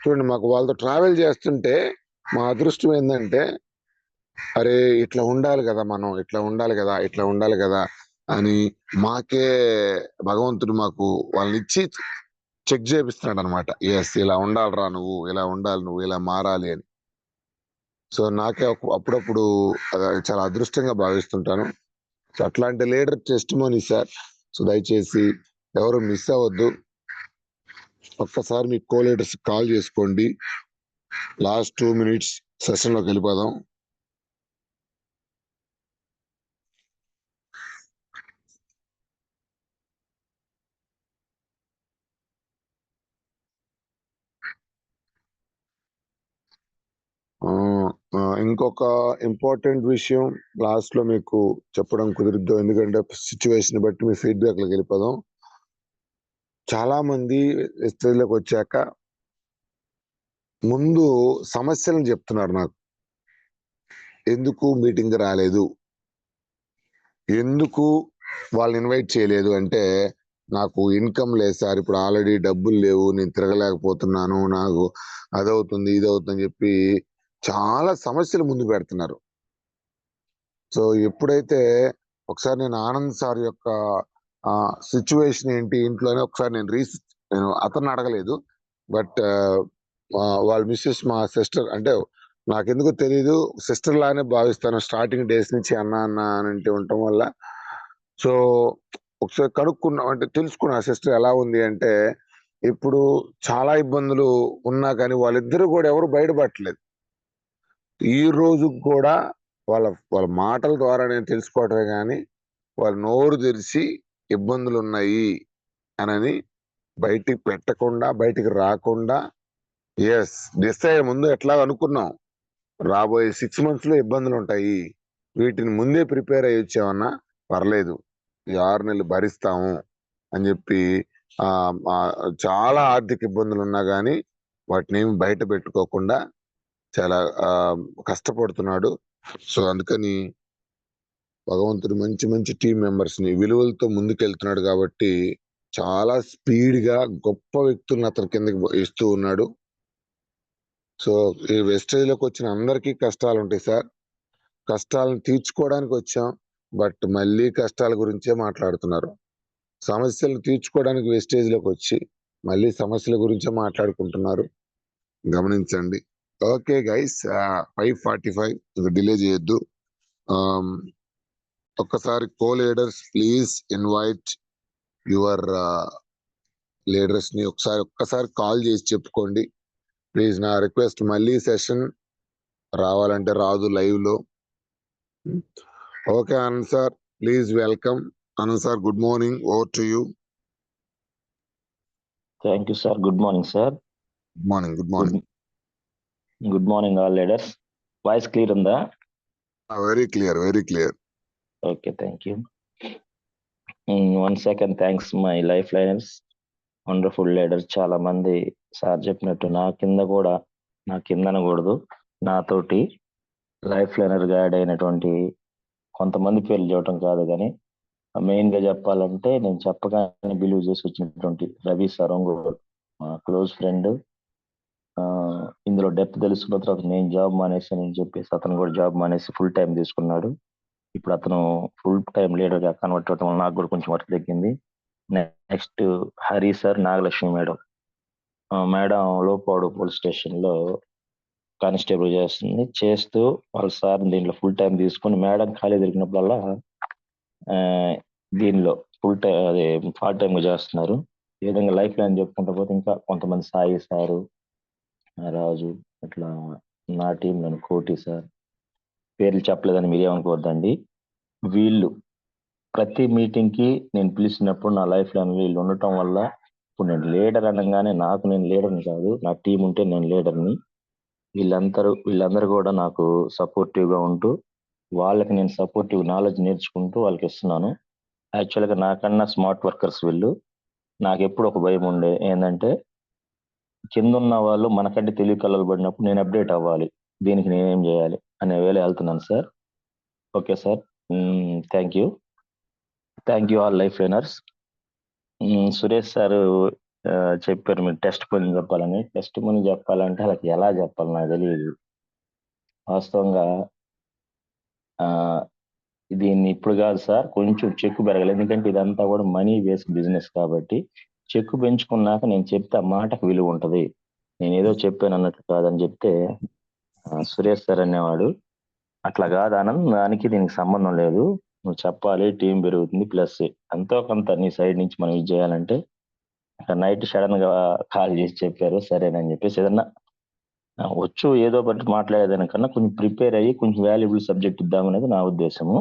చూడండి, మాకు వాళ్ళతో ట్రావెల్ చేస్తుంటే మా అదృష్టం ఏంటంటే, అరే ఇట్లా ఉండాలి కదా, మనం ఇట్లా ఉండాలి కదా, ఇట్లా ఉండాలి కదా అని మాకే భగవంతుడు మాకు వాళ్ళని ఇచ్చి చెక్ చేపిస్తున్నాడు అనమాట. ఎస్, ఇలా ఉండాలిరా నువ్వు, ఇలా ఉండాలి, నువ్వు ఇలా మారాలి అని. సో నాకే అప్పుడప్పుడు చాలా అదృష్టంగా భావిస్తుంటాను. సో అట్లాంటి లీడర్ టెస్టిమోనీ సార్. సో దయచేసి ఎవరు మిస్ అవ్వద్దు. ఒక్కసారి మీ కో లీడర్స్ కాల్ చేసుకోండి. లాస్ట్ 2 minutes సెషన్ లోకి వెళ్ళిపోదాం. ఇంకొక ఇంపార్టెంట్ విషయం లాస్ట్ లో మీకు చెప్పడం కుదిరిద్దు, ఎందుకంటే సిచ్యువేషన్ బట్టి మీ ఫీడ్బ్యాక్ లోకి వెళ్ళిపోదాం. చాలా మంది స్టేజ్లోకి వచ్చాక ముందు సమస్యలను చెప్తున్నారు నాకు. ఎందుకు మీటింగ్ రాలేదు, ఎందుకు వాళ్ళు ఇన్వైట్ చేయలేదు అంటే, నాకు ఇన్కమ్ లేదు సార్, ఇప్పుడు ఆల్రెడీ డబ్బులు లేవు, నేను తిరగలేకపోతున్నాను, నాకు అదవుతుంది ఇదవుతుందని చెప్పి చాలా సమస్యలు ముందు పెడుతున్నారు. సో ఎప్పుడైతే ఒకసారి నేను ఆనంద్ సార్ యొక్క సిచ్యువేషన్ ఏంటి ఇంట్లోనే ఒకసారి నేను అతన్ని అడగలేదు, బట్ వాళ్ళ మిస్సెస్ మా సిస్టర్, అంటే నాకెందుకో తెలీదు, సిస్టర్ లానే భావిస్తాను స్టార్టింగ్ డేస్ నుంచి, అన్న అన్న అని అంటే ఉండటం వల్ల. సో ఒకసారి కనుక్కున్నా, అంటే తెలుసుకున్నా సిస్టర్ ఎలా ఉంది అంటే, ఇప్పుడు చాలా ఇబ్బందులు ఉన్నా కానీ వాళ్ళిద్దరు కూడా ఎవరు బయటపడట్లేదు. ఈ రోజు కూడా వాళ్ళ వాళ్ళ మాటల ద్వారా నేను తెలుసుకోవటమే కానీ వాళ్ళు నోరు తెరిచి ఇబ్బందులు ఉన్నాయి అని బయటికి పెట్టకుండా, బయటికి రాకుండా, ఎస్ డిసైడ్ ముందు ఎట్లా అనుకున్నాం, రాబోయే 6 months లో ఇబ్బందులు ఉంటాయి, వీటిని ముందే ప్రిపేర్ అయ్యి వచ్చామన్నా పర్లేదు, ఈ 6 నెలలు భరిస్తాము అని చెప్పి చాలా ఆర్థిక ఇబ్బందులు ఉన్నా కానీ వాటిని ఏమి బయట పెట్టుకోకుండా చాలా కష్టపడుతున్నాడు. సో అందుకని భగవంతుడు మంచి మంచి టీం మెంబర్స్ ని విలువలతో ముందుకెళ్తున్నాడు కాబట్టి చాలా స్పీడ్ గా గొప్ప వ్యక్తులను అతని కిందకి ఇస్తూ ఉన్నాడు. సో ఈ వెస్టేజ్ లోకి వచ్చిన అందరికీ కష్టాలు ఉంటాయి సార్, కష్టాలను తీర్చుకోవడానికి వచ్చాం, బట్ మళ్ళీ కష్టాల గురించే మాట్లాడుతున్నారు. సమస్యలు తీర్చుకోవడానికి వెస్టేజ్ లోకి వచ్చి మళ్ళీ సమస్యల గురించే మాట్లాడుకుంటున్నారు, గమనించండి. ఓకే గైస్, 5:45, ఇంకా డిలే చేయొద్దు. ఒక్కసారి co leaders please invite your leaders ని ఒక్కసారి కాల్ చేసి చెప్పుకోండి ప్లీజ్. నా రిక్వెస్ట్, మళ్ళీ సెషన్ రావాలంటే రాదు లైవ్ లో. Okay Anand sir, please welcome. Anand sir, good morning, over to you. Thank you sir. Good morning sir. Good morning. Good morning. Good morning all leaders. Voice clear ఉందా? Very clear, very clear. Okay, thank you. 1 second, thanks my life liners, wonderful leaders. చాలా మంది sir చెప్పినట్టు నా కింద అనకూడదు, నాతోటి life liner guide అయినటువంటి కొంతమంది పేర్లు చెప్పడం కాదు, కానీ మెయిన్ గా చెప్పాలంటే నేను చెప్పగానే బిలీవ్ చేసి వచ్చినటువంటి రవి సరంగోడు, మా క్లోజ్ ఫ్రెండ్. ఇందులో డెప్త్ తెలుసుకున్న తర్వాత నేను జాబ్ మానేసానని చెప్పేసి అతను కూడా జాబ్ మానేసి ఫుల్ టైం తీసుకున్నాడు. ఇప్పుడు అతను ఫుల్ టైం లీడర్ గా కన్వర్ట్ అవడం వల్ల నాకు కూడా కొంచెం వర్క్ తగ్గింది. Next Hari sir, Nagalakshmi madam. Madam లోపాడు పోలీస్ స్టేషన్ లో కానిస్టేబుల్ చేస్తూ వాళ్ళ సార్ దీంట్లో ఫుల్ టైం తీసుకుని మేడం ఖాళీ దొరికినప్పుడల్లా దీనిలో ఫుల్ టైం అదే పార్ట్ టైం గా చేస్తున్నారు. ఈ విధంగా లైఫ్ లైన్ చెప్పుకుంటా పోతే ఇంకా కొంతమంది సాయి సారు, రాజు, అట్లా నా టీంలోని కోటి సార్, పేర్లు చెప్పలేదని మీరేమనుకోవద్దండి. వీళ్ళు ప్రతి మీటింగ్ కి నేను పిలిచినప్పుడు నా లైఫ్ లైన్ వీళ్ళు ఉండటం వల్ల ఇప్పుడు నేను లీడర్ అనగానే నేను లీడర్ని కాదు, నా టీం ఉంటే నేను లీడర్ని. వీళ్ళందరూ కూడా నాకు సపోర్టివ్ గా ఉంటూ వాళ్ళకి నేను సపోర్టివ్ నాలెడ్జ్ నేర్చుకుంటూ వాళ్ళకి ఇస్తున్నాను. యాక్చువల్గా నాకన్నా స్మార్ట్ వర్కర్స్ వీళ్ళు. నాకు ఎప్పుడు ఒక భయం ఉండే ఏంటంటే, కింద ఉన్న వాళ్ళు మనకంటే తెలివి కలలు పడినప్పుడు నేను అప్డేట్ అవ్వాలి, దీనికి నేనేం చేయాలి అనే వేళ వెళ్తున్నాను sir. Okay sir, thank you all life liners. Suresh sir చెప్పారు మీరు టెస్ట్ పోని చెప్పాలని. టెస్ట్ పోని చెప్పాలంటే వాళ్ళకి ఎలా చెప్పాలి నాకు తెలియదు. వాస్తవంగా దీన్ని ఇప్పుడు కాదు సార్, కొంచెం చెక్కు పెరగాలి. ఎందుకంటే ఇదంతా కూడా మనీ బేస్డ్ బిజినెస్ కాబట్టి చెక్కు పెంచుకున్నాక నేను చెప్తే ఆ మాటకు విలువ ఉంటది. నేను ఏదో చెప్పాను అన్నట్టు కాదని చెప్తే సురేష్ సార్ అనేవాడు, అట్లా కాదు ఆనంద్, దానికి దీనికి సంబంధం లేదు, నువ్వు చెప్పాలి, టీం పెరుగుతుంది, ప్లస్ ఎంతో కొంత నీ సైడ్ నుంచి మనం ఇది చేయాలంటే నైట్ సడన్ గా కాల్ చేసి చెప్పారు. సరేనని చెప్పేసి ఏదన్నా వచ్చు ఏదో ఒకటి మాట్లాడేదానికన్నా కొంచెం ప్రిపేర్ అయ్యి కొంచెం వాల్యుబుల్ సబ్జెక్ట్ ఇద్దామనేది నా ఉద్దేశము.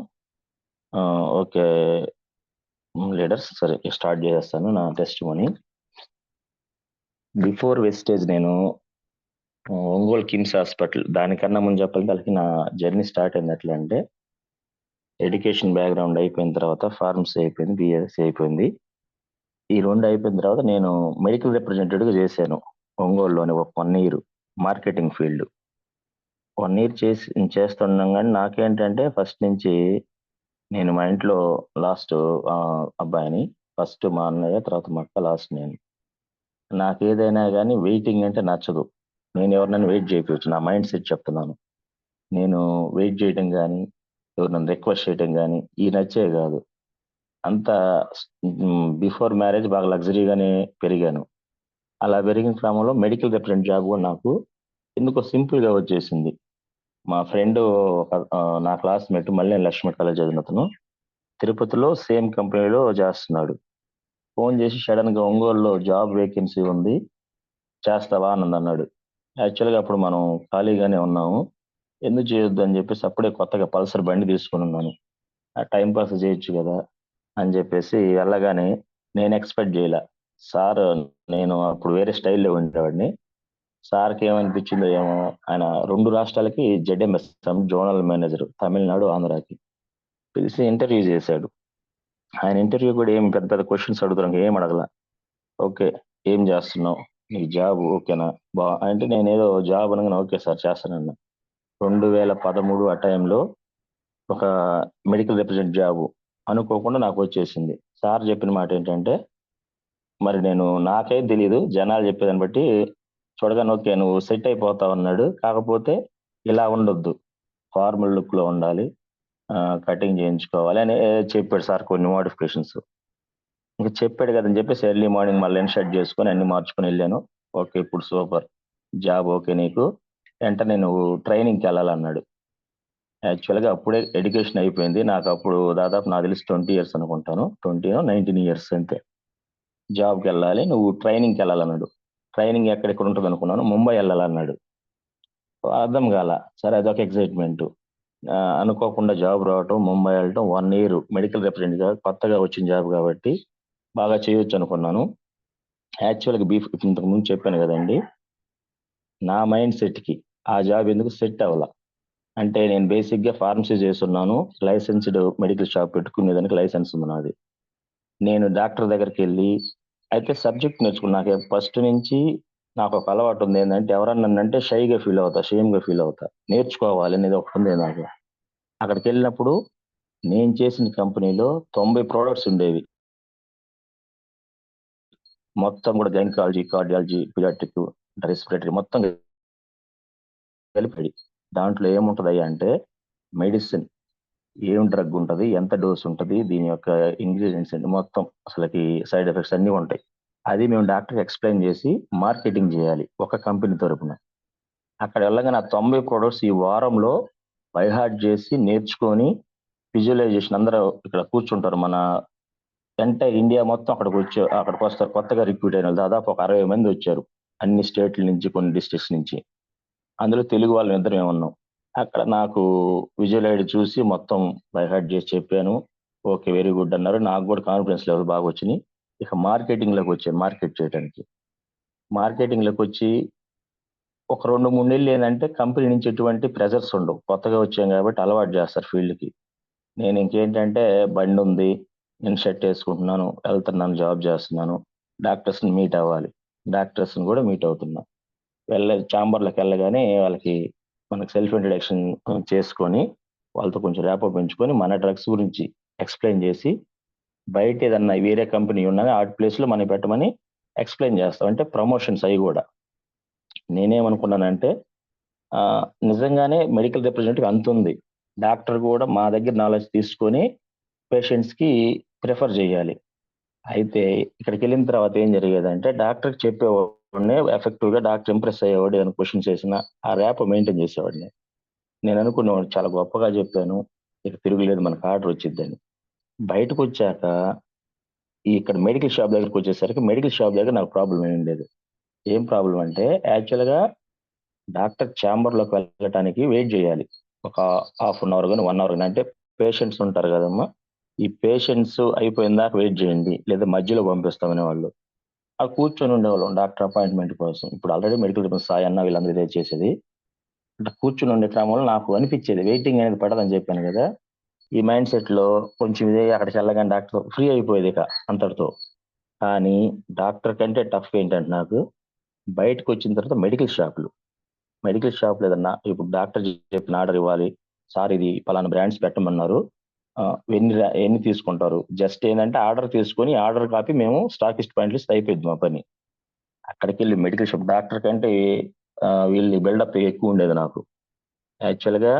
ఓకే లీడర్స్, సరే స్టార్ట్ చేసేస్తాను నా టెస్ట్ మనీ. బిఫోర్ వెస్టేజ్ నేను ఒంగోలు కిమ్స్ హాస్పిటల్, దానికన్నా ముందు చెప్పాలంటే వాళ్ళకి నా జర్నీ స్టార్ట్ అయింది ఎట్లా అంటే, ఎడ్యుకేషన్ బ్యాక్గ్రౌండ్ అయిపోయిన తర్వాత ఫార్మసీ అయిపోయింది, బిఎస్సీ అయిపోయింది. ఈ 2 అయిపోయిన తర్వాత నేను మెడికల్ రిప్రజెంటేటివ్గా చేశాను ఒంగోలులోని ఒక 1 ఇయర్ మార్కెటింగ్ ఫీల్డ్. 1 ఇయర్ చేస్తుండగా కానీ నాకేంటంటే ఫస్ట్ నుంచి నేను మా ఇంట్లో లాస్ట్ అబ్బాయిని, ఫస్ట్ మా అన్నయ్య, తర్వాత మా అక్క, లాస్ట్ నేను. నాకు ఏదైనా కానీ వెయిటింగ్ అంటే నచ్చదు. నేను ఎవరినైనా వెయిట్ చేయవచ్చు, నా మైండ్ సెట్ చెప్తున్నాను. నేను వెయిట్ చేయడం కానీ, ఎవరినైనా రిక్వెస్ట్ చేయడం కానీ ఈ నచ్చే కాదు. అంత బిఫోర్ మ్యారేజ్ బాగా లగ్జరీగానే పెరిగాను. అలా పెరిగిన క్రమంలో మెడికల్ రిప్రజెంట్ జాబ్ కూడా నాకు ఎందుకో సింపుల్గా వచ్చేసింది. మా ఫ్రెండ్ నా క్లాస్మేట్ మళ్ళీ లక్ష్మీ కాలేజ్ చదివిన అతను తిరుపతిలో సేమ్ కంపెనీలో చేస్తున్నాడు. ఫోన్ చేసి సడన్ గా ఒంగోలులో జాబ్ వేకెన్సీ ఉంది, చేస్తావా అని అన్నాడు. యాక్చువల్గా అప్పుడు మనం ఖాళీగానే ఉన్నాము, ఎందుకు చేయొద్దు అని చెప్పేసి అప్పుడే కొత్తగా పల్సర్ బండి తీసుకుని ఉన్నాను. ఆ టైం పాస్ చేయొచ్చు కదా అని చెప్పేసి వెళ్ళగానే నేను ఎక్స్పెక్ట్ చేయలే. సార్, నేను అప్పుడు వేరే స్టైల్లో ఉండేవాడిని. సార్కి ఏమనిపించిందో ఏమో, ఆయన 2 రాష్ట్రాలకి జెడ్ఎంఎస్ జోనల్ మేనేజర్, తమిళనాడు, ఆంధ్రాకి పిలిచి ఇంటర్వ్యూ చేశాడు. ఆయన ఇంటర్వ్యూ కూడా ఏం పెద్ద పెద్ద క్వశ్చన్స్ అడుగుతారు, ఏం అడగల. ఓకే, ఏం చేస్తున్నావు, నీకు జాబ్ ఓకేనా, అంటే నేను ఏదో జాబ్ అనగానే ఓకే సార్ చేస్తానన్నా. 2013 ఆ టైంలో ఒక మెడికల్ రిప్రజెంట్ జాబ్ అనుకోకుండా నాకు వచ్చేసింది. సార్ చెప్పిన మాట ఏంటంటే, మరి నేను నాకే తెలియదు, జనాలు చెప్పేదాన్ని బట్టి చూడగానే ఓకే నువ్వు సెట్ అయిపోతావు అన్నాడు. కాకపోతే ఇలా ఉండొద్దు, ఫార్మల్ లుక్ లో ఉండాలి, కటింగ్ చేయించుకోవాలి అని చెప్పాడు సార్ కొన్ని మోడిఫికేషన్స్. ఇంకా చెప్పాడు కదని చెప్పేసి ఎర్లీ మార్నింగ్ మళ్ళీ షర్ట్ చేసుకొని అన్ని మార్చుకొని వెళ్ళాను. ఓకే ఇప్పుడు సూపర్, జాబ్ ఓకే నీకు, వెంటనే నువ్వు ట్రైనింగ్కి వెళ్ళాలన్నాడు. యాక్చువల్గా అప్పుడే ఎడ్యుకేషన్ అయిపోయింది నాకు. అప్పుడు దాదాపు నాకు తెలిసి 20 ఇయర్స్ అనుకుంటాను, 19 ఇయర్స్ అంతే. జాబ్కి వెళ్ళాలి, నువ్వు ట్రైనింగ్కి వెళ్ళాలన్నాడు. ట్రైనింగ్ ఎక్కడెక్కడ ఉంటుంది అనుకున్నాను, ముంబై వెళ్ళాలన్నాడు. అర్థం కాల. సరే అదొక ఎక్సైట్మెంట్. అనుకోకుండా జాబ్ రావటం, ముంబై వెళ్ళటం, 1 ఇయర్ మెడికల్ రిప్రజెంటేటివ్ కొత్తగా వచ్చిన జాబ్ కాబట్టి బాగా చేయొచ్చు అనుకున్నాను. యాక్చువల్గా ఇంతకు ముందు చెప్పాను కదండి, నా మైండ్ సెట్కి ఆ జాబ్ ఎందుకు సెట్ అవ్వాల అంటే, నేను బేసిక్గా ఫార్మసీ చేస్తున్నాను, లైసెన్స్డ్ మెడికల్ షాప్ పెట్టుకునేదానికి లైసెన్స్ ఉంది నాది. నేను డాక్టర్ దగ్గరికి వెళ్ళి అయితే సబ్జెక్ట్ నేర్చుకున్నా. నాకు ఫస్ట్ నుంచి నాకు ఒక అలవాటు ఉంది, ఏంటంటే ఎవరన్నా అంటే షైగా ఫీల్ అవుతా, షేమ్గా ఫీల్ అవుతా. నేర్చుకోవాలి అనేది ఒకటి ఉంది నాకు. అక్కడికి వెళ్ళినప్పుడు నేను చేసిన కంపెనీలో 90 ప్రోడక్ట్స్ ఉండేవి, మొత్తం కూడా గైనకాలజీ, కార్డియాలజీ, పిడియాట్రిక్, రెస్పిరేటరీ మొత్తం కలిపి. దాంట్లో ఏముంటది అంటే మెడిసిన్, ఏం డ్రగ్ ఉంటుంది, ఎంత డోస్ ఉంటుంది, దీని యొక్క ఇంగ్రీడియంట్స్ ఏంటి, మొత్తం అసలుకి సైడ్ ఎఫెక్ట్స్ అన్నీ ఉంటాయి. అది మేము డాక్టర్కి ఎక్స్ప్లెయిన్ చేసి మార్కెటింగ్ చేయాలి ఒక కంపెనీ తరపున. అక్కడ వెళ్ళగానే ఆ 90 ప్రొడక్ట్స్ ఈ వారంలో బైహార్ట్ చేసి నేర్చుకొని విజువలైజేషన్ అందరూ ఇక్కడ కూర్చుంటారు. మన ఎంటైర్ ఇండియా మొత్తం అక్కడికి వస్తారు. కొత్తగా రిక్రూట్ అయిన వాళ్ళు దాదాపు ఒక 60 మంది వచ్చారు, అన్ని స్టేట్ల నుంచి, కొన్ని డిస్ట్రిక్ట్స్ నుంచి. అందులో తెలుగు వాళ్ళు ఇద్దరం ఏమన్నాం. అక్కడ నాకు విజువలైడ్ చూసి మొత్తం బైహార్ట్ చేసి చెప్పాను. ఓకే వెరీ గుడ్ అన్నారు. నాకు కూడా కాన్ఫిడెన్స్ లెవెల్ బాగా వచ్చినాయి. ఇక మార్కెటింగ్లోకి వచ్చాను, మార్కెట్ చేయడానికి. మార్కెటింగ్లోకి వచ్చి ఒక 2-3 నెలలు ఏంటంటే కంపెనీ నుంచి ఎటువంటి ప్రెజర్స్ ఉండవు, కొత్తగా వచ్చాం కాబట్టి అలవాటు చేస్తారు ఫీల్డ్కి. నేను ఇంకేంటంటే బండి ఉంది, నేను షర్ట్ వేసుకుంటున్నాను, వెళ్తున్నాను, జాబ్ చేస్తున్నాను, డాక్టర్స్ని మీట్ అవ్వాలి, డాక్టర్స్ని కూడా మీట్ అవుతున్నా. ఛాంబర్లోకి వెళ్ళగానే వాళ్ళకి మనకు సెల్ఫ్ ఇంట్రడక్షన్ చేసుకొని వాళ్ళతో కొంచెం ర్యాపో పెంచుకొని మన డ్రగ్స్ గురించి ఎక్స్ప్లెయిన్ చేసి, బయట ఏదన్నా వేరే కంపెనీ ఉన్నది ఆ ప్లేస్లో మనం పెట్టమని ఎక్స్‌ప్లెయిన్ చేస్తాం. అంటే ప్రమోషన్స్ అయి గూడా. నేనేమనుకున్నానంటే నిజంగానే మెడికల్ రిప్రజెంటేటివ్ అంతుంది. డాక్టర్ గూడా మా దగ్గర నాలెడ్జ్ తీసుకొని పేషెంట్స్‌కి ప్రిఫర్ జేయాలి. అయితే ఇక్కడికెళ్ళిన తర్వాత ఏం జరిగేదంటే డాక్టర్‌కి చెప్పేవాడిని ఎఫెక్టివ్‌గా డాక్టర్ ఇంప్రెస్ అయ్యేవాడు. ఏదైనా క్వెషన్స్ ఏసినా ఆ ర్యాప్ మెయింటైన్ చేసేవాడిని. నేననుకునేవాడిని చాలా గొప్పగా జెప్పాను. ఇక తిరుగులేదు మనకు ఆర్డర్ వచ్చిద్దని. బయటకొచ్చాక ఇక్కడ మెడికల్ షాప్ దగ్గరికొచ్చేసరికి మెడికల్ షాప్ దగ్గర నాకు ప్రాబ్లమ్ ఏమి ఉండేది. ఏం ప్రాబ్లమ్ అంటే యాక్చువల్‌గా డాక్టర్ చాంబర్‌లోకి వెళ్ళటానికి వెయిట్ జేయాలి. ఒక హాఫ్ అన్ అవర్ గాని, 1 అవర్ గాని. అంటే పేషెంట్స్ ఉంటారు గదమ్మా! ఈ పేషెంట్స్ అయిపోయిన దాకా వెయిట్ జేయండి. లేదా మధ్యలో పంపిస్తాం అనేవాళ్ళు. కూర్చొని ఉండేవాళ్ళం డాక్టర్ అపాయింట్‌మెంట్ కోసం. ఇప్పుడు ఆల్రెడీ మెడికల్ రిప్రజెంటేటివ్ సాయి అన్న వీళ్ళందరూ ఇదే చేసేది. అంటే కూర్చొని ఉండే క్రమంలో నాకు అనిపిచ్చేది వెయిటింగ్ అనేది పడదని జెప్పాను గదా! ఈ మైండ్ సెట్‌లో కొంచెం ఇదే అక్కడికెళ్ళగానే డాక్టర్ ఫ్రీ అయిపోయేదిక అంతటితో. కానీ డాక్టర్ కంటే టఫ్ ఏంటంటే నాకు బయటకొచ్చిన తర్వాత మెడికల్ షాప్‌లు. మెడికల్ షాప్‌లో ఏదన్నా ఇప్పుడు డాక్టర్ చెప్పిన ఆర్డర్ ఇవ్వాలి. సార్ ఇది పలానా బ్రాండ్స్ పెట్టమన్నారు. ఎన్ని తీసుకుంటారు? జస్ట్ ఏందంటే ఆర్డర్ తీసుకొని ఆర్డర్ కాపీ మేము స్టాకిస్ట్ పాయింట్‌లో ఇస్తే అయిపోద్ది మా పని. అక్కడికెళ్ళి మెడికల్ షాప్ డాక్టర్ కంటే వీళ్ళ బిల్డప్ ఎక్కువుండేది నాకు. యాక్చువల్‌గా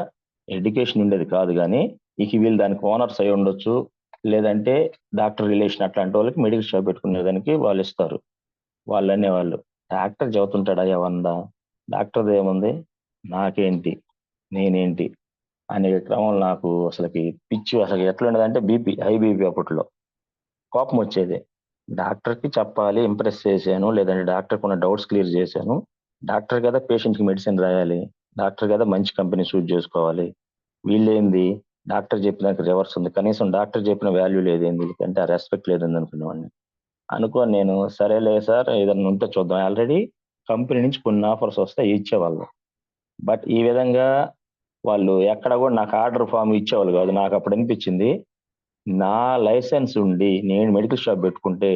ఎడ్యుకేషన్ ఉండేది కాదు గానీ, ఇక వీళ్ళు దానికి ఓనర్స్ అయ్యుండొచ్చు. లేదంటే డాక్టర్ రిలేషన్ అట్లాంటోళ్ళకి మెడికల్ షాప్ పెట్టుకునేదానికి వాళ్ళిస్తారు. వాళ్ళనేవాళ్ళు, "డాక్టర్ చెబుతుంటాడయ్యా 100 డాక్టర్‌దేముంది? నాకేంటి? నేనేంటి?" అనే క్రమంలో నాకు అసలకి పిచ్చి అసలు ఎట్లుండేదంటే హై బీపీ అప్పట్లో. కోపమొచ్చేది. డాక్టర్‌కి చెప్పాలి, ఇంప్రెస్ చేశాను. లేదంటే డాక్టర్‌కున్న డౌట్స్ క్లియర్ చేశాను. డాక్టర్ గదా పేషెంట్‌కి మెడిసిన్ రాయాలి. డాక్టర్ గదా మంచి కంపెనీ చూజ్ జేసుకోవాలి. వీళ్ళేంది డాక్టర్ చెప్పిన దానికి రివర్స్ ఉంది. కనీసం డాక్టర్ చెప్పిన వాల్యూ లేదేంది వీళ్ళకంటే ఆ రెస్పెక్ట్ లేదేంది అనుకునేవాడిని. అనుకోని నేను సరేలే సార్ ఏదన్నా ఉంటే చూద్దాం. ఆల్రెడీ కంపెనీ నుంచి కొన్ని ఆఫర్స్ వస్తాయి ఇచ్చేవాళ్ళు. బట్ ఈ విధంగా వాళ్ళు ఎక్కడ గూడా నాకు ఆర్డర్ ఫార్మ్ ఇచ్చేవాళ్ళు గాదు. నాకప్పుడు అనిపిచ్చింది నా లైసెన్స్ ఉండి నేను మెడికల్ షాప్ పెట్టుకుంటే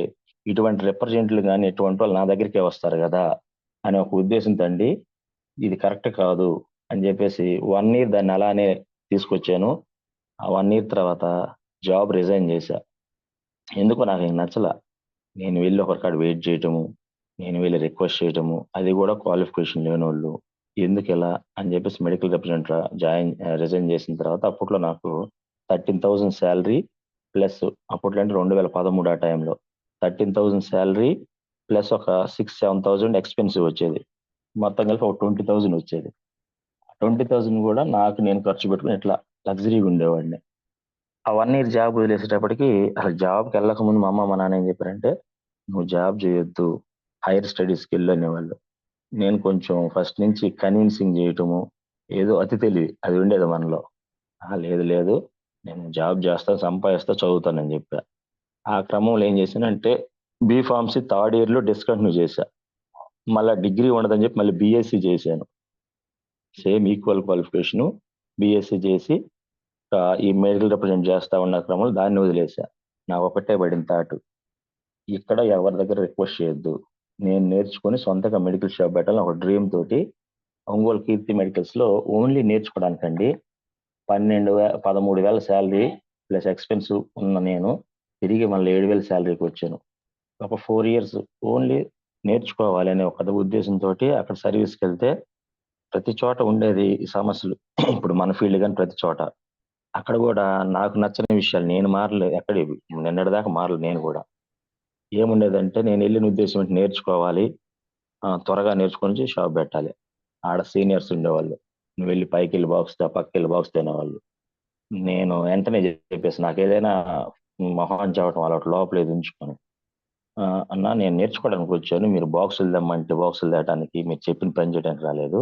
ఇటువంటి రిప్రజెంటేటివ్‌లు గాని, ఇటువంటోళ్ళు నా దగ్గరికే వస్తారు గదా! అనే ఒక ఉద్దేశంతో అండి ఇది కరెక్ట్ కాదు అని జెప్పేసి 1 ఇయర్ దాన్ని అలానే తీసుకొచ్చాను. ఆ 1 ఇయర్ తర్వాత జాబ్ రిజైన్ జేశా. ఎందుకో నాకింక నచ్చల. నేను వెళ్లి ఒకరి కాడ వెయిట్ జేయటము, నేను వెళ్లి రిక్వెస్ట్ చేయటము, అది గూడా క్వాలిఫికేషన్ లేనోళ్ళు. ఎందుకిలా అని జెప్పేసి మెడికల్ రిప్రజెంటేటివ్‌గా రిజైన్ చేసిన తర్వాత అప్పట్లో నాకు 13,000 సాలరీ ప్లస్ అప్పట్లో అంటే 2013 ఆ టైంలో. 13,000 సాలరీ ప్లస్ ఒక 6, 7,000 ఎక్స్‌పెన్సివ్ వచ్చేది. మొత్తం కలిపి ఒక 20,000 వచ్చేది. 20,000 గూడా నాకు నేను ఖర్చు పెట్టుకొని ఇట్లా లగ్జరీగా ఉండేవాడిని. ఆ 1 ఇయర్ జాబ్ వదిలేసేటప్పటికి అసలు జాబ్‌కెళ్ళక ముందు మా అమ్మ, మా నాన్న ఏం చెప్పారంటే, "నువ్వు జాబ్ చేయొద్దు. హైర్ స్టడీస్‌కెళ్ళు" అనేవాళ్ళు. నేను కొంచెం ఫస్ట్ నుంచి కన్విన్సింగ్ చేయటము, ఏదో అతి తెలివి అది ఉండేది మనలో. లేదు లేదు నేను జాబ్ చేస్తా, సంపాదిస్తా, చదువుతానని చెప్పా. ఆ క్రమంలో ఏం చేశానంటే బీఫార్మసీ థర్డ్ ఇయర్‌లో డిస్కంటిన్యూ చేశా. మళ్ళా డిగ్రీ ఉండదని చెప్పి మళ్ళీ బీఎస్సీ చేశాను. సేమ్ ఈక్వల్ క్వాలిఫికేషను బీఎస్సీ చేసి ఈ మెడికల్ రిప్రజెంట్ చేస్తా ఉన్న క్రమంలో దాన్ని వదిలేసా. నాకొకటే పడింది థాట్. ఇక్కడ ఎవరి దగ్గర రిక్వెస్ట్ చేయొద్దు. నేను నేర్చుకొని సొంతంగా మెడికల్ షాప్ పెట్టాలని ఒక డ్రీమ్ తోటి ఒంగోలు కీర్తి మెడికల్స్‌లో ఓన్లీ నేర్చుకోవడానికండి 13,000 సాలరీ ప్లస్ ఎక్స్‌పెన్సివ్ ఉన్న నేను తిరిగి మళ్ళీ 7,000 సాలరీకొచ్చాను. ఒక 4 ఇయర్స్ ఓన్లీ నేర్చుకోవాలి అనే ఒక ఉద్దేశంతోటి అక్కడ సర్వీస్‌కెళ్తే ప్రతి చోట ఉండేది ఈ సమస్యలు. ఇప్పుడు మన ఫీల్డ్ గాని ప్రతి చోట. అక్కడ గూడా నాకు నచ్చని విషయాలు నేను ఎక్కడివి నిన్నటిదాకా మారలేదు నేను గూడా. ఏముండేదంటే నేనెళ్ళిన ఉద్దేశ్యం ఏంటి నేర్చుకోవాలి. త్వరగా నేర్చుకొని షాప్ బెట్టాలి. ఆడ సీనియర్స్ ఉండేవాళ్ళు. "నువ్వెళ్ళి పైకెళ్ళి బాక్స్ తే, పక్కకెళ్ళి బాక్స్ తే" అనేవాళ్ళు. నేను వెంటనే జెప్పేసి నాకేదైనా మొహాన చెప్పడం అలవాటు లోపలేది ఉంచుకోను. "అన్నా నేను నేర్చుకోవడానికొచ్చాను. మీరు బాక్సులు తెమ్మంటే బాక్సులు తేటానికి మీరు చెప్పిన పని చేయడానికి రాలేదు.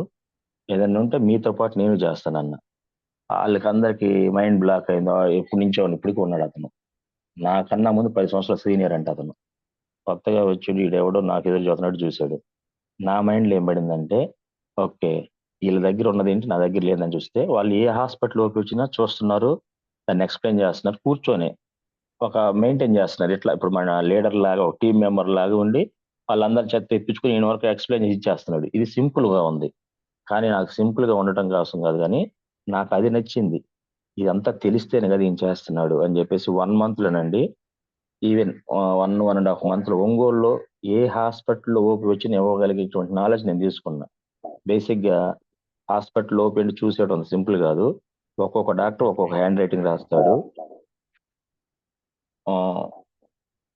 ఏదన్నా ఉంటే మీతో పాటు నేను జేస్తానన్నా." ఆళ్ళకందరికి మైండ్ బ్లాక్ అయింది. ఎప్పటినుంచో ఇప్పటికి ఉన్నాడతను. నాకన్నా ముందు 10 సంవత్సరాల సీనియర్ అంట అతను. కొత్తగా వచ్చాడు ఈడెవడో నాకెదురు చూస్తున్నట్టు చూసాడు. నా మైండ్‌లో ఏం పడిందంటే, ఓకే. ఈళ్ళ దగ్గర ఉన్నదేంటి నా దగ్గర లేదని చూస్తే, వాళ్ళు ఏ హాస్పిటల్ ఓపొచ్చినా చూస్తున్నారు. దాన్ని ఎక్స్‌ప్లెయిన్ చేస్తున్నారు. కూర్చొని ఒక మెయింటైన్ చేస్తున్నారు. ఇట్లా ఇప్పుడు మన లీడర్‌లాగా ఒక టీమ్ మెంబర్‌లాగా ఉండి, వాళ్ళందరి చేత తెప్పించుకొని ఈయన వరకు ఎక్స్‌ప్లెయిన్ చేసి ఇచ్చేస్తున్నాడు. ఇది సింపుల్‌గా ఉంది. కానీ నాకు సింపుల్‌గా ఉండటం కోసం కాదు గానీ, నాకది నచ్చింది. ఇదంతా తెలిస్తేనే కదా ఈయన చేస్తున్నాడు అని చెప్పేసి 1 మంత్‌లోనండి ఈవెన్ 1, 1 ½ మంత్‌లో ఒంగోలులో ఏ హాస్పిటల్‌లో ఓపీ వచ్చినా ఇవ్వగలిగేటువంటి నాలెడ్జ్ నేను తీసుకున్నా. బేసిక్‌గా హాస్పిటల్ ఓపీ అంటే చూసేయడం సింపుల్ కాదు. ఒక్కొక్క డాక్టర్ ఒక్కొక్క హ్యాండ్ రైటింగ్ రాస్తాడు. ఆహ్,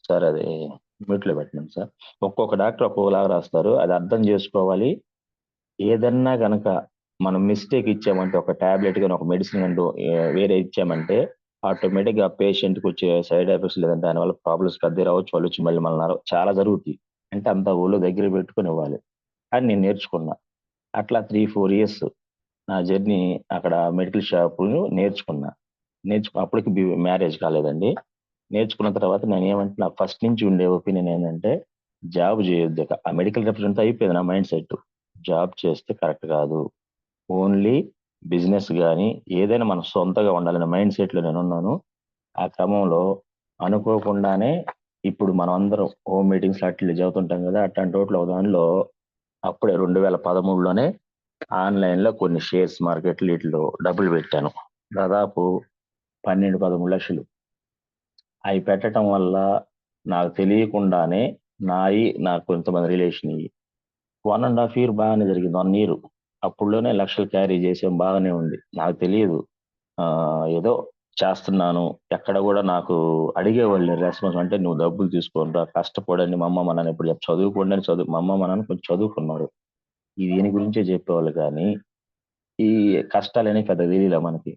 సార్ అది మ్యూట్‌లో పెట్టండి సార్. ఒక్కొక్క డాక్టర్ ఒక్కోలాగా రాస్తారు. అది అర్థం చేసుకోవాలి. ఏదన్నా గనక మనం మిస్టేక్ ఇచ్చామంటే ఒక టాబ్లెట్ గాని, ఒక మెడిసిన్ అంటూ వేరే ఇచ్చామంటే ఆటోమేటిక్‌గా పేషెంట్‌కొచ్చే సైడ్ ఎఫెక్ట్స్ లేదంటే దానివల్ల ప్రాబ్లమ్స్ పెద్దయి రావచ్చు. వాళ్ళొచ్చి మళ్ళీ మనల్ని చాలా జరుగుతాయి. అంటే అంత ఒళ్ళు దగ్గర పెట్టుకొని ఇవ్వాలి. అని నేను నేర్చుకున్నా. అట్లా 3, 4 ఇయర్స్ నా జర్నీ అక్కడ మెడికల్ షాపులు నేర్చుకున్నా. అప్పటికి మ్యారేజ్ కాలేదండి. నేర్చుకున్న తర్వాత నేనేమంటే నాకు ఫస్ట్ నుంచి ఉండే ఒపీనియన్ ఏందంటే జాబ్ చేయొద్దిక. ఆ మెడికల్ రిప్రజెంటేటివ్ అయిపోయింది నా మైండ్ సెట్. జాబ్ చేస్తే కరెక్ట్ కాదు. ఓన్లీ బిజినెస్ గాని, ఏదైనా మనం సొంతగా ఉండాలనే మైండ్ సెట్‌లో నేనున్నాను. ఆ క్రమంలో అనుకోకుండానే ఇప్పుడు మనమందరం హోమ్ మీటింగ్స్ అట్లా చదువుతుంటాం కదా! అట్లాంటోట్లో ఒక దానిలో అప్పుడే 2013లోనే ఆన్‌లైన్‌లో కొన్ని షేర్స్ మార్కెట్‌లు ఈటిల్లో డబ్బులు పెట్టాను. దాదాపు 12, 13 లక్షలు. అయి పెట్టటం వల్ల నాకు తెలియకుండానే నాకు కొంతమంది రిలేషన్‌యి 1 ½ ఇయర్ బాగానే జరిగింది. 1 ఇయర్. అప్పుడులోనే లక్షలు క్యారీ చేసాం బాగానే ఉంది. నాకు తెలియదు. ఏదో చేస్తున్నాను. ఎక్కడ గూడా నాకు అడిగేవాళ్ళు లేరు రెస్పాన్స్. అంటే "నువ్వు డబ్బులు తీసుకోనిరా, కష్టపడండి." మా అమ్మ, మా నాన్న ఎప్పుడు చదువుకోండి అని మా అమ్మ, మా నాన్న కొంచెం చదువుకున్నారు. దీని గురించే చెప్పేవాళ్ళు గానీ, ఈ కష్టాలనేవి పెద్దగా తెలీలా మనకి.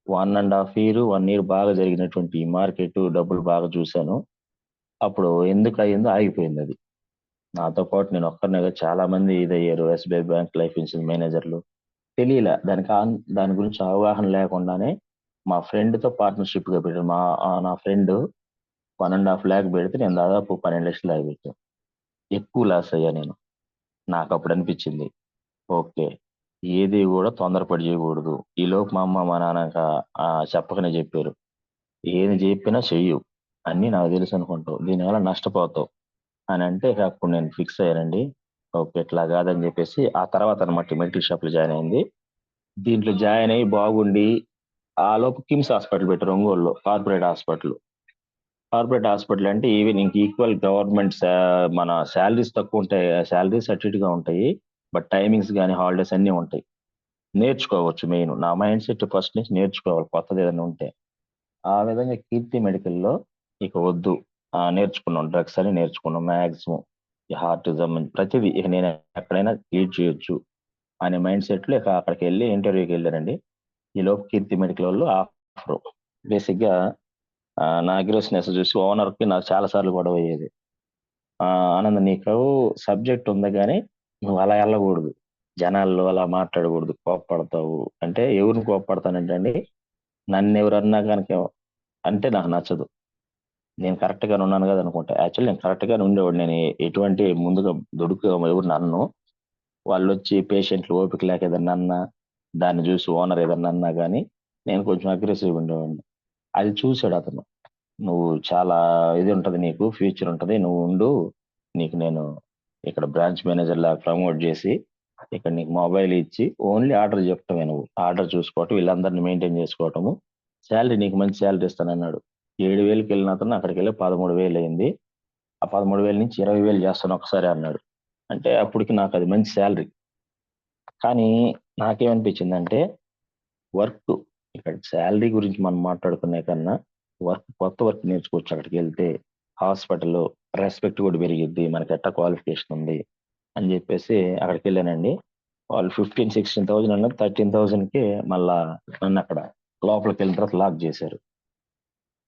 1 ½ ఇయర్, 1 ఇయర్ బాగా జరిగినటువంటి ఈ మార్కెట్ డబ్బులు బాగా చూసాను. అప్పుడు ఎందుకయిందో ఆగిపోయిందది. నాతో పాటు నేనొక్కడినే కాదు చాలా మంది ఇదయ్యారు. ఎస్‌బీఐ బ్యాంక్ లైఫ్ ఇన్సూరెన్స్ మేనేజర్‌లు. తెలీలా. దాని గురించి అవగాహన లేకుండానే మా ఫ్రెండ్‌తో పార్ట్నర్‌షిప్‌గా పెట్టాను. నా ఫ్రెండ్ 1 ½ లాక్ పెడితే నేను దాదాపు 12 లక్షలు దాకా పెట్టాను. ఎక్కువ లాస్ అయ్యా నేను. నాకప్పుడు అనిపిచ్చింది. ఓకే. ఏది గూడా తొందరపడి జేయగూడదు. ఈలోపు మా అమ్మ, మా నాన్న చెప్పకనే జెప్పారు. ఏది జెప్పినా చెయ్యు. అన్నీ నాకు తెలుసనుకుంటావు. దీనివల్ల నష్టపోతావు. అనంటే ఇక అప్పుడు నేను ఫిక్స్ అయ్యానండి. ఓకే. ఇట్లా గాదని జెప్పేసి ఆ తర్వాత అనమాట మెడికల్ షాప్‌లో జాయిన్ అయింది. దీంట్లో జాయిన్ అయ్యి బాగుండి ఆలోపు కిమ్స్ హాస్పిటల్ పెట్టారు ఒంగోలులో. Corporate hospital. కార్పొరేట్ హాస్పిటల్ అంటే ఈవెన్ ఇంక ఈక్వల్ గవర్నమెంట్ మన సాలరీస్ తక్కువుంటాయి. సాలరీస్ అటు ఇటుగా ఉంటాయి. బట్ టైమింగ్స్ గాని, హాలిడేస్ అన్నీ ఉంటాయి. నేర్చుకోవచ్చు మెయిన్. నా మైండ్ సెట్ ఫస్ట్ నుంచి నేర్చుకోవాలి కొత్తదేదైనా ఉంటే. ఆ విధంగా కీర్తి మెడికల్‌లో ఇక వద్దు. నేర్చుకున్నాం. డ్రగ్స్ అని నేర్చుకున్నాం మాక్సిమం. ఈ హార్ట్‌కి సంబంధించి ప్రతిది ఇక నేను ఎక్కడైనా లీడ్ చేయొచ్చు అనే మైండ్ సెట్‌లో ఇక అక్కడికెళ్ళి ఇంటర్వ్యూకెళ్ళానండి. ఈలోపు కీర్తి మెడికల్ వోళ్ళు ఆఫరు. బేసిక్‌గా నా అగ్రెసివ్‌నెస్ చూసి ఓనర్‌కి నాకు చాలా సార్లు గొడవయ్యేది. "ఆనంద్ నీకు సబ్జెక్ట్ ఉంది గానీ, నువ్వు అలా ఎళ్ళగూడదు. జనాల్లో అలా మాట్లాడగూడదు. కోప్పడతావు." అంటే ఎవరిని కోప్పడతానంటే అండి, నన్నెవరన్నా గనక అంటే నాకు నచ్చదు. నేను కరెక్ట్‌గానే ఉన్నాను గదా! అనుకుంటా. యాక్చువల్లీ నేను కరెక్ట్‌గానే ఉండేవాడిని. నేను ఎటువంటి ముందుగా దుడుకుగా ఎవరిని అనను. వాళ్ళొచ్చి పేషెంట్లు ఓపిక లేక ఏదన్నా అన్నా, దాన్ని జూసి ఓనర్ ఏదన్నా అన్నా గాని, నేను కొంచెం అగ్రెసివ్‌గా ఉండేవాడిని. అది చూసాడతను. "నువ్వు చాలా ఇది ఉంటది నీకు, ఫ్యూచర్ ఉంటది. నువ్వు ఉండు. నీకు నేను ఇక్కడ బ్రాంచ్ మేనేజర్‌లాగా ప్రమోట్ జేసి, ఇక్కడ నీకు మొబైల్ ఇచ్చి, ఓన్లీ ఆర్డర్ చెప్పటమే నువ్వు. ఆర్డర్ చూసుకోవటం, వీళ్ళందరిని మెయింటైన్ చేసుకోవటము. సాలరీ నీకు మంచి సాలరీ ఇస్తానన్నాడు." 7,000కెళ్ళిన అతను అక్కడికెళ్ళి 13,000 అయింది. ఆ 13,000 నుంచి 20,000 చేస్తాను ఒక్కసారే అన్నాడు. అంటే అప్పటికి నాకది మంచి సాలరీ. కానీ నాకేమనిపించిందంటే వర్క్ ఇక్కడ సాలరీ గురించి మనం మాట్లాడుకునే కన్నా కొత్త వర్క్ నేర్చుకోవచ్చు అక్కడికెళ్తే. హాస్పిటల్‌లో రెస్పెక్ట్ కూడా పెరిగిద్ది. మనకెట్టా క్వాలిఫికేషన్ ఉంది అని జెప్పేసి అక్కడికెళ్ళానండి. వాళ్ళు 15, 16,000 అన్నారు. 13,000కే మళ్ళా నన్నక్కడ లోపలికెళ్ళిన తర్వాత లాక్ జేశారు.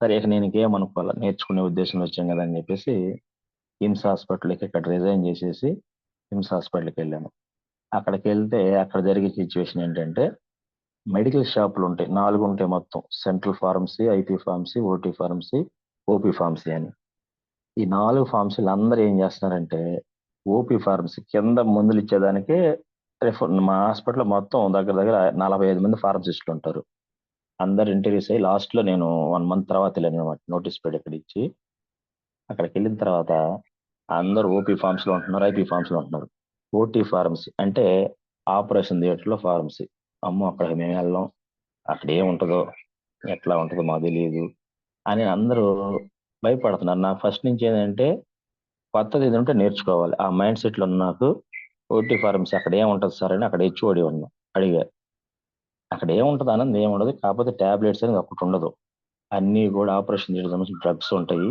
సరే ఇక నేను ఇంకేమనుకోలా. నేర్చుకునే ఉద్దేశంలో వచ్చాం గదా! అని జెప్పేసి కిమ్స్ హాస్పిటల్‌కి ఇక్కడ రిజైన్ జేసేసి కిమ్స్ హాస్పిటల్‌కెళ్ళాను. అక్కడికెళ్తే అక్కడ జరిగే సిట్యుయేషన్ ఏంటంటే మెడికల్ షాపులుంటాయి. 4 ఉంటాయి మొత్తం. Central pharmacy, IP pharmacy, OT pharmacy, OP pharmacy అని. ఈ 4 ఫార్మసీలు అందరూ ఏం జేస్తున్నారంటే, ఓపీ ఫార్మసీ కింద మందులిచ్చేదానికే మా హాస్పిటల్‌లో మొత్తం దగ్గర దగ్గర 45 మంది ఫార్మసిస్టులుంటారు. అందరూ ఇంటర్వ్యూస్ అయ్యి లాస్ట్‌లో నేను 1 మంత్ తర్వాత ఎళ్ళాననమాట. నోటీస్ పీరియడ్ ఇక్కడ ఇచ్చి. అక్కడికెళ్ళిన తర్వాత అందరూ ఓపీ ఫార్మసీలో ఉంటున్నారు. ఐపీ ఫార్మసీలో ఉంటున్నారు. ఓటీ ఫార్మసీ అంటే ఆపరేషన్ థియేటర్‌లో ఫార్మసీ. అమ్మో! అక్కడికి మేమెళ్ళం. అక్కడేముంటదో, ఎట్లా ఉంటదో మాకు తెలీదు అని అందరూ భయపడుతున్నారు. నాకు ఫస్ట్ నుంచి ఏందంటే కొత్తది ఏదంటే నేర్చుకోవాలి. ఆ మైండ్ సెట్‌లో ఉన్న నాకు ఓటీ ఫార్మసీ అక్కడ ఏముంటది సార్ అని అక్కడ హెచ్ఓడి అడిగా. అక్కడ ఏముంటది ఆనంద్ ఏముండదు. కాకపోతే టాబ్లెట్స్ అనేది ఒకటుండదు. అన్నీ గూడా ఆపరేషన్ థియేటర్‌కి సంబంధించిన డ్రగ్స్ ఉంటాయి.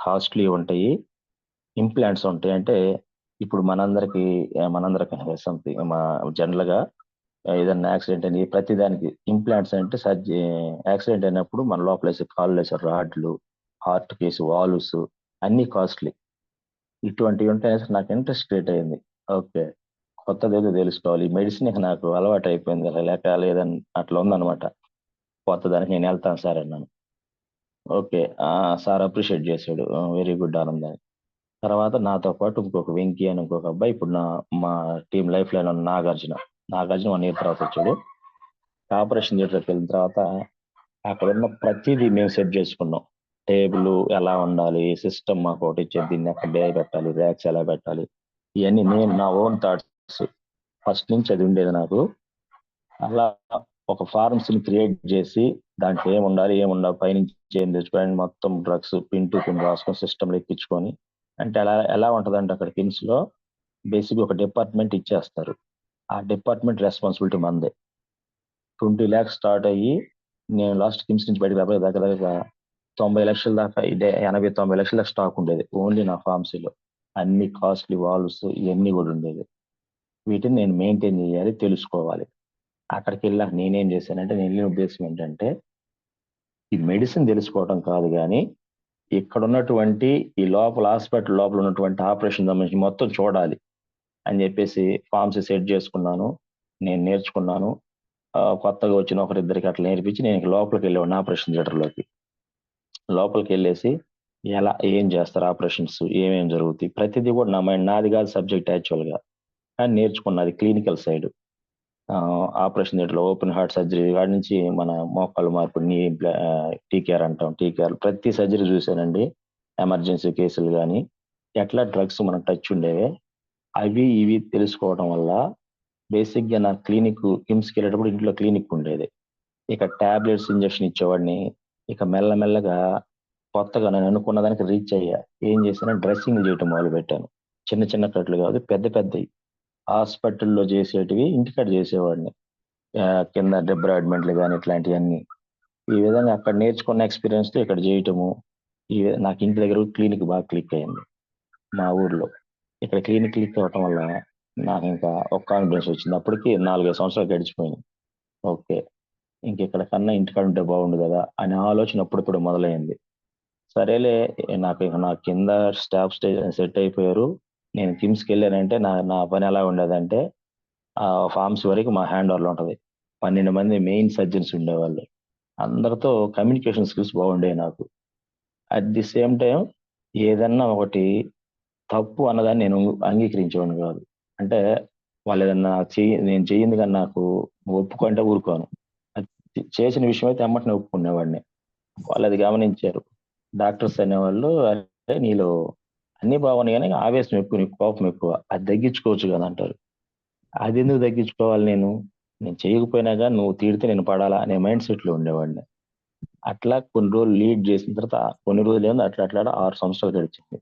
కాస్ట్‌లీవి ఉంటాయి. ఇంప్లాంట్స్ ఉంటాయి. అంటే ఇప్పుడు మనందరికి సంథింగ్ జనరల్‌గా ఏదన్నా యాక్సిడెంట్ అని ప్రతి దానికి ఇంప్లాంట్స్ అంటే యాక్సిడెంట్ అయినప్పుడు మన లోపలేసే కాళ్ళేసే రాడ్లు, హార్ట్ కేస్ వాల్వ్స్ అన్నీ కాస్ట్‌లీ. ఇటువంటివి ఉంటాయనేసి నాకు ఇంట్రెస్ట్ క్రియేట్ అయింది. ఓకే. కొత్తదేదో తెలుసుకోవాలి. ఈ మెడిసిన్ ఇక నాకు అలవాటయిపోయింది. లేదని అట్లా ఉందనమాట. కొత్తదానికి నేనెళ్తాను సార్ అన్నాను. ఓకే. సార్ అప్రిషియేట్ చేసాడు. వెరీ గుడ్ ఆనంద్ అని. తర్వాత నాతో పాటు ఇంకొక వెంకీ అని ఇంకొక అబ్బాయి ఇప్పుడు మా టీమ్ లైఫ్ లైన్ ఉన్న నాగార్జున. నాగార్జున 1 ఇయర్ తర్వాత వచ్చాడు. ఆపరేషన్ థియేటర్‌కి వెళ్ళిన తర్వాత అక్కడున్న ప్రతీదీ మేము సెట్ చేసుకున్నాం. టేబుల్ ఎలా ఉండాలి, సిస్టమ్ మాకొకటి ఇచ్చేది. దీన్ని ఎక్కడ పెట్టాలి, ర్యాక్స్ ఎలా పెట్టాలి. ఇయన్నీ నేను నా ఓన్ థాట్స్ ఫస్ట్ నుంచి అది ఉండేది నాకు. అలా ఒక ఫార్మ్స్‌ని క్రియేట్ చేసి దాంట్లో ఏముండాలి పైనుంచి ఏం తెచ్చుకొని మొత్తం డ్రగ్స్ పిన్ టు పిన్ రాసుకొని సిస్టమ్‌లో ఎక్కించుకొని అంటే ఎలా ఎలా ఉంటదంటే అక్కడ కిమ్స్‌లో బేసిక్‌గా ఒక డిపార్ట్మెంట్ ఇచ్చేస్తారు. ఆ డిపార్ట్మెంట్ రెస్పాన్సిబిలిటీ మనదే. 20 లాక్స్ స్టార్ట్ అయ్యి నేను లాస్ట్ కిమ్స్ నుంచి బయటకు రాబోయే దగ్గర దగ్గర 90 లక్షల దాకా ఇదే 80, 90 లక్షల దాకా స్టాక్ ఉండేది. ఓన్లీ నా ఫార్మసీలో. అన్ని కాస్ట్‌లీ వాల్వ్స్ ఇయన్నీ గూడా ఉండేవి. వీటిని నేను మెయింటైన్ చేయాలి, తెలుసుకోవాలి. అక్కడికెళ్ళాక నేనేం చేశానంటే నేను వెళ్ళిన ఉద్దేశ్యం ఏంటంటే, ఈ మెడిసిన్ తెలుసుకోవడం కాదు గానీ, ఇక్కడున్నటువంటి ఈ లోపల హాస్పిటల్ లోపల ఉన్నటువంటి ఆపరేషన్ సంబంధించి మొత్తం చూడాలి అని జెప్పేసి ఫార్మసీ సెట్ చేసుకున్నాను. నేను నేర్చుకున్నాను. కొత్తగా వచ్చిన ఒకరిద్దరికి అట్లా నేర్పించి నేను ఇక లోపలికెళ్ళేవాడిని ఆపరేషన్ థియేటర్‌లోకి. లోపలికెళ్ళేసి ఏం చేస్తారు ఆపరేషన్స్? ఏమేం జరుగుతాయి? ప్రతిది కూడా నాది కాదు సబ్జెక్ట్ యాక్చువల్‌గా. కానీ నేర్చుకున్న అది క్లినికల్ సైడ్. ఆపరేషన్ థియేటర్‌లో ఓపెన్ హార్ట్ సర్జరీ కాడ నుంచి మన మోకాళ్ళ మార్పు, టీకేఆర్ అంటాం. టీకేఆర్ ప్రతి సర్జరీ చూసానండి. ఎమర్జెన్సీ కేసులు గాని, ఎట్లా డ్రగ్స్ మనకు టచ్ ఉండేవి. అవి ఇవి తెలుసుకోవడం వల్ల బేసిక్‌గా నా కిమ్స్‌కెళ్ళేటప్పుడు ఇంట్లో క్లినిక్ ఉండేది. ఇక టాబ్లెట్స్, ఇంజెక్షన్ ఇచ్చేవాడిని. ఇక మెల్లమెల్లగా కొత్తగా నేను అనుకున్న దానికి రీచ్ అయ్యా. ఏం చేశానంటే డ్రెస్సింగ్‌లు చేయటం మొదలుపెట్టాను. చిన్న చిన్న కట్లు కాదు పెద్ద పెద్దయి. హాస్పిటల్‌లో చేసేటివి ఇంటికాడ చేసేవాడిని. కింద డెబ్రాయిడ్మెంట్‌లు గాని ఇట్లాంటియన్నీ. ఈ విధంగా అక్కడ నేర్చుకున్న ఎక్స్‌పీరియన్స్‌తో ఇక్కడ చేయటము. నాకు ఇంటి దగ్గర క్లినిక్ బాగా క్లిక్ అయింది. మా ఊర్లో. ఇక్కడ క్లినిక్ క్లిక్ అవ్వటం వల్ల నాకింకా ఒక కాన్ఫిడెన్స్ వచ్చింది. అప్పటికి 4, 5 సంవత్సరాలు గడిచిపోయినాయి. ఓకే. ఇంకిక్కడ కన్నా ఇంటికాడ ఉంటే బాగుండు గదా! అనే ఆలోచన అప్పుడప్పుడు మొదలైంది. సరేలే నా కింద స్టాఫ్ సెట్ అయిపోయారు. నేను కిమ్స్‌కెళ్ళానంటే నా నా పని ఎలా ఉండేదంటే ఫార్మసీ వరకు మా హ్యాండ్ ఓవర్‌లో ఉంటది. 12 మంది మెయిన్ సర్జన్స్ ఉండేవాళ్ళు. అందరితో కమ్యూనికేషన్ స్కిల్స్ బాగుండేవి నాకు. అట్ ది సేమ్ టైమ్ ఏదన్నా ఒకటి తప్పు అన్నదాన్ని నేను అంగీకరించేవాడిని కాదు. అంటే వాళ్ళేదన్నా నేను చెయ్యింది గాని నాకు ఒప్పుకుంటే ఊరుకోను. అది చేసిన విషయం అయితే ఎమ్మటనే ఒప్పుకునేవాడిని. వాళ్ళది గమనించారు. డాక్టర్స్ అనేవాళ్ళు, "అరే! నీలో అన్నీ బాగున్నాయి గానీ ఆవేశం ఎక్కువ. నీకు కోపం ఎక్కువ. అది తగ్గించుకోవచ్చు గదా!" అంటారు. అదెందుకు తగ్గించుకోవాలి నేను? నేను చేయకపోయినా గాని నువ్వు తిడితే నేను పడాలా అనే మైండ్ సెట్‌లో ఉండేవాడిని. అట్లా కొన్ని రోజులు లీడ్ చేసిన తర్వాత కొన్ని రోజులేముంది అట్లా 6 సంవత్సరాలు గడిచింది.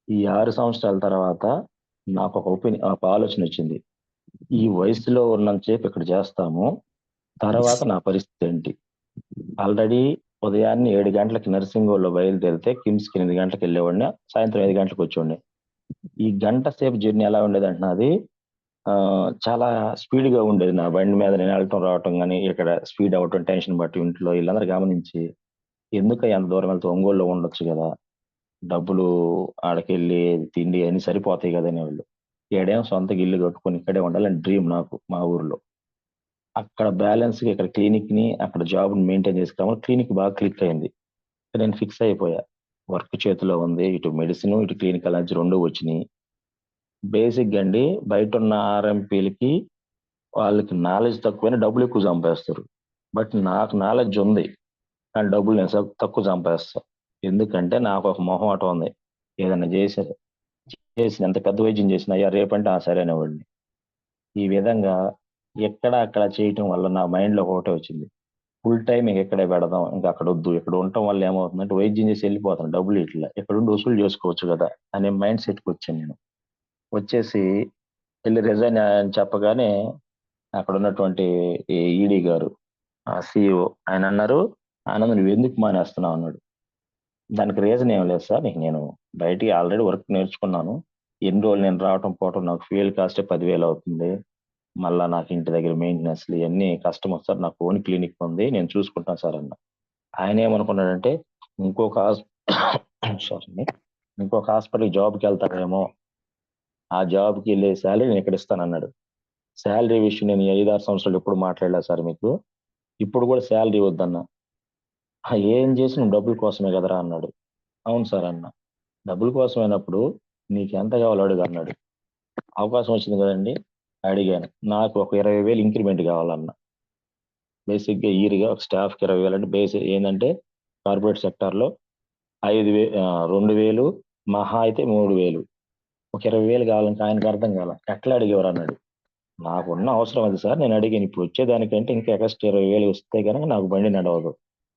ఈ 6 సంవత్సరాల తర్వాత ఒక ఆలోచనొచ్చింది. ఈ వయసులో ఉన్నంత సేపు ఇక్కడ చేస్తాము. తర్వాత నా పరిస్థితేంటి? ఆల్రెడీ ఉదయాన్నే 7 గంటలకి నర్సింగ్ హోమ్‌లో బయలుదేరితే కిమ్స్‌కి 8 గంటలకెళ్ళేవాడిని. సాయంత్రం 5 గంటలకొచ్చేవాడిని. ఈ గంట సేపు జర్నీ ఎలా ఉండేదంటే నాది చాలా స్పీడ్‌గా ఉండేది. నా బండి మీద నేను ఎళ్ళటం, రావటం గాని, ఇక్కడ స్పీడ్ అవ్వటం, టెన్షన్ పట్టి ఇంట్లో ఈళ్ళందరూ గమనించి, "ఎందుకయ్యా అంత దూరం వెళ్తావు? ఒంగోలులో ఉండొచ్చు గదా! డబ్బులు ఆడకెళ్ళి తిండి అన్నీ సరిపోతాయి గదా!" అనేవాళ్ళు. ఈడేమో సొంతగా ఇల్లు కట్టుకొని ఇక్కడే ఉండాలని డ్రీమ్ నాకు మా ఊర్లో. అక్కడ బ్యాలెన్స్‌గా ఇక్కడ క్లినిక్‌ని, అక్కడ జాబ్‌ని మెయింటైన్ చేసుకురావాలి. క్లినిక్ బాగా క్లిక్ అయింది. నేను ఫిక్స్ అయిపోయా. వర్క్ చేతిలో ఉంది. ఇటు మెడిసిను, ఇటు క్లినికల్ నాలెడ్జ్ 2 వచ్చినియి. బేసిక్‌గా అండి బయటున్న ఆర్ఎంపీలకి వాళ్ళకి నాలెడ్జ్ తక్కువైనా డబ్బులు ఎక్కువ సంపాదిస్తారు. బట్ నాకు నాలెడ్జ్ ఉంది. కానీ డబ్బులు నేను తక్కువ సంపాదిస్తా. ఎందుకంటే నాకు ఒక మొహమాటం ఉంది. ఏదన్నా ఎంత పెద్ద వైద్యం చేసినా అయ్యా రేపంటే ఆ! సరే అనేవాడిని. ఈ విధంగా ఎక్కడ అక్కడ చేయటం వల్ల నా మైండ్‌లో ఒకటే వచ్చింది. ఫుల్ టైం ఇంక ఇక్కడే పెడదాం, ఇంకా అక్కడ వద్దు, ఇక్కడ ఉండటం వల్ల ఏమవుతుందంటే వైద్యం చేసి వెళ్ళిపోతాను, డబ్బులు ఇట్లా ఇక్కడ ఉండి వసూలు చేసుకోవచ్చు కదా అనే మైండ్ సెట్కి వచ్చాను నేను. వచ్చేసి వెళ్ళి రిజైన్ అని చెప్పగానే అక్కడ ఉన్నటువంటి ఈడీ గారు, సిఇఓ, ఆయన అన్నారు, ఆనంద్ నువ్వు ఎందుకు మానేస్తున్నావు అన్నాడు. దానికి రీజన్ ఏం లేదు సార్, నేను బయటికి ఆల్రెడీ వర్క్ నేర్చుకున్నాను, ఎన్ని రోజులు నేను రావటం పోవటం, నాకు ఫ్యూయల్ కాస్టే 10,000 అవుతుంది, మళ్ళా నాకు ఇంటి దగ్గర మెయింటెనెన్స్లు ఇవన్నీ కష్టం వస్తారు, నాకు ఓన్ క్లినిక్ ఉంది, నేను చూసుకుంటాను సార్ అన్న. ఆయన ఏమనుకున్నాడంటే ఇంకొక సారీ ఇంకొక హాస్పిటల్ జాబ్కి వెళ్తాడేమో, ఆ జాబ్కి వెళ్ళే శాలరీ నేను ఇక్కడ ఇస్తానన్నాడు. శాలరీ విషయం నేను 5-6 సంవత్సరాలు ఎప్పుడు మాట్లాడలే సార్ మీకు, ఇప్పుడు కూడా శాలరీ వద్దన్నా. ఏం చేసి నువ్వు డబ్బుల కోసమే కదరా అన్నాడు. అవును సార్ అన్న. డబ్బుల కోసమైనప్పుడు నీకు ఎంత కావాలో అడుగు అన్నాడు. అవకాశం వచ్చింది కదండి, అడిగాను. నాకు ఒక 20,000 ఇంక్రిమెంట్ కావాలన్న. బేసిక్గా ఇయర్గా ఒక స్టాఫ్కి 20,000 అంటే బేసిక్ ఏంటంటే కార్పొరేట్ సెక్టార్లో 2,000 మహా అయితే 3,000, ఒక 20,000 కావాలంటే ఆయనకు అర్థం కాల. ఎట్లా అడిగేవారు అన్నాడు. నాకున్న అవసరం అది సార్, నేను అడిగాను. ఇప్పుడు వచ్చేదానికంటే ఇంకా ఎక్స్ట్రా 20,000 వస్తే కనుక నాకు బండి నడవదు,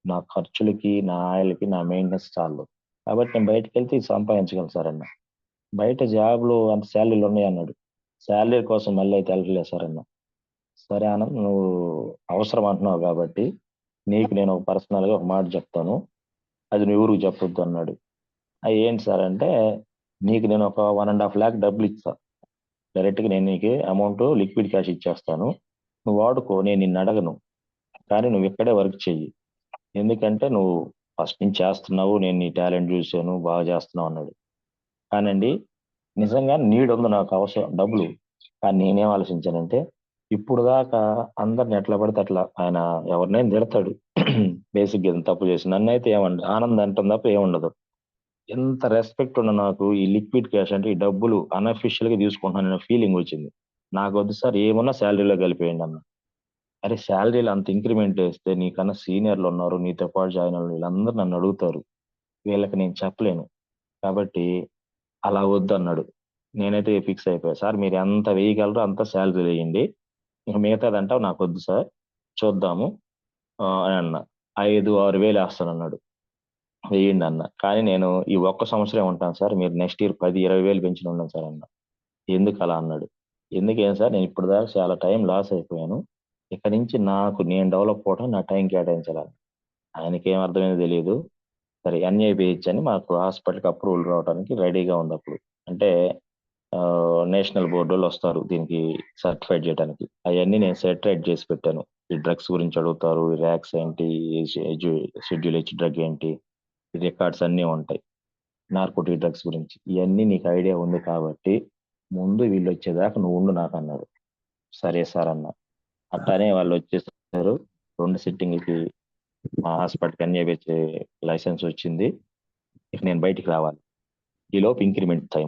నా ఖర్చులకి, నా ఆయిల్కి, నా మెయింటెనెన్స్ చాలు, కాబట్టి నేను బయటకు వెళ్తే ఇది సంపాదించగలను సార్ అన్న. బయట జాబ్లు అంత శాలరీలు ఉన్నాయి అన్నాడు. శాలరీ కోసం మళ్ళీ అయితే వెళ్ళట్లేదు సార్ అన్న. సరే ఆనంద్, నువ్వు అవసరం అంటున్నావు కాబట్టి నీకు నేను పర్సనల్గా ఒక మాట చెప్తాను, అది నువ్వు ఊరికి చెప్పొద్దు అన్నాడు. అది ఏంటి సార్ అంటే, నీకు నేను ఒక 1.5 lakh డబ్బులు ఇస్తా, డైరెక్ట్గా నేను నీకు అమౌంట్ లిక్విడ్ క్యాష్ ఇచ్చేస్తాను, నువ్వు వాడుకో, నేను నిన్ను అడగను, కానీ నువ్వు ఇక్కడే వర్క్ చెయ్యి, ఎందుకంటే నువ్వు ఫస్ట్ నుంచి చేస్తున్నావు, నేను నీ టాలెంట్ చూశాను, బాగా చేస్తున్నావు అన్నాడు. కానండి నిజంగా నీడ్ ఉంది, నాకు అవసరం డబ్బులు, కానీ నేనేం ఆలోచించానంటే ఇప్పుడు దాకా అందరిని ఎట్లా పడితే అట్లా ఆయన ఎవరినైనా తిడతాడు బేసిక్గా ఏదైనా తప్పు చేసి, నన్ను అయితే ఏమండి ఆనంద్ అంటాం తప్ప ఏముండదు. ఎంత రెస్పెక్ట్ ఉన్న నాకు ఈ లిక్విడ్ క్యాష్ అంటే ఈ డబ్బులు అన్అఫిషియల్ గా తీసుకుంటున్నాను ఫీలింగ్ వచ్చింది. నాకు వద్దు సార్, ఏమన్నా శాలరీలో కలిపేయండి అన్న. అరే శాలరీలో అంత ఇంక్రిమెంట్ వేస్తే నీకన్నా సీనియర్లు ఉన్నారు, నీతో పాటు జాయిన్ అయిన వీళ్ళందరూ నన్ను అడుగుతారు, వీళ్ళకి నేను చెప్పలేను, కాబట్టి అలా వద్దు అన్నాడు. నేనైతే ఫిక్స్ అయిపోయా, సార్ మీరు ఎంత వేయగలరో అంత శాలరీ వేయండి, ఇక మిగతాదంటావు నాకు వద్దు సార్, చూద్దాము అని అన్న. 5-6 వేలు వేస్తానన్నాడు. వేయండి అన్న. కానీ నేను ఈ ఒక్క సంవత్సరం ఉంటాను సార్, మీరు నెక్స్ట్ ఇయర్ 10-20 వేలు పెంచిన ఉన్నాను సార్ అన్న. ఎందుకు అలా అన్నాడు. ఎందుకేం సార్, నేను ఇప్పుడు దాకా చాలా టైం లాస్ అయిపోయాను, ఇక్కడ నుంచి నాకు నేను డెవలప్ అవ్వడం, నా టైం కేటాయించాలి. ఆయనకి ఏం అర్థమైందో తెలియదు. సరే ఎన్ఐబిహెచ్ అని మాకు హాస్పిటల్కి అప్రూవల్ రావడానికి రెడీగా ఉంది అప్పుడు. అంటే నేషనల్ బోర్డు వాళ్ళు వస్తారు దీనికి సర్టిఫైడ్ చేయడానికి, అవన్నీ నేను సెటరేట్ చేసి పెట్టాను. ఈ డ్రగ్స్ గురించి అడుగుతారు, ఈ ర్యాక్స్ ఏంటి, షెడ్యూల్ హెచ్ డ్రగ్ ఏంటి, రికార్డ్స్ అన్నీ ఉంటాయి, నార్కోటిక్ డ్రగ్స్ గురించి ఇవన్నీ నీకు ఐడియా ఉంది కాబట్టి ముందు వీళ్ళు వచ్చేదాకా నువ్వు ఉండు నాకు అన్నాడు. సరే సార్ అన్న. అట్లానే వాళ్ళు వచ్చేసారు. 2 సిట్టింగ్లకి మా హాస్పిటల్కి ఎన్ఐబిహెచ్ లైసెన్స్ వచ్చింది. ఇక నేను బయటికి రావాలి, ఈ లోపు ఇంక్రిమెంట్ టైం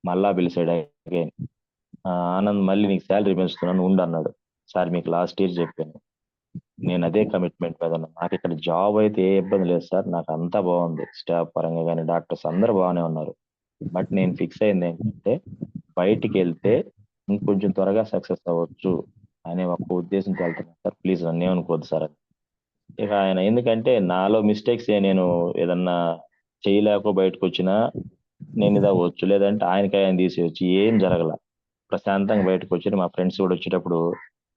మళ్ళా పిలిచాడు అగైన్. ఆనంద్ మళ్ళీ నీకు శాలరీ పెంచుతున్నాను ఉండు అన్నాడు. సార్ మీకు లాస్ట్ ఇయర్ చెప్పాను, నేను అదే కమిట్మెంట్ మీద ఉన్నా, నాకు ఇక్కడ జాబ్ అయితే ఏ ఇబ్బంది లేదు సార్, నాకు అంతా బాగుంది, స్టాఫ్ పరంగా కానీ డాక్టర్స్ అందరూ బాగానే ఉన్నారు, బట్ నేను ఫిక్స్ అయింది ఏంటంటే బయటికి వెళ్తే ఇంకొంచెం త్వరగా సక్సెస్ అవ్వచ్చు అనే ఒక ఉద్దేశంతో వెళ్తున్నాను సార్, ప్లీజ్ నన్ను ఏమనుకోవద్దు సార్. ఇక ఆయన ఎందుకంటే నాలో మిస్టేక్స్ నేను ఏదన్నా చేయలేక బయటకు వచ్చినా నేను ఇది అవ్వచ్చు, లేదంటే ఆయన తీసేయచ్చు, ఏం జరగల, ప్రశాంతంగా బయటకు వచ్చి మా ఫ్రెండ్స్ కూడా వచ్చేటప్పుడు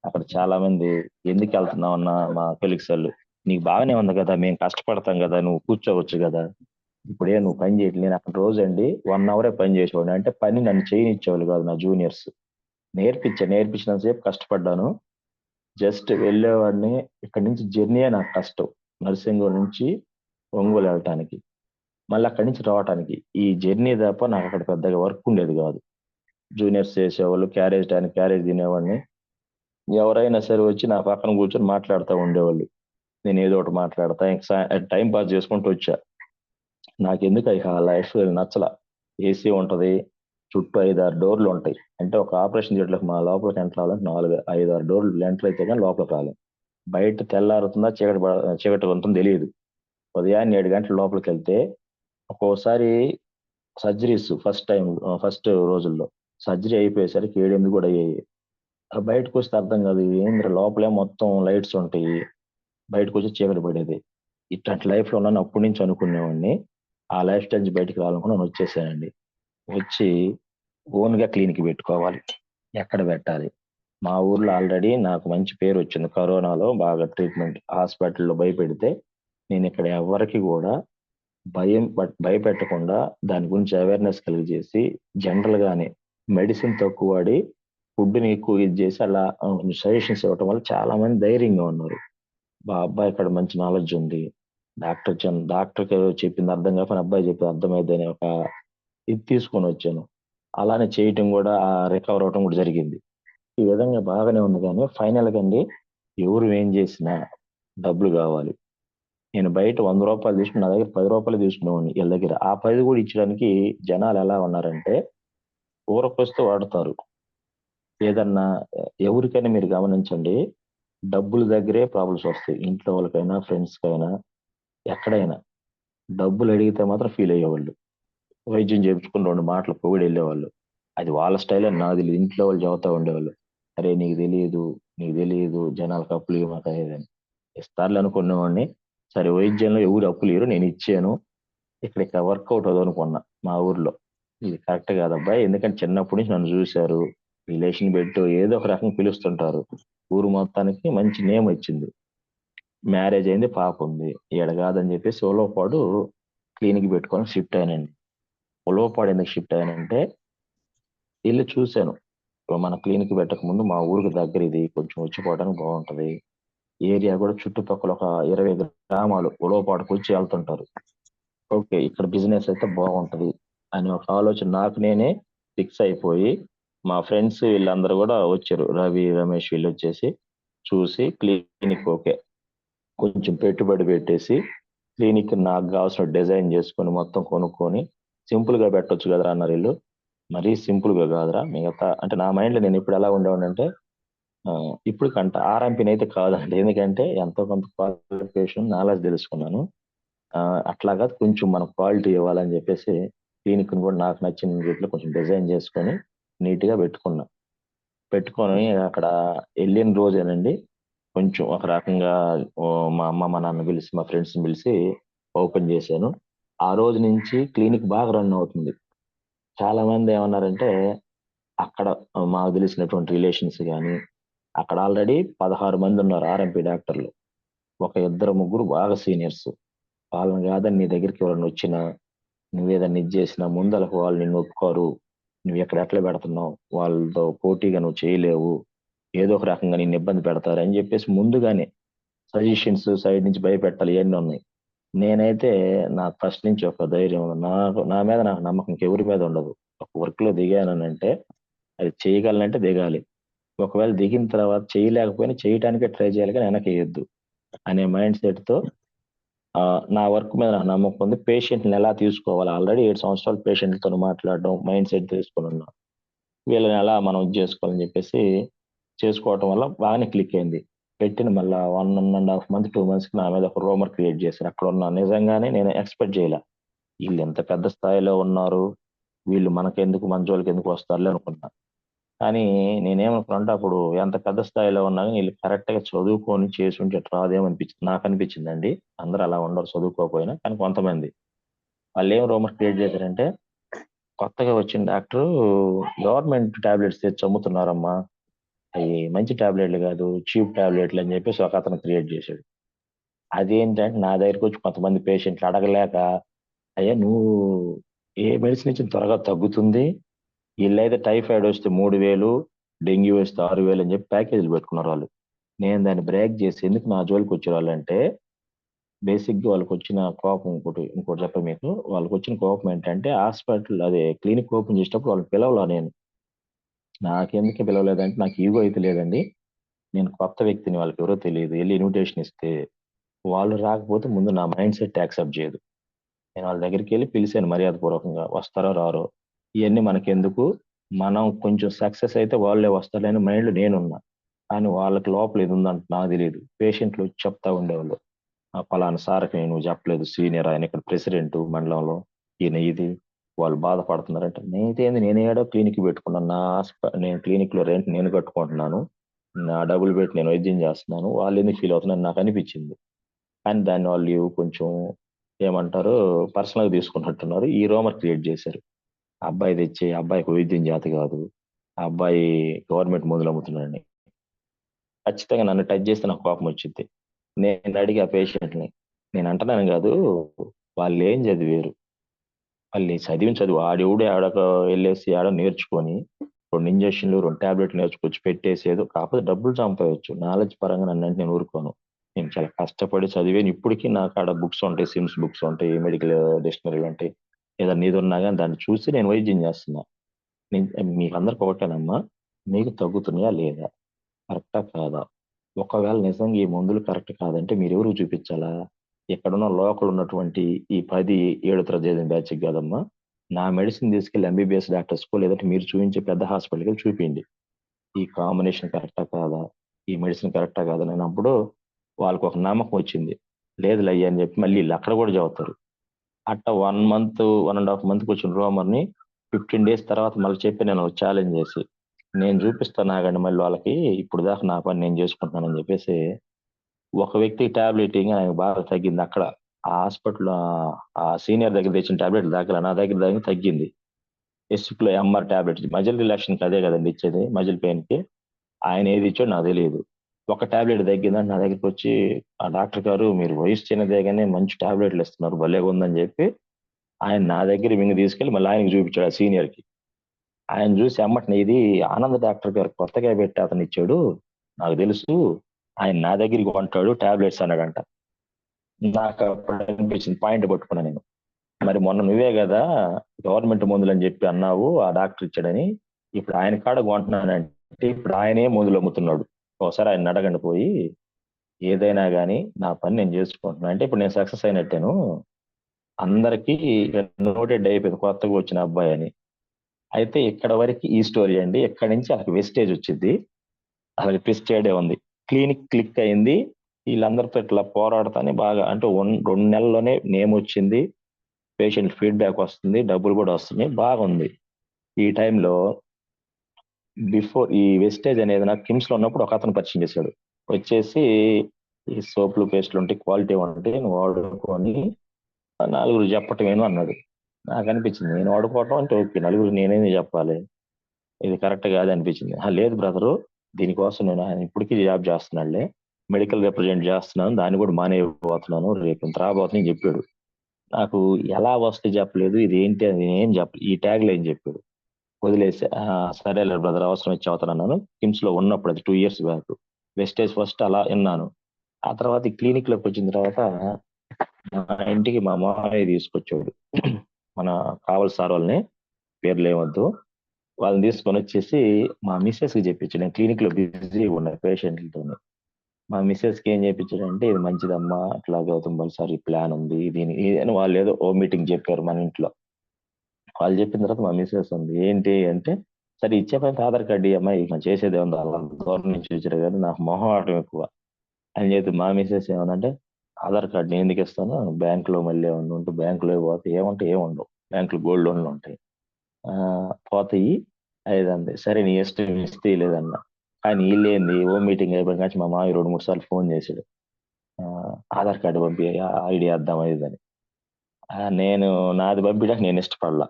అక్కడ చాలా మంది ఎందుకు వెళ్తున్నావు అన్న, మా కొలీగ్స్ వాళ్ళు, నీకు బాగానే ఉంది కదా, మేము కష్టపడతాం కదా, నువ్వు కూర్చోవచ్చు కదా, ఇప్పుడే నువ్వు పని చేయట్లేదు. నేను అక్కడ రోజు అండి 1 అవరే పని చేసేవాడిని, అంటే పని నన్ను చేయనిచ్చేవాళ్ళు కాదు నా జూనియర్స్, నేర్పించినంతసేపు కష్టపడ్డాను, జస్ట్ వెళ్ళేవాడిని. ఇక్కడ నుంచి జర్నీ నాకు కష్టం, నర్సింగ్ నుంచి ఒంగోలు వెళ్ళటానికి, మళ్ళీ అక్కడి నుంచి రావటానికి, ఈ జర్నీ తప్ప నాకు అక్కడ పెద్దగా వర్క్ ఉండేది కాదు. జూనియర్స్ చేసేవాళ్ళు, క్యారేజ్ టైంకి క్యారేజ్ తినేవాడిని, ఎవరైనా సరే వచ్చి నా పక్కన కూర్చొని మాట్లాడుతూ ఉండేవాళ్ళు, నేను ఏదో ఒకటి మాట్లాడతా టైం పాస్ చేసుకుంటూ వచ్చా. నాకెందుకు ఆ లైఫ్ నచ్చల. ఏసీ ఉంటది, చుట్టూ 5-6 డోర్లు ఉంటాయి, అంటే ఒక ఆపరేషన్ థియేటర్లకు మా లోపలికి ఎంటర్ అవ్వాలంటే 4-5-6 డోర్లు ఎంటర్ అయితే కానీ లోపలికి రాలేం. బయట తెల్లారుతుందా చీకటి ఉంటుందో తెలియదు. ఉదయాన్నే 7 గంటల లోపలికి వెళ్తే ఒక్కోసారి సర్జరీస్ ఫస్ట్ రోజుల్లో సర్జరీ అయిపోయేసరికి 7-8 కూడా అయ్యాయి. బయటకు వస్తే అర్థం కాదు, ఏంద్ర లోపలే మొత్తం లైట్స్ ఉంటాయి, బయటకొచ్చి చీకటి పడేది. ఇట్లాంటి లైఫ్‌లో ఉన్నాను అప్పటి నుంచి అనుకునేవాడిని. ఆ లైఫ్ స్టైల్ నుంచి బయటికి రావాలనుకుని వచ్చేసానండి. వచ్చి ఓన్‌గా క్లినిక్ పెట్టుకోవాలి. ఎక్కడ పెట్టాలి? మా ఊర్లో ఆల్రెడీ నాకు మంచి పేరొచ్చింది. కరోనాలో బాగా ట్రీట్మెంట్ హాస్పిటల్‌లో భయపెడితే, నేనిక్కడ ఎవ్వరికి గూడా భయపెట్టకుండా దాని గురించి అవేర్‌నెస్ కలిగజేసి, జనరల్‌గానే మెడిసిన్ తక్కువ వాడి, ఫుడ్‌ని ఎక్కువ ఇది జేసి అలా సజెషన్స్ ఇవ్వటం వల్ల చాలా మంది ధైర్యంగా ఉన్నారు. అబ్బాయి ఇక్కడ మంచి నాలెడ్జ్ ఉంది. డాక్టర్‌కి చెప్పింది అర్థం కాకపోయినా అబ్బాయి చెప్పింది అర్థమైద్దనే ఒక ఇది తీసుకొనొచ్చాను. అలానే చేయటం గూడా రికవర్ అవ్వటం గూడా జరిగింది. ఈ విధంగా బాగానే ఉంది గానీ, ఫైనల్‌గా అండి ఎవరు ఏం జేసినా డబ్బులు గావాలి. నేను బయట రూ. 100 తీసుకుని నా దగ్గర రూ. 10 తీసుకునేవాడిని ఈళ్ళ దగ్గర. ఆ 10 గూడా ఇచ్చడానికి జనాలెలా ఉన్నారంటే, ఊరకొస్తే వాడతారు. ఏదన్నా ఎవరికైనా మీరు గమనించండి, డబ్బుల దగ్గరే ప్రాబ్లమ్స్ వస్తాయి. ఇంట్లో వాళ్ళకైనా, ఫ్రెండ్స్‌కైనా, ఎక్కడైనా. డబ్బులడిగితే మాత్రం ఫీలయ్యేవాళ్ళు. వైద్యం చేపించుకొని 2 మాటలు పొగిడెళ్ళేవాళ్ళు. అది వాళ్ళ స్టైల్ అని నాకు తెలీదు. ఇంట్లో వాళ్ళు చెబుతా ఉండేవాళ్ళు. "అరేయ్! నీకు తెలీదు జనాలకి అప్పులియ్యమాక" అదని. ఇస్తారులే అనుకునేవాడిని. సరే వైద్యంలో ఎవరు అప్పులియ్యరు నేనిచ్చాను. ఇక్కడ వర్కౌట్ అవ్వదనుకున్నా మా ఊర్లో. ఇది కరెక్ట్ కాదబ్బాయి. ఎందుకంటే చిన్నప్పటి నుంచి నన్ను చూసారు. రిలేషన్ పెట్టో ఏదో ఒక రకంగా పిలుస్తుంటారు. ఊరు మొత్తానికి మంచి నేమ్ వచ్చింది. మ్యారేజ్ అయింది. పాపుంది. ఈడ కాదని చెప్పేసి ఉలవపాడు క్లినిక్ పెట్టుకొని షిఫ్ట్ అయ్యానండి. ఉలవపాడు ఎందుకు షిఫ్ట్ అయ్యానంటే ఎళ్లి చూసాను. మన క్లినిక్ పెట్టకముందు మా ఊరికి దగ్గర ఇది. కొంచెం వచ్చి పోవడానికి బావుంటది. ఏరియా కూడా చుట్టుపక్కల ఒక 20 గ్రామాలు ఉలవపాడుకొచ్చి ఎళ్తుంటారు. ఓకే. ఇక్కడ బిజినెస్ అయితే బాగుంటది అనే ఒక ఆలోచన నాకు నేనే ఫిక్స్ అయిపోయి, మా ఫ్రెండ్స్ వీళ్ళందరూ గూడా వచ్చారు. రవి, రమేష్ వీళ్ళొచ్చేసి చూసి క్లినిక్ ఓకే. కొంచెం పెట్టుబడి పెట్టేసి క్లినిక్ నాకు గావాల్సిన డిజైన్ జేసుకొని మొత్తం కొనుక్కొని సింపుల్‌గా పెట్టొచ్చు గదరా! అన్నారీళ్ళు. మరీ సింపుల్‌గా గాదురా! మిగతా అంటే నా మైండ్‌లో నేనెప్పుడు ఎలా ఉండేవాడినంటే ఇప్పటికంట ఆర్ఎంపీనైతే కాదండి. ఎందుకంటే ఎంతో కొంత క్వాలిఫికేషన్, నాలెడ్జ్ దెలుసుకున్నాను. అట్లా కాదు కొంచెం మనం క్వాలిటీ ఇవ్వాలని జెప్పేసి క్లినిక్‌ని గూడా నాకు నచ్చిన రీతిలో కొంచెం డిజైన్ జేసుకొని నీట్‌గా పెట్టుకున్నా. పెట్టుకొని అక్కడ ఎళ్ళిన రోజేనండి కొంచెం ఒక రకంగా మా అమ్మ, మా నాన్న పిలిసి, మా ఫ్రెండ్స్‌ని పిలిసి ఓపెన్ జేశాను. ఆ రోజు నుంచి క్లినిక్ బాగా రన్ అవుతుంది. చాలా మంది ఏమన్నారంటే అక్కడ మాకు తెలిసినటువంటి రిలేషన్స్ గాని, అక్కడ ఆల్రెడీ 16 మందున్నారు ఆర్ఎంపీ డాక్టర్లు. ఒక ఇద్దరు, ముగ్గురు బాగా సీనియర్స్. వాళ్ళని కాదని నీ దగ్గరికి ఎవరైనా వచ్చినా, నువ్వేదన్నా ఇది చేసినా ముందలకి వాళ్ళు నిన్ను ఒప్పుకోరు. నువ్విక్కడ ఎట్లా పెడుతున్నావు? వాళ్ళతో పోటీగా నువ్వు చేయలేవు. ఏదో ఒక రకంగా నిన్ను ఇబ్బంది పెడతారు అని చెప్పేసి ముందుగానే సజెషన్స్ సైడ్ నుంచి భయపెట్టాలి ఇయన్నీ ఉన్నాయి. నేనైతే నాకు ఫస్ట్ నుంచి ఒక ధైర్యం నా మీద నాకు నమ్మకం ఇంకెవరి మీద ఉండదు. ఒక వర్క్‌లో దిగాననంటే అది చేయగలనంటే దిగాలి. ఒకవేళ దిగిన తర్వాత చేయలేకపోయినా చేయటానికే ట్రై చేయాలి గానీ వెనకేయొద్దు అనే మైండ్ సెట్‌తో నా వర్క్ మీద నాకు నమ్మకం ఉంది. పేషెంట్‌ని ఎలా తీసుకోవాలి ఆల్రెడీ 7 సంవత్సరాలు పేషెంట్‌లతోని మాట్లాడడం, మైండ్ సెట్ తెలుసుకొనున్నా. వీళ్ళని ఎలా మనం ఇది జేసుకోవాలని జెప్పేసి చేసుకోవటం వల్ల బాగానే క్లిక్ అయింది. పెట్టిన మళ్ళా 1 ½ మంత్, 2 మంత్స్‌కి నా మీద ఒక రూమర్ క్రియేట్ చేశారు. అక్కడున్న నిజంగానే నేను ఎక్స్‌పెక్ట్ జేయలా. ఈళ్ళింత పెద్ద స్థాయిలో ఉన్నారు. వీళ్ళు మనకెందుకు మన జోలికెందుకు వస్తారులే అనుకున్నా. కానీ నేనేమనుకున్నానంటే అప్పుడు ఎంత పెద్ద స్థాయిలో ఉన్నా గాని ఈళ్ళు కరెక్ట్‌గా చదువుకొని చేసుంటే ఇట్ట రాదేమో నాకనిపించిందండి. అందరూ అలా ఉండరు చదువుకోకపోయినా. కానీ కొంతమంది. వాళ్ళేం రూమర్ క్రియేట్ చేశారంటే, కొత్తగా వచ్చిన డాక్టరు గవర్నమెంట్ టాబ్లెట్స్ తెచ్చి అమ్ముతున్నారమ్మా. అయి మంచి టాబ్లెట్‌లు గాదు. చీప్ టాబ్లెట్‌లు అని చెప్పేసి ఒకతను క్రియేట్ చేశాడు. అదేంటంటే నా దగ్గరకొచ్చి కొంతమంది పేషెంట్లు అడగలేక, అయ్యా నువ్వు ఏ మెడిసిన్ ఇచ్చిన త్వరగా తగ్గుతుంది. ఈళ్ళైతే టైఫాయిడ్ వస్తే 3000 డెంగ్యూ వస్తే 6000 అని చెప్పి ప్యాకేజీలు పెట్టుకున్నారు వాళ్ళు. నేను దాన్ని బ్రేక్ చేసి ఎందుకు నా జోలికొచ్చేవాళ్ళంటే బేసిక్‌గా వాళ్ళకొచ్చిన కోపం ఇంకోటి చెప్పనా మీకు? వాళ్ళకొచ్చిన కోపం ఏంటంటే హాస్పిటల్ అదే క్లినిక్ ఓపెన్ చేసేటప్పుడు వాళ్ళని పిలవలా నేను. నాకెందుకు పిలవలేదంటే నాకు ఇగో అయితే లేదండి. నేను కొత్త వ్యక్తిని వాళ్ళకెవరో తెలీదు. ఎళ్లి ఇన్విటేషన్ ఇస్తే వాళ్ళు రాకపోతే ముందు నా మైండ్ సెట్ యాక్సెప్ట్ చేయదు. నేను వాళ్ళ దగ్గరికెళ్లి పిలిసాను మర్యాదపూర్వకంగా. వస్తారో రారో ఇయన్నీ మనకెందుకు? మనం కొంచెం సక్సెస్ అయితే వాళ్ళే వస్తారులే అని మైండ్‌లో నేనున్నా. కానీ వాళ్ళకి లోపల ఇదుందంట నాకు తెలీదు. పేషెంట్‌లు వచ్చి చెప్తా ఉండేవాళ్ళు. పలానా సార్‌కి నువ్వు చెప్పలేదు. సీనియర్ ఆయన ఇక్కడ ప్రెసిడెంటు మండలంలో. ఈయన ఇది. వాళ్ళు బాధపడుతున్నారంటే నేనేదో క్లినిక్ పెట్టుకున్నాను. నేను క్లినిక్‌లో రెంట్ నేను కట్టుకుంటున్నాను. నా డబ్బులు పెట్టి నేను వైద్యం చేస్తున్నాను. వాళ్ళెందుకు ఫీల్ అవుతున్నారని నాకనిపిచ్చింది. కానీ దాన్ని వాళ్ళు కొంచెం ఏమంటారు పర్సనల్‌గా తీసుకున్నట్టున్నారు. ఈ రూమర్ క్రియేట్ చేశారు. ఆ అబ్బాయి తెచ్చి ఆ అబ్బాయికి వైద్యం చేత కాదు. ఆ అబ్బాయి గవర్నమెంట్ మందులమ్ముతున్నాడని. ఖచ్చితంగా నన్ను టచ్ చేస్తే నాకు కోపం వచ్చిద్ది. నేను అడిగా పేషెంట్‌ని. నేను అంటున్నాను కాదు, వాళ్ళేం చదివారు? వాళ్ళు చదివిన చదువు ఆడెవడో ఆడొక ఎళ్ళేసి ఆడో నేర్చుకొని 2 ఇంజెక్షన్‌లు, 2 టాబ్లెట్‌లు నేర్చుకొచ్చి పెట్టేసేదో కాకపోతే డబ్బులు సంపాదించొచ్చు. నాలెడ్జ్ పరంగా నన్నంటే నేను ఊరుకోను. నేను చాలా కష్టపడి చదివాను. ఇప్పటికి నాకాడ బుక్స్ ఉంటాయి. సిమ్స్ బుక్స్ ఉంటాయి. మెడికల్ డిక్షనరీలు ఉంటాయి. ఏదన్నా ఇదున్నా గాని దాన్ని చూసి నేను వైద్యం చేస్తున్నా. మీకందరికి ఒకటేనమ్మా. మీకు తగ్గుతున్నాయా లేదా? కరెక్టా కాదా? ఒకవేళ నిజంగా ఈ మందులు కరెక్ట్ కాదంటే మీరెవరికి చూపిచ్చాలా? ఇక్కడున్న లోకల్ ఉన్నటువంటి ఈ 10, 7 తరగతి చదివిన బ్యాచ్‌కి కాదమ్మా. నా మెడిసిన్ తీసుకెళ్ళి ఎంబీబీఎస్ డాక్టర్స్‌కో లేదంటే మీరు చూయించే పెద్ద హాస్పిటల్‌కెళ్ళి చూపియండి. ఈ కాంబినేషన్ కరెక్టా కాదా? ఈ మెడిసిన్ కరెక్టా కాదా? అన్నప్పుడు వాళ్ళకొక నమ్మకం వచ్చింది. లేదులే అయ్యా అని చెప్పి మళ్ళీ ఈళ్ళు అక్కడ కూడా చదువుతారు. అట్టా 1 మంత్, 1 ½ మంత్‌కొచ్చిన రూమర్‌ని 15 డేస్ తర్వాత మళ్ళీ చెప్పి నేను ఛాలెంజ్ చేసి, నేను చూపిస్తాను ఆగండి మళ్ళీ వాళ్ళకి. ఇప్పుడు దాకా నా పని నేను చేసుకుంటున్నానని చెప్పేసి, ఒక వ్యక్తికి టాబ్లెట్ ఇయంగానే ఆయనకు బాగా తగ్గింది అక్కడ. ఆ హాస్పిటల్‌లో ఆ సీనియర్ దగ్గర తెచ్చిన టాబ్లెట్ దాకలా. నా దగ్గర దాకా తగ్గింది. ఎసిక్‌లో ఎంఆర్ టాబ్లెట్ మజిల్ రిలాక్సేషన్‌కి అదే కదండీ ఇచ్చేది మజిల్ పెయిన్‌కి. ఆయన ఏది ఇచ్చాడో నాకు తెలీదు. ఒక టాబ్లెట్ తగ్గిందని నా దగ్గరికొచ్చి, "ఆ డాక్టర్ గారు మీరు వయసు చిన్నదే గాని మంచి టాబ్లెట్‌లు ఇస్తున్నారు. భలేగుందని" చెప్పి ఆయన నా దగ్గర వింగ తీసుకెళ్ళి మళ్ళీ ఆయనకి చూపించాడు ఆ సీనియర్‌కి. ఆయన చూసి ఎమ్మటనే ఇది ఆనంద్ డాక్టర్ గారు కొత్తగా పెట్టే అతనిచ్చాడు. నాకు తెలుసు. ఆయన నా దగ్గరికి కొంటాడు టాబ్లెట్స్ అన్నాడంట. నాకప్పుడు అనిపించింది పాయింట్ పట్టుకున్నా నేను. మరి మొన్న నువ్వే గదా! గవర్నమెంట్ మందులని జెప్పి అన్నావు. ఆ డాక్టర్ ఇచ్చాడని. ఇప్పుడు ఆయన కాడ కొంటున్నానంటే ఇప్పుడు ఆయనే మందులమ్ముతున్నాడు. ఒకసారి ఆయన్ని అడగండి పోయి. ఏదైనా గాని నా పని నేను జేసుకుంటున్నా. అంటే ఇప్పుడు నేను సక్సెస్ అయినట్టేను. అందరికి నోటెడ్ అయిపోయింది కొత్తగా వచ్చిన అబ్బాయని. అయితే ఇక్కడ వరకి ఈ స్టోరీ అండి. ఇక్కడి నుంచి ఆళ్ళకి వెస్టేజ్ వచ్చిద్ది. ఆళ్ళకి ట్విస్టెడే ఉంది. క్లినిక్ క్లిక్ అయింది. ఈళ్ళందరితో ఇట్లా పోరాడతానే బాగా అంటే 2 నెలల్లోనే నేమొచ్చింది. పేషెంట్ ఫీడ్‌బ్యాక్ వస్తుంది. డబ్బులు గూడా వస్తున్నాయి. బాగుంది. ఈ టైంలో ఈ వెస్టేజ్ అనేది నాకు కిమ్స్‌లో ఉన్నప్పుడు ఒకతను పరిచయం చేశాడు. వచ్చేసి ఈ సోపులు, పేస్టులు ఉంటాయి. క్వాలిటీ ఉంటాయి. నువ్వు వాడుకొని నలుగురికి చెప్పటం ఏను అన్నాడు. నాకనిపించింది నేను వాడుకోవటం అంటే ఓకే. నలుగురికి నేనేందుకు చెప్పాలి? ఇది కరెక్ట్ కాదనిపించింది. అహా! లేదు బ్రదరు దీనికోసం నేను ఆయన ఇప్పటికి జాబ్ చేస్తున్నాడులే. మెడికల్ రిప్రజెంట్ చేస్తున్నాను. దాన్ని కూడా మానేయబోతున్నాను. రేపు ఇంత రాబోతుందని చెప్పాడు. నాకు ఎలా వస్తే చెప్పలేదు. ఇదేంటి అని ఏం చెప్పలే. ఈ ట్యాగ్ లైన్ చెప్పాడు. వదిలేసా. సరేలే బ్రదర్ అవసరం వచ్చి చదువుతానన్నాను. కిమ్స్‌లో ఉన్నప్పుడు అది 2 ఇయర్స్ బ్యాక్. వెస్టేజ్ ఫస్ట్ అలా ఇన్నాను. ఆ తర్వాత ఈ క్లినిక్‌లోకొచ్చిన తర్వాత మా ఇంటికి మా మామయ్య తీసుకొచ్చాడు. మన కావలి సార్ వాళ్ళని పేర్లేమొద్దు. వాళ్ళని తీసుకొనొచ్చేసి మా మిసెస్‌కి జెప్పించాడు. నేను క్లినిక్‌లో బిజీగా ఉన్నా పేషెంట్‌లతోని. మా మిసెస్‌కి ఏం జెప్పించాడంటే, "ఇది మంచిదమ్మా. ఇట్లా గౌతమ్ బల్ సార్ ఈ ప్లాన్ ఉంది. దీని" అని వాళ్ళేదో ఓ మీటింగ్ జెప్పారు మన ఇంట్లో. వాళ్ళు జెప్పిన తర్వాత మా మిసెస్ అంది. "ఏంటి" అంటే, "సరే ఇచ్చే పనైతే ఆధార్ కార్డ్ ఇయ్యమ్మా. ఇక మనం చేసేదేముంది ఆళ్ళంత దూరం నుంచి వచ్చారు గాని నాకు మొహమాటం ఎక్కువ." అని జెప్పి మా మిసెస్ ఏమందంటే, "ఆధార్ కార్డ్ నేనెందుకిస్తాను? బ్యాంక్‌లో మళ్ళీ ఏమన్నా ఉంటే బ్యాంక్‌లోకి పోతే ఏముంటాయి? ఏముండవు. బ్యాంక్‌లో గోల్డ్ లోన్‌లుంటాయి. పోతాయి." అదంది. సరే నీ ఇష్టం ఇస్తే లేదన్నా. కానీ ఈళ్ళేంది ఓ మీటింగ్ అయిపోయిన కాంచి మా మామయ్య 2, 3 సార్లు ఫోన్ చేసాడు. ఆధార్ కార్డ్ పంపి ఐడీ ఏద్దాం అది ఇదని. నేను నాది పంపియడానికి నేను ఇష్టపడల.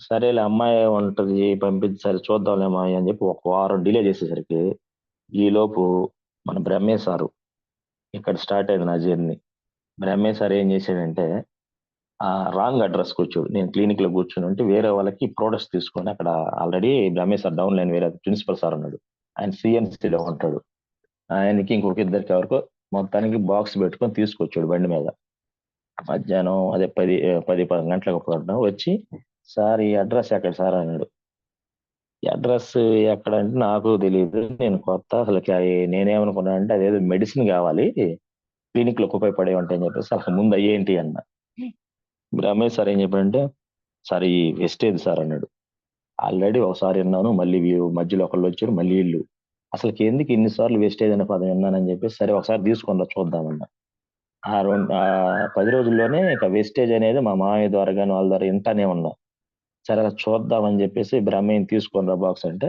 సరేలే అమ్మాయి ఉంటది పంపించి సరే చూద్దాంలే మావయ్య అని చెప్పి ఒక వారం డిలే చేసేసరికి, ఈలోపు మన బ్రహ్మయ్య సారు ఇక్కడ స్టార్ట్ అయింది నా జర్నీ. బ్రహ్మయ్య సార్ ఏం చేశాడంటే రాంగ్ అడ్రస్‌కొచ్చాడు. నేను క్లినిక్‌లో కూర్చొనుంటే వేరే వాళ్ళకి ప్రొడక్ట్స్ తీసుకొని అక్కడ already Brahmaiah sir down line వేరే ప్రిన్సిపల్ సార్ ఉన్నాడు. ఆయన సీఎన్సీలో ఉంటాడు. ఆయనకి ఇంకొక ఇద్దరికి ఎవరికో మొత్తానికి బాక్స్ పెట్టుకొని తీసుకొచ్చాడు బండి మీద. మధ్యాహ్నం అదే 10, 11 గంటలకు అప్పుడన్నా వచ్చి, "సార్ ఈ అడ్రస్ ఎక్కడ సార్" అన్నాడు. ఈ అడ్రస్ ఎక్కడంటే నాకు తెలీదు. నేను కొత్త అసలకి నేనేమనుకున్నానంటే అదేదో మెడిసిన్ గావాలి. క్లినిక్‌లోకి ఉపయోగపడేవి ఉంటాయని చెప్పేసి అసలు ముందు అయ్యేంటి అన్నా. రమేష్ సార్ ఏం చెప్పాడంటే, "సార్ ఈ వెస్టేజ్ సార్" అన్నాడు. ఆల్రెడీ ఒకసారి ఇన్నాను. మళ్ళీ మధ్యలో ఒకళ్ళొచ్చారు. మళ్ళీ ఈళ్ళు. అసలకి ఎందుకు ఇన్ని సార్లు వెస్టేజ్ అనే పదం విన్నానని చెప్పేసి, సరే ఒకసారి తీసుకొని రా చూద్దామన్నా. 10 రోజుల్లోనే ఇక వెస్టేజ్ అనేది మా మామయ్య ద్వారా గాని, వాళ్ళ ద్వారా ఇంటానే ఉన్నా. సరే అది చూద్దాం అని చెప్పేసి బ్రహ్మయ్యని తీసుకొని రా బాక్స్ అంటే,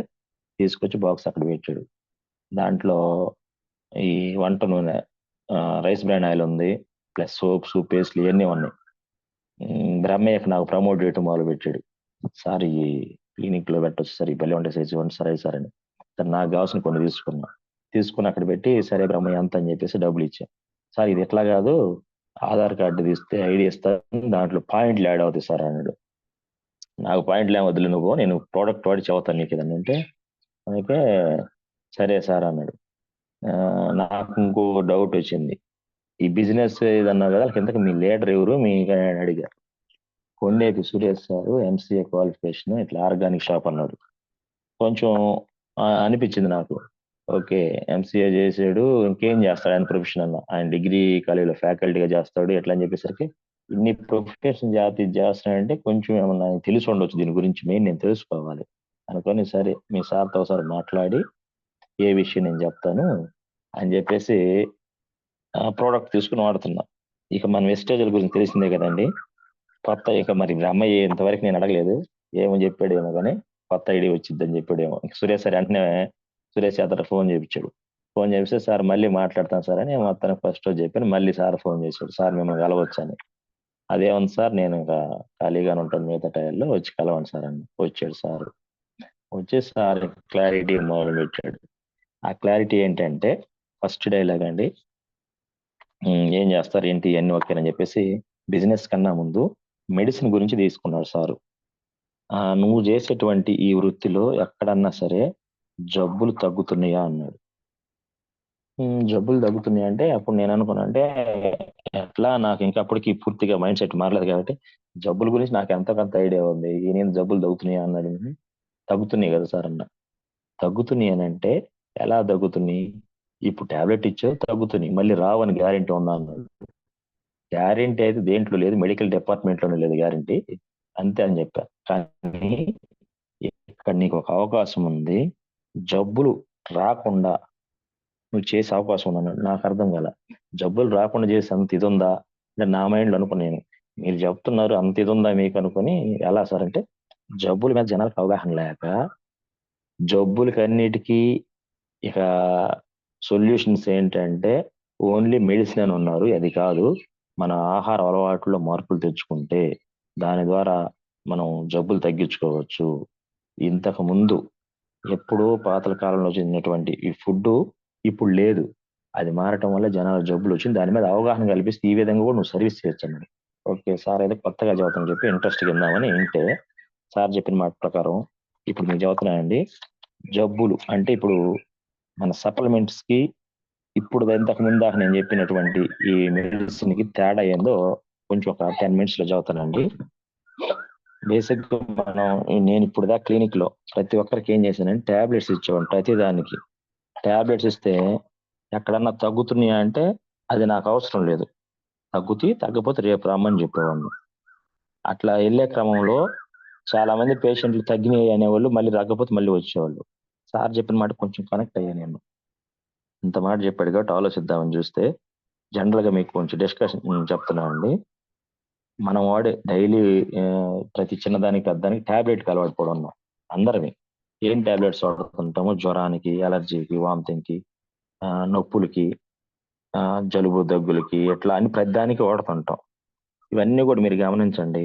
తీసుకొచ్చి బాక్స్ అక్కడ పెట్టాడు. దాంట్లో ఈ వంట నూనె, రైస్ బ్రాన్ ఆయిల్ ఉంది, ప్లస్ సోప్స్, పేస్ట్లు ఇవన్నీ ఉన్నాయి. బ్రహ్మయ్యకు నాకు ప్రమోట్ చేయటం మొదలు పెట్టాడు. సార్ ఈ క్లినిక్ లో పెట్టొచ్చు సార్, ఈ బెల్లి వంట సైజ్ ఇవ్వండి సార్, సార్ అని. సార్ నాకు కావాల్సిన కొన్ని తీసుకుని అక్కడ పెట్టి, సరే బ్రహ్మయ్య అంత అని చెప్పేసి డబ్బులు ఇచ్చాను. సార్ ఇది ఎట్లా కాదు, ఆధార్ కార్డు తీస్తే ఐడి ఇస్తాను, దాంట్లో పాయింట్లు యాడ్ అవుతాయి సార్ అన్నాడు. నాకు పాయింట్లు ఏం వద్దులే నువ్వు, నేను ప్రోడక్ట్ వాడి చెబుతాను నీకు ఏదన్నా అంటే. అందుకే సరే సార్ అన్నాడు. నాకు ఇంకో డౌట్ వచ్చింది. ఈ బిజినెస్ ఏదన్నా కదా, కిందకి మీ లీడర్ ఎవరు మీ అని అడిగారు. Kondepi Suresh sir, MCA qualification, ఇట్లా ఆర్గానిక్ షాప్ అన్నాడు. కొంచెం అనిపించింది నాకు. ఓకే, ఎంసీఏ చేసాడు, ఇంకేం చేస్తాడు ఆయన ప్రొఫెషన్ అన్న, ఆయన డిగ్రీ కాలేజీలో ఫ్యాకల్టీగా చేస్తాడు ఎట్లా అని చెప్పేసరికి, ఇన్ని ప్రొఫెషన్ జాతి చేస్తున్నాడంటే కొంచెం ఏమన్నా తెలిసి ఉండొచ్చు దీని గురించి, మెయిన్ నేను తెలుసుకోవాలి అనుకొని, సరే మీ సార్తో ఒకసారి మాట్లాడి ఏ విషయం నేను చెప్తాను అని చెప్పేసి ప్రోడక్ట్ తీసుకుని వాడుతున్నా. ఇక మన వెస్టేజ్ల గురించి తెలిసిందే కదండి. కొత్త ఇక మరి బ్రహ్మయ్య ఇంతవరకు నేను అడగలేదు, ఏమో చెప్పాడేమో కానీ కొత్త ఐడి వచ్చిందని చెప్పాడేమో. సురేష్ సార్ వెంటనే సురేష్ అతను ఫోన్ చేయించాడు. ఫోన్ చేపిస్తే సార్ మళ్ళీ మాట్లాడతాను సార్ అని మొత్తానికి ఫస్ట్ రోజు చెప్పాను. మళ్ళీ సార్ ఫోన్ చేశాడు, సార్ మిమ్మల్ని కలవచ్చు అని. అదేముంది సార్, నేను ఇంకా ఖాళీగానే ఉంటాను మిగతా టైంలో, వచ్చి కలవండి సార్ అని. వచ్చాడు సార్. వచ్చి సార్ క్లారిటీ మొదలు పెట్టాడు. ఆ క్లారిటీ ఏంటంటే, ఫస్ట్ డైలాగ్ అండి, ఏం చేస్తారు ఏంటి అన్ని ఓకేనని చెప్పేసి, బిజినెస్ కన్నా ముందు మెడిసిన్ గురించి తీసుకున్నాడు సారు. నువ్వు చేసేటువంటి ఈ వృత్తిలో ఎక్కడన్నా సరే జబ్బులు తగ్గుతున్నాయా అన్నాడు. జబ్బులు తగ్గుతున్నాయి అంటే అప్పుడు నేను అనుకున్నా, అంటే ఎట్లా, నాకు ఇంకా అప్పటికి పూర్తిగా మైండ్ సెట్ మారలేదు కాబట్టి, జబ్బుల గురించి నాకు ఎంత కొంత ఐడియా ఉంది. నేను జబ్బులు తగ్గుతున్నాయా అన్నాడు. తగ్గుతున్నాయి కదా సార్ అన్న. తగ్గుతున్నాయి అని అంటే ఎలా తగ్గుతున్నాయి? ఇప్పుడు టాబ్లెట్ ఇచ్చావు తగ్గుతున్నాయి, మళ్ళీ రావని గ్యారెంటీ ఉందా అన్నాడు. గ్యారెంటీ అయితే దేంట్లో లేదు, మెడికల్ డిపార్ట్మెంట్ లోనే లేదు గ్యారెంటీ, అంతే అని చెప్పా. కానీ ఇక్కడ నీకు ఒక అవకాశం ఉంది, జబ్బులు రాకుండా నువ్వు చేసే అవకాశం ఉందన్నాడు. నాకు అర్థం కాల, జబ్బులు రాకుండా చేసే అంత ఇది ఉందా అంటే, నా మైండ్లో అనుకున్నాను, మీరు చెప్తున్నారు అంత ఇది ఉందా మీకు అనుకుని. ఎలా సార్ అంటే, జబ్బుల మీద జనాలకు అవగాహన లేక, జబ్బులకి అన్నిటికీ ఇక సొల్యూషన్స్ ఏంటంటే ఓన్లీ మెడిసిన్ అని ఉన్నారు. అది కాదు, మన ఆహార అలవాట్లలో మార్పులు తెచ్చుకుంటే దాని ద్వారా మనం జబ్బులు తగ్గించుకోవచ్చు. ఇంతకు ముందు ఎప్పుడో పాతల కాలంలో చెందినటువంటి ఈ ఫుడ్ ఇప్పుడు లేదు, అది మారటం వల్ల జనాల జబ్బులు వచ్చింది. దాని మీద అవగాహన కల్పిస్తే ఈ విధంగా కూడా నువ్వు సర్వీస్ చేయొచ్చు అన్నాడు. ఓకే సార్, అయితే కొత్తగా చదువుతాను చెప్పి ఇంట్రెస్ట్ విందామని వింటే, సార్ చెప్పిన మాట ప్రకారం ఇప్పుడు నేను చదువుతున్నానండి. జబ్బులు అంటే ఇప్పుడు మన సప్లిమెంట్స్ కి ఇప్పుడు ఇంతకు ముందు దాకా నేను చెప్పినటువంటి ఈ మెడిసిన్ కి తేడా ఏందో కొంచెం ఒక 10 minutes లో చదువుతానండి. బేసిక్ గా నేను ఇప్పుడు దా క్లినిక్ లో ప్రతి ఒక్కరికి ఏం చేశానంటే టాబ్లెట్స్ ఇచ్చేవాడిని. ప్రతి దానికి టాబ్లెట్స్ ఇస్తే ఎక్కడన్నా తగ్గుతున్నాయా అంటే అది నాకు అవసరం లేదు, తగ్గపోతే రేపు రమ్మని చెప్పేవాడిని. అట్లా వెళ్ళే క్రమంలో చాలా మంది పేషెంట్లు తగ్గినాయి అనేవాళ్ళు, మళ్ళీ తగ్గపోతే మళ్ళీ వచ్చేవాళ్ళు. సార్ చెప్పిన మాట కొంచెం కనెక్ట్ అయ్యా నేను. ఇంత మాట చెప్పాడు కాబట్టి ఆలోచిద్దామని చూస్తే, జనరల్ గా మీకు కొంచెం డిస్కషన్ చెప్తున్నానండి. మనం వాడే డైలీ ప్రతి చిన్నదానికి పెద్దదానికి టాబ్లెట్కి అలవాటు పడి ఉన్నాం అందరమే. ఏం టాబ్లెట్స్ వాడుతుంటామో, జ్వరానికి, అలర్జీకి, వామిటింగ్కి, నొప్పులకి, జలుబు దగ్గులకి, ఇట్లా అని ప్రతిదానికి వాడుతుంటాం. ఇవన్నీ కూడా మీరు గమనించండి,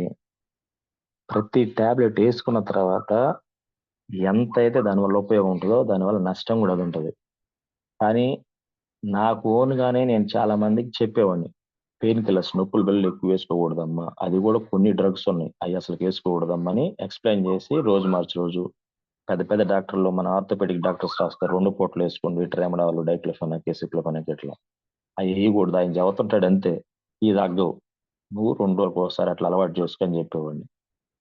ప్రతి టాబ్లెట్ వేసుకున్న తర్వాత ఎంత అయితే దానివల్ల ఉపయోగం ఉంటుందో దానివల్ల నష్టం కూడా అది ఉంటుంది. కానీ నాకు ఓన్ గానే నేను చాలా మందికి చెప్పేవాడిని, పెయిన్ కిల్లర్స్, నొప్పుల బిళ్ళలు ఎక్కువ వేసుకోకూడదమ్మా, అది కూడా కొన్ని డ్రగ్స్ ఉన్నాయి, అవి అసలు వేసుకోకూడదమ్మా అని ఎక్స్ప్లెయిన్ చేసి, రోజు మార్చి రోజు పెద్ద పెద్ద డాక్టర్లు, మన ఆర్థోపెడిక్ డాక్టర్స్ రాస్తారు, 2 పూటలు వేసుకోండి ట్రామడాల్, డైక్లోఫెనాక్, సిక్లోఫెనాక్, ఇట్లా అవి వేయకూడదు, ఆయన చదువుతుంటాడు అంతే, ఈ తగ్గవు, నువ్వు 2 రోజులకు ఒకసారి అట్లా అలవాటు చేసుకొని చెప్పేవాడిని.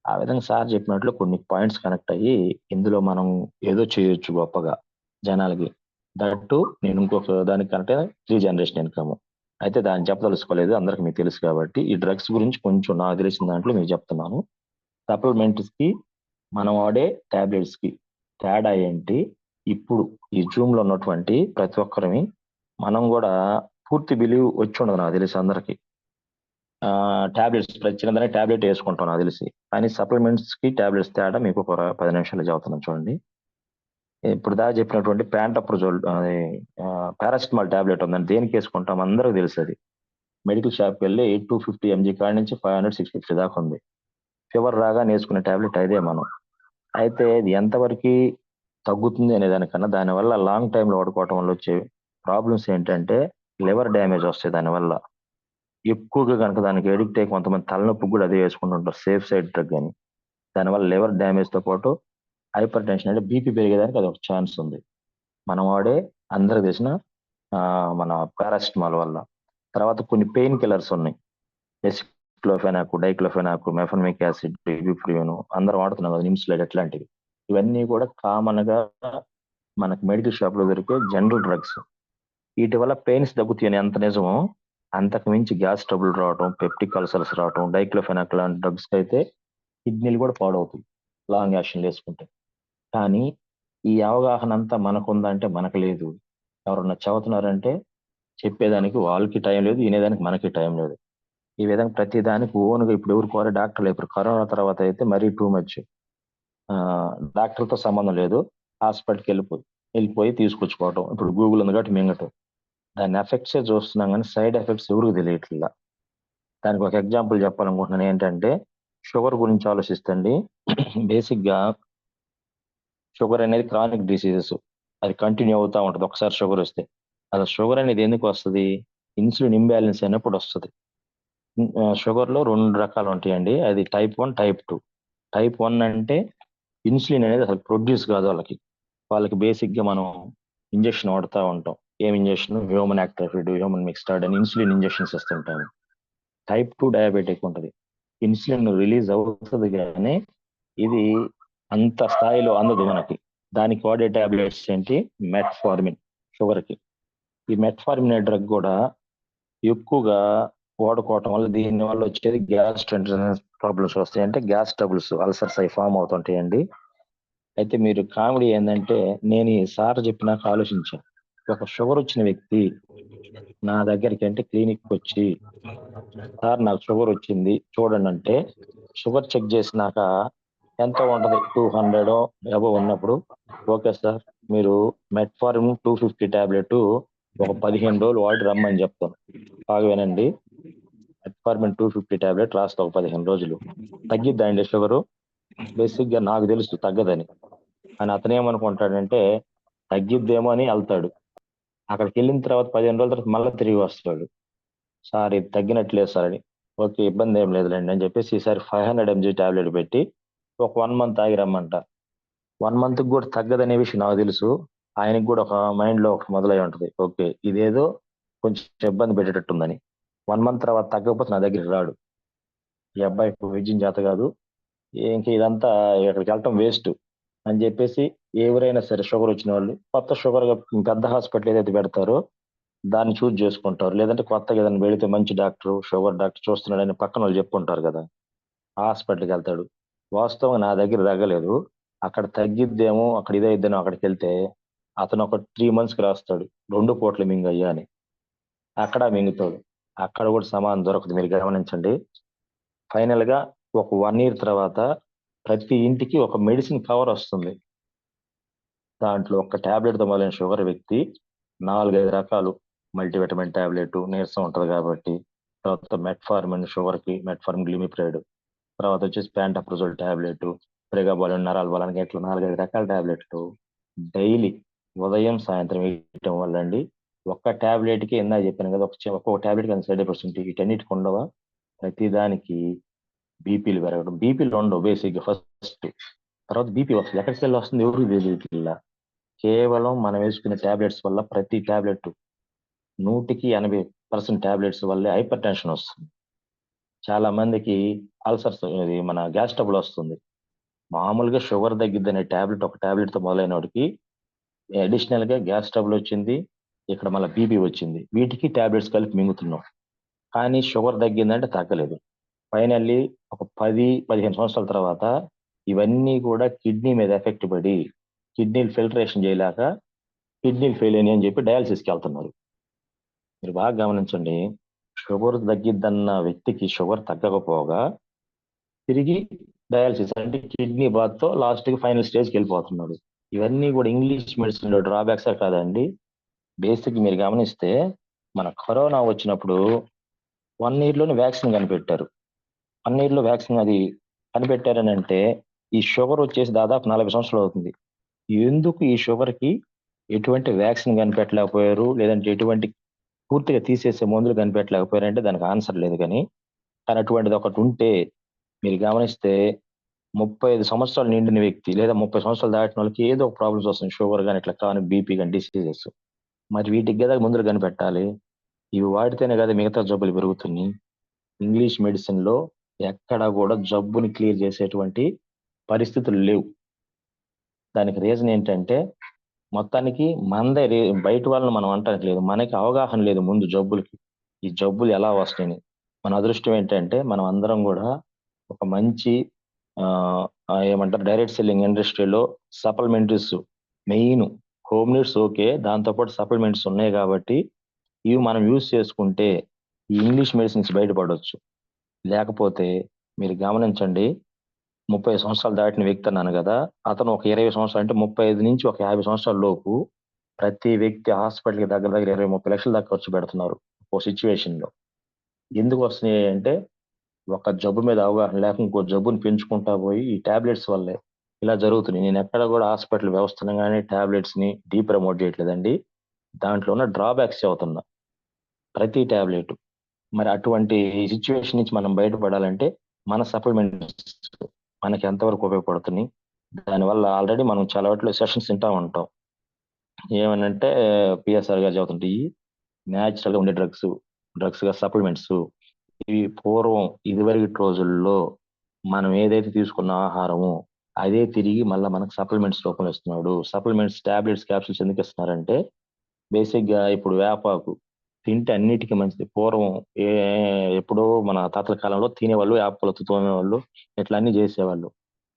ఆ విధంగా సార్ చెప్పినట్లు కొన్ని పాయింట్స్ కనెక్ట్ అయ్యి, ఇందులో మనం ఏదో చేయొచ్చు గొప్పగా జనాలకి. దట్టు నేను ఇంకొక దానికి కంటే 3 జనరేషన్ ఇన్కమ్ అయితే దాన్ని చెప్పదలుచుకోలేదు, అందరికి మీకు తెలుసు కాబట్టి. ఈ డ్రగ్స్ గురించి కొంచెం నాకు తెలిసిన దాంట్లో మీకు చెప్తున్నాను. సప్లిమెంట్స్ కి మనం వాడే టాబ్లెట్స్ కి తేడా ఏంటి, ఇప్పుడు ఈ జూమ్ లో ఉన్నటువంటి ప్రతి ఒక్కరిని మనం కూడా పూర్తి బిలీవ్ వచ్చి ఉండదు నాకు తెలిసి అందరికి. టాబ్లెట్స్ ప్రతి చిన్నదానికి టాబ్లెట్ వేసుకుంటాం నాకు తెలిసి, కానీ సప్లిమెంట్స్ కి టాబ్లెట్స్ తేడా మీకు ఒక 10 నిమిషాలు చదువుతున్నాను చూడండి. ఇప్పుడు దాకా చెప్పినటువంటి ప్యాంటప్రజోల్ అది పారాసిటమాల్ టాబ్లెట్ ఉందండి, దేనికి వేసుకుంటాం అందరికి తెలుసు. అది మెడికల్ షాప్కి వెళ్ళి 250 mg కాడి నుంచి 500 650 దాకా ఉంది. ఫీవర్ రాగా వేసుకునే టాబ్లెట్ అదే మనం. అయితే ఇది ఎంతవరకు తగ్గుతుంది అనే దానికన్నా దానివల్ల లాంగ్ టైంలో వాడుకోవటం వల్ల వచ్చే ప్రాబ్లమ్స్ ఏంటంటే లివర్ డ్యామేజ్ వస్తాయి దానివల్ల. ఎక్కువగా కనుక దానికి ఎడిక్ట్ అయ్యి కొంతమంది తలనొప్పి కూడా అదే వేసుకుంటుంటారు, సేఫ్ సైడ్ డ్రగ్ అని. దానివల్ల లివర్ డ్యామేజ్తో పాటు హైపర్ టెన్షన్ అంటే బీపీ పెరిగేదానికి అది ఒక ఛాన్స్ ఉంది. మనం వాడే అందరికి తెలిసిన మన పారాసిటమాల్ వల్ల. తర్వాత కొన్ని పెయిన్ కిల్లర్స్ ఉన్నాయి, aceclofenac, diclofenac, mefenamic acid, ibuprofen అందరూ వాడుతున్నాం కదా, నిమ్స్లైడ్ అట్లాంటివి. ఇవన్నీ కూడా కామన్ గా మనకు మెడికల్ షాప్ లో దొరికే జనరల్ డ్రగ్స్. వీటి వల్ల పెయిన్స్ తగ్గుతాయని ఎంత నిజమో అంతకు మించి గ్యాస్ ట్రబుల్ రావడం, పెప్టిక్ అల్సర్స్ రావడం, డైక్లోఫెనాక్ లాంటి డ్రగ్స్ అయితే కిడ్నీలు కూడా పాడవుతాయి లాంగ్ యాక్షన్ వేసుకుంటే. కానీ ఈ అవగాహన అంతా మనకుందంటే మనకు లేదు. ఎవరన్నా చదువుతున్నారంటే చెప్పేదానికి వాళ్ళకి టైం లేదు, వినేదానికి మనకి టైం లేదు. ఈ విధంగా ప్రతి దానికి ఓన్గా ఇప్పుడు ఎవరు కోరే డాక్టర్లు. ఇప్పుడు కరోనా తర్వాత అయితే మరీ టూ మచ్. డాక్టర్తో సంబంధం లేదు, హాస్పిటల్కి వెళ్ళిపోయి తీసుకొచ్చుకోవటం. ఇప్పుడు గూగుల్ ఉంది కాబట్టి మింగటం. దాని ఎఫెక్ట్స్ చూస్తున్నాం కానీ సైడ్ ఎఫెక్ట్స్ ఎవరికి తెలియట్లా. దానికి ఒక ఎగ్జాంపుల్ చెప్పాలనుకుంటున్నాను ఏంటంటే షుగర్ గురించి ఆలోచిస్తండి. బేసిక్ గా షుగర్ అనేది క్రానిక్ డిసీజెస్, అది కంటిన్యూ అవుతా ఉంటుంది. ఒకసారి షుగర్ వస్తే అసలు షుగర్ అనేది ఎందుకు వస్తుంది? ఇన్సులిన్ ఇంబ్యాలెన్స్ అయినప్పుడు వస్తుంది. షుగర్ లో 2 రకాలు ఉంటాయండి, అది టైప్ 1, టైప్ 2. టైప్ 1 అంటే ఇన్సులిన్ అనేది అసలు ప్రొడ్యూస్ కాదు వాళ్ళకి బేసిక్ గా మనం ఇంజెక్షన్ వాడుతూ ఉంటాం. ఏం ఇంజెక్షన్? హ్యూమన్ యాక్టివిడ్, హ్యూమన్ మిక్స్టర్డ్ అని ఇన్సులిన్ ఇంజెక్షన్స్ ఇస్తుంటాము. టైప్ 2 డయాబెటిక్ ఉంటుంది, ఇన్సులిన్ రిలీజ్ అవుతుంది కానీ ఇది అంత స్థాయిలో అందదు మనకి. దానికి వాడే టాబ్లెట్స్ ఏంటి? మెట్ఫార్మిన్ షుగర్ కి. ఈ మెట్ఫార్మిన్ అనే డ్రగ్ కూడా ఎక్కువగా వాడుకోవటం వల్ల దీని వల్ల వచ్చేది గ్యాస్ ప్రాబ్లమ్స్ వస్తాయి. అంటే గ్యాస్ ట్రబుల్స్, అల్సర్స్ అవి ఫామ్ అవుతుంటాయండి. అయితే మీరు కామెడీ ఏంటంటే నేను ఈ సార్ చెప్పినాక ఆలోచించాను. ఒక షుగర్ వచ్చిన వ్యక్తి నా దగ్గరికి అంటే క్లినిక్ వచ్చి సార్ నాకు షుగర్ వచ్చింది చూడండి అంటే షుగర్ చెక్ చేసినాక ఎంత ఉంటది? 200 అబవ్ ఉన్నప్పుడు ఓకే సార్ మీరు మెట్ఫార్మిన్ 250 టాబ్లెట్ ఒక 15 రోజులు వాడి రమ్మని చెప్తాను. బాగా వినండి, మెట్ఫార్మిన్ 250 టాబ్లెట్ రాస్తా ఒక 15 రోజులు. తగ్గిద్దండి షుగరు? బేసిక్ గా నాకు తెలుసు తగ్గదని. అని అతనేమనుకుంటాడంటే తగ్గిద్దేమో అని వెళ్తాడు. అక్కడికి వెళ్ళిన తర్వాత 15 రోజుల తర్వాత మళ్ళీ తిరిగి వస్తాడు. సార్ ఇది తగ్గినట్లేదు సార్ అని. ఓకే ఇబ్బంది ఏం లేదులేండి అని చెప్పేసి ఈసారి 500 mg టాబ్లెట్ పెట్టి ఒక 1 month ఆగి రమ్మంట. 1 month కూడా తగ్గదనే విషయం నాకు తెలుసు. ఆయనకి కూడా ఒక మైండ్ లో ఒకటి మొదలై ఉంటది, ఓకే ఇదేదో కొంచెం ఇబ్బంది పెట్టేటట్టుందని. 1 month తర్వాత తగ్గకపోతే నా దగ్గరికి రాడు. ఈ అబ్బాయికి వైద్యం చేత కాదు, ఇంక ఇదంతా ఇక్కడికి వెళ్ళటం వేస్ట్ అని చెప్పేసి ఎవరైనా సరే షుగర్ వచ్చిన వాళ్ళు కొత్త షుగర్ పెద్ద హాస్పిటల్ ఏదైతే పెడతారో దాన్ని చూజ్ చేసుకుంటారు. లేదంటే కొత్తగా ఏదైనా పెడితే మంచి డాక్టర్, షుగర్ డాక్టర్ చూస్తున్నాడని పక్కన వాళ్ళు చెప్పుకుంటారు కదా, హాస్పిటల్కి వెళ్తాడు. వాస్తవంగా నా దగ్గర తగ్గలేదు, అక్కడ తగ్గిద్దేమో, అక్కడ ఇదైద్దేమో, అక్కడికి వెళ్తే అతను ఒక 3 months రాస్తాడు 2 పూటలు మింగయ్యా అని. అక్కడ మింగుతాడు, అక్కడ కూడా సమానం దొరకదు. మీరు గమనించండి. ఫైనల్ గా ఒక 1 year తర్వాత ప్రతి ఇంటికి ఒక మెడిసిన్ కవర్ వస్తుంది. దాంట్లో ఒక టాబ్లెట్ తో మొదలైన షుగర్ వ్యక్తి 4-5 రకాలు మల్టీవిటమిన్ టాబ్లెట్, నీరసం ఉంటది కాబట్టి, తర్వాత మెట్ఫార్మిన్ షుగర్ కి, మెట్ఫార్మిన్ గ్లిమిప్రైడ్, తర్వాత వచ్చేసి ప్యాంటప్రజోల్ టాబ్లెట్, ప్రెగాబాలిన్ నరాల బలానికి, ఇట్లా 4-5 రకాల టాబ్లెట్లు డైలీ ఉదయం సాయంత్రం వేయటం వల్ల అండి ఒక్క టాబ్లెట్ కి ఇందా చెప్పాను కదా, ఒక్కొక్క టాబ్లెట్ కి సైడ్ ఎఫెక్ట్స్ ఉంటాయి. వీటన్నిటికి ఉండవా? ప్రతి దానికి బీపీలు పెరగడం, బీపీలు ఉండవు బేసిక్ గా ఫస్ట్. తర్వాత బీపీ వస్తుంది, ఎక్కడికి వెళ్ళి వస్తుంది ఎవరికి తెలియట్లా. కేవలం మనం వేసుకునే టాబ్లెట్స్ వల్ల ప్రతి టాబ్లెట్ 100% టాబ్లెట్స్ వల్లే హైపర్ టెన్షన్ వస్తుంది. చాలా మందికి అల్సర్స్, ఇది మన గ్యాస్ ట్రబుల్ వస్తుంది. మామూలుగా షుగర్ తగ్గిద్దనే టాబ్లెట్ ఒక టాబ్లెట్ తో మొదలైన వాడికి అడిషనల్ గా గ్యాస్ ట్రబుల్ వచ్చింది, ఇక్కడ మళ్ళీ బీపీ వచ్చింది. వీటికి టాబ్లెట్స్ కలిపి మింగుతున్నాం, కానీ షుగర్ తగ్గిందంటే తగ్గలేదు. ఫైనల్లీ ఒక 10-15 సంవత్సరాల తర్వాత ఇవన్నీ కూడా కిడ్నీ మీద ఎఫెక్ట్ పడి కిడ్నీలు ఫిల్టరేషన్ చేయలేక కిడ్నీలు ఫెయిల్ అయినాయి అని చెప్పి డయాలసిస్కి వెళ్తున్నారు. మీరు బాగా గమనించండి, షుగర్ తగ్గిద్దన్న వ్యక్తికి షుగర్ తగ్గకపోగా తిరిగి డయాలసిస్ అంటే కిడ్నీ బాధతో లాస్ట్ కి ఫైనల్ స్టేజ్కి వెళ్ళిపోతున్నాడు. ఇవన్నీ కూడా ఇంగ్లీష్ మెడిసిన్‌లో డ్రాబ్యాక్సే కాదండి. బేసిక్ మీరు గమనిస్తే మన కరోనా వచ్చినప్పుడు 1 ఇయర్‌లోనే వ్యాక్సిన్ కనిపెట్టారు. 1 ఇయర్‌లో వ్యాక్సిన్ అది కనిపెట్టారనంటే, ఈ షుగర్ వచ్చేసి దాదాపు 40 సంవత్సరాలు అవుతుంది. ఎందుకు ఈ షుగర్‌కి ఎటువంటి వ్యాక్సిన్ కనిపెట్టలేకపోయారు? లేదంటే ఎటువంటి పూర్తిగా తీసేసే మందులు కనిపెట్టలేకపోయారంటే దానికి ఆన్సర్ లేదు గానీ, కానీ అటువంటిది ఒకటుంటే మీరు గమనిస్తే 35 సంవత్సరాలు నిండిన వ్యక్తి లేదా 30 సంవత్సరాలు దాటిన వాళ్ళకి ఏదో ఒక ప్రాబ్లమ్స్ వస్తుంది. షుగర్ గాని, ఇట్లా క్రానిక్ బీపీ గాని డిసీజెస్. మరి వీటికి గదా మందులు కనిపెట్టాలి. ఇవి వాడితేనే కదా మిగతా జబ్బులు పెరుగుతున్నాయి. ఇంగ్లీష్ మెడిసిన్‌లో ఎక్కడా గూడా జబ్బుని క్లియర్ చేసేటువంటి పరిస్థితులు లేవు. దానికి రీజన్ ఏంటంటే, మొత్తానికి మనదే బయట వాళ్ళని మనం అనటానికి లేదు. మనకి అవగాహన లేదు ముందు జబ్బులకి. ఈ జబ్బులు ఎలా వస్తాయని. మన అదృష్టం ఏంటంటే, మనం అందరం గూడా ఒక మంచి ఏమంటారు డైరెక్ట్ సెల్లింగ్ ఇండస్ట్రీలో supplementaries main home needs okay. దాంతో పాటు సప్లిమెంట్స్ ఉన్నాయి గాబట్టి, ఇవి మనం యూజ్ చేసుకుంటే, ఈ ఇంగ్లీష్ మెడిసిన్స్ బయటపడొచ్చు. లేకపోతే మీరు గమనించండి 30 సంవత్సరాలు దాటిన వ్యక్తి అన్నాను గదా! అతను ఒక 20 సంవత్సరాలు అంటే 35 నుంచి ఒక 50 సంవత్సరాల లోపు ప్రతి వ్యక్తి హాస్పిటల్‌కి దగ్గర దగ్గర 20, 30 లక్షల దాకా ఖర్చు పెడుతున్నారు. ఓ సిట్యుయేషన్‌లో. ఎందుకు వస్తున్నాయి అంటే, ఒక జబ్బు మీద అవగాహన లేక ఇంకో జబ్బుని పెంచుకుంటా పోయి ఈ టాబ్లెట్స్ వల్లే ఇలా జరుగుతున్నాయి. నేనెక్కడ గూడా హాస్పిటల్ వ్యవస్థను గాని, టాబ్లెట్స్‌ని ప్రమోట్ చేయట్లేదండి. దాంట్లో ఉన్న డ్రాబ్యాక్స్ చెబుతున్నా. ప్రతి టాబ్లెట్. మరి అటువంటి సిట్యుయేషన్ నుంచి మనం బయటపడాలంటే, మన సప్లిమెంట్స్ మనకి ఎంతవరకు ఉపయోగపడుతున్నాయి? దానివల్ల ఆల్రెడీ మనం చాలా వాటిలో సెషన్స్ వింటా ఉంటాం. ఏమనంటే పిఎస్ఆర్ గారు చెబుతుంటాయి. నేచురల్‌గా ఉండే డ్రగ్స్‌గా సప్లిమెంట్స్. ఇవి పూర్వం ఇదివరకటి రోజుల్లో మనం ఏదైతే తీసుకున్న ఆహారమో, అదే తిరిగి మళ్ళా మనకు సప్లిమెంట్స్ రూపంలో ఇస్తున్నాడు. సప్లిమెంట్స్, టాబ్లెట్స్, క్యాప్సూల్స్ ఎందుకు ఇస్తున్నారంటే, బేసిక్‌గా ఇప్పుడు వేపాకు తింటే అన్నిటికి మంచిది. పూర్వం ఏ ఎప్పుడో మన తాతల కాలంలో తినేవాళ్ళు, వేప పుల్లతో తోమేవాళ్ళు, ఇట్లా అన్నీ చేసేవాళ్ళు.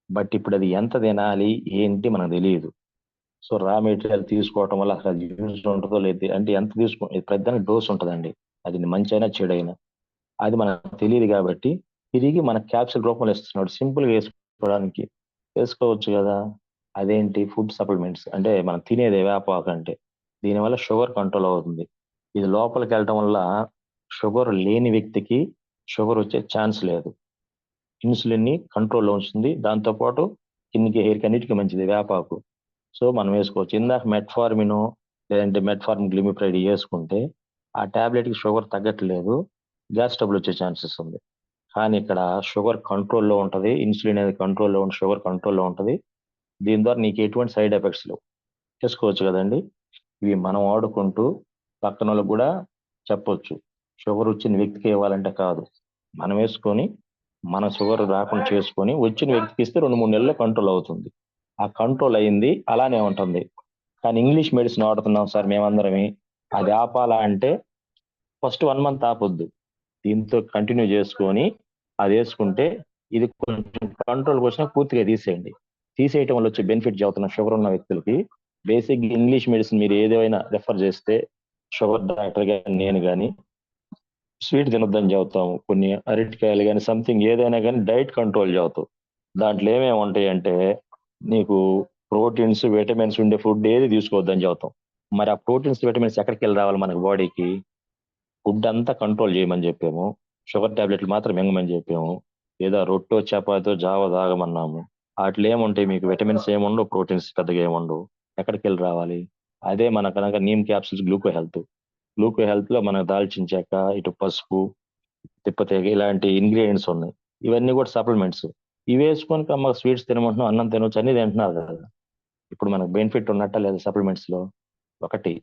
బట్ ఇప్పుడది ఎంత తినాలి? ఏంటి? మనకు తెలీదు. సో, రా మెటీరియల్ తీసుకోవటం వల్ల అసలు అది యూజ్ ఉంటదో లేదో అంటే ఎంత ప్రతిదానికి డోస్ ఉంటదండి. అది మంచైనా, చెడైనా. అది మనకు తెలీదు గాబట్టి, తిరిగి మనకు క్యాప్సూల్ రూపంలో ఇస్తున్నాడు. సింపుల్‌గా ఏసుకోవడానికి. ఏసుకోవచ్చు గదా! అదేంటి ఫుడ్ సప్లిమెంట్స్. అంటే మనం తినేదే వేపాకంటే. దీనివల్ల షుగర్ కంట్రోల్ అవుతుంది. ఇది లోపలికెళ్ళటం వల్ల షుగర్ లేని వ్యక్తికి షుగరొచ్చే ఛాన్స్ లేదు. ఇన్సులిన్‌ని కంట్రోల్‌లో ఉంచుతుంది. దాంతో పాటు స్కిన్‌కి, హెయిర్‌కి అన్నిటికి మంచిది వేపాకు. సో, మనం వేసుకోవచ్చు. ఇందాక మెట్ఫార్మినో, లేదంటే మెట్ఫార్మిన్ గ్లిమిప్రైడ్ యేసుకుంటే, ఆ టాబ్లెట్‌కి షుగర్ తగ్గట్లేదు. గ్యాస్ ట్రబుల్ వచ్చే ఛాన్సెస్ ఉంది. కానీ ఇక్కడ షుగర్ కంట్రోల్‌లో ఉంటది. ఇన్సులిన్ అనేది కంట్రోల్‌లో ఉండి, షుగర్ కంట్రోల్‌లో ఉంటది. దీని ద్వారా నీకు ఎటువంటి సైడ్ ఎఫెక్ట్స్ లేవు. చేసుకోవచ్చు గదండీ! ఇవి మనం వాడుకుంటూ పక్కనోళ్ళకి గూడా చెప్పొచ్చు. షుగర్ వచ్చిన వ్యక్తికే ఇవ్వాలంటే కాదు. మనం వేసుకొని, మన షుగర్ రాకుండా చేసుకొని, వచ్చిన వ్యక్తికి ఇస్తే 2, 3 నెలల్లో కంట్రోల్ అవుతుంది. ఆ కంట్రోల్ అయింది అలానే ఉంటుంది. కానీ ఇంగ్లీష్ మెడిసిన్ వాడుతున్నాం సార్ మేమందరమే. అది ఆపాలా అంటే ఫస్ట్ 1 మంత్ ఆపొద్దు. దీంతో కంటిన్యూ చేసుకొని అదేసుకుంటే ఇది కొంచెం కంట్రోల్‌కొచ్చినాక పూర్తిగా తీసేయండి. తీసేయటం వల్ల వచ్చే బెనిఫిట్ చెబుతున్నా షుగర్ ఉన్న వ్యక్తులకి. బేసిక్ ఇంగ్లీష్ మెడిసిన్ మీరు ఏదేమైనా రిఫర్ చేస్తే షుగర్ డాక్టర్ గాని, నేను గాని స్వీట్ తినొద్దని చెబుతాము. కొన్ని అరటికాయలు గాని, సంథింగ్ ఏదైనా గాని డైట్ కంట్రోల్ చెబుతాం. దాంట్లో ఏమేమి ఉంటాయంటే, నీకు ప్రోటీన్స్, విటమిన్స్ ఉండే ఫుడ్ ఏది తీసుకోవద్దని చెబుతాం. మరి ఆ ప్రోటీన్స్, విటమిన్స్ ఎక్కడికెళ్ళి రావాలి మనకు బాడీకి? ఫుడ్ అంతా కంట్రోల్ చేయమని చెప్పాము. షుగర్ టాబ్లెట్లు మాత్రం మింగమని చెప్పాము. లేదా రొట్టో, చపాతో, జావ తాగమన్నాము. ఆటిలో ఏముంటాయి మీకు విటమిన్స్ ఏముండవు, ప్రోటీన్స్ పెద్దగా ఏముండవు. ఎక్కడికెళ్ళి రావాలి? అదే మన కనుక నీమ్ క్యాప్సూల్స్ గ్లూకో హెల్త్. గ్లూకో హెల్త్‌లో మనకు దాల్చిన చెక్క, ఇటు పసుపు, తిప్పతీగ ఇలాంటి ఇంగ్రీడియెంట్స్ ఉన్నాయి. ఇవన్నీ కూడా సప్లిమెంట్స్. ఇవేసుకొని కమ్మగా స్వీట్స్ తినమంటున్నాం, అన్నం తినొచ్చు అన్నీ తింటున్నారు కదా! ఇప్పుడు మనకు బెనిఫిట్ ఉన్నట్టా లేదా సప్లిమెంట్స్‌లో? ఒకటి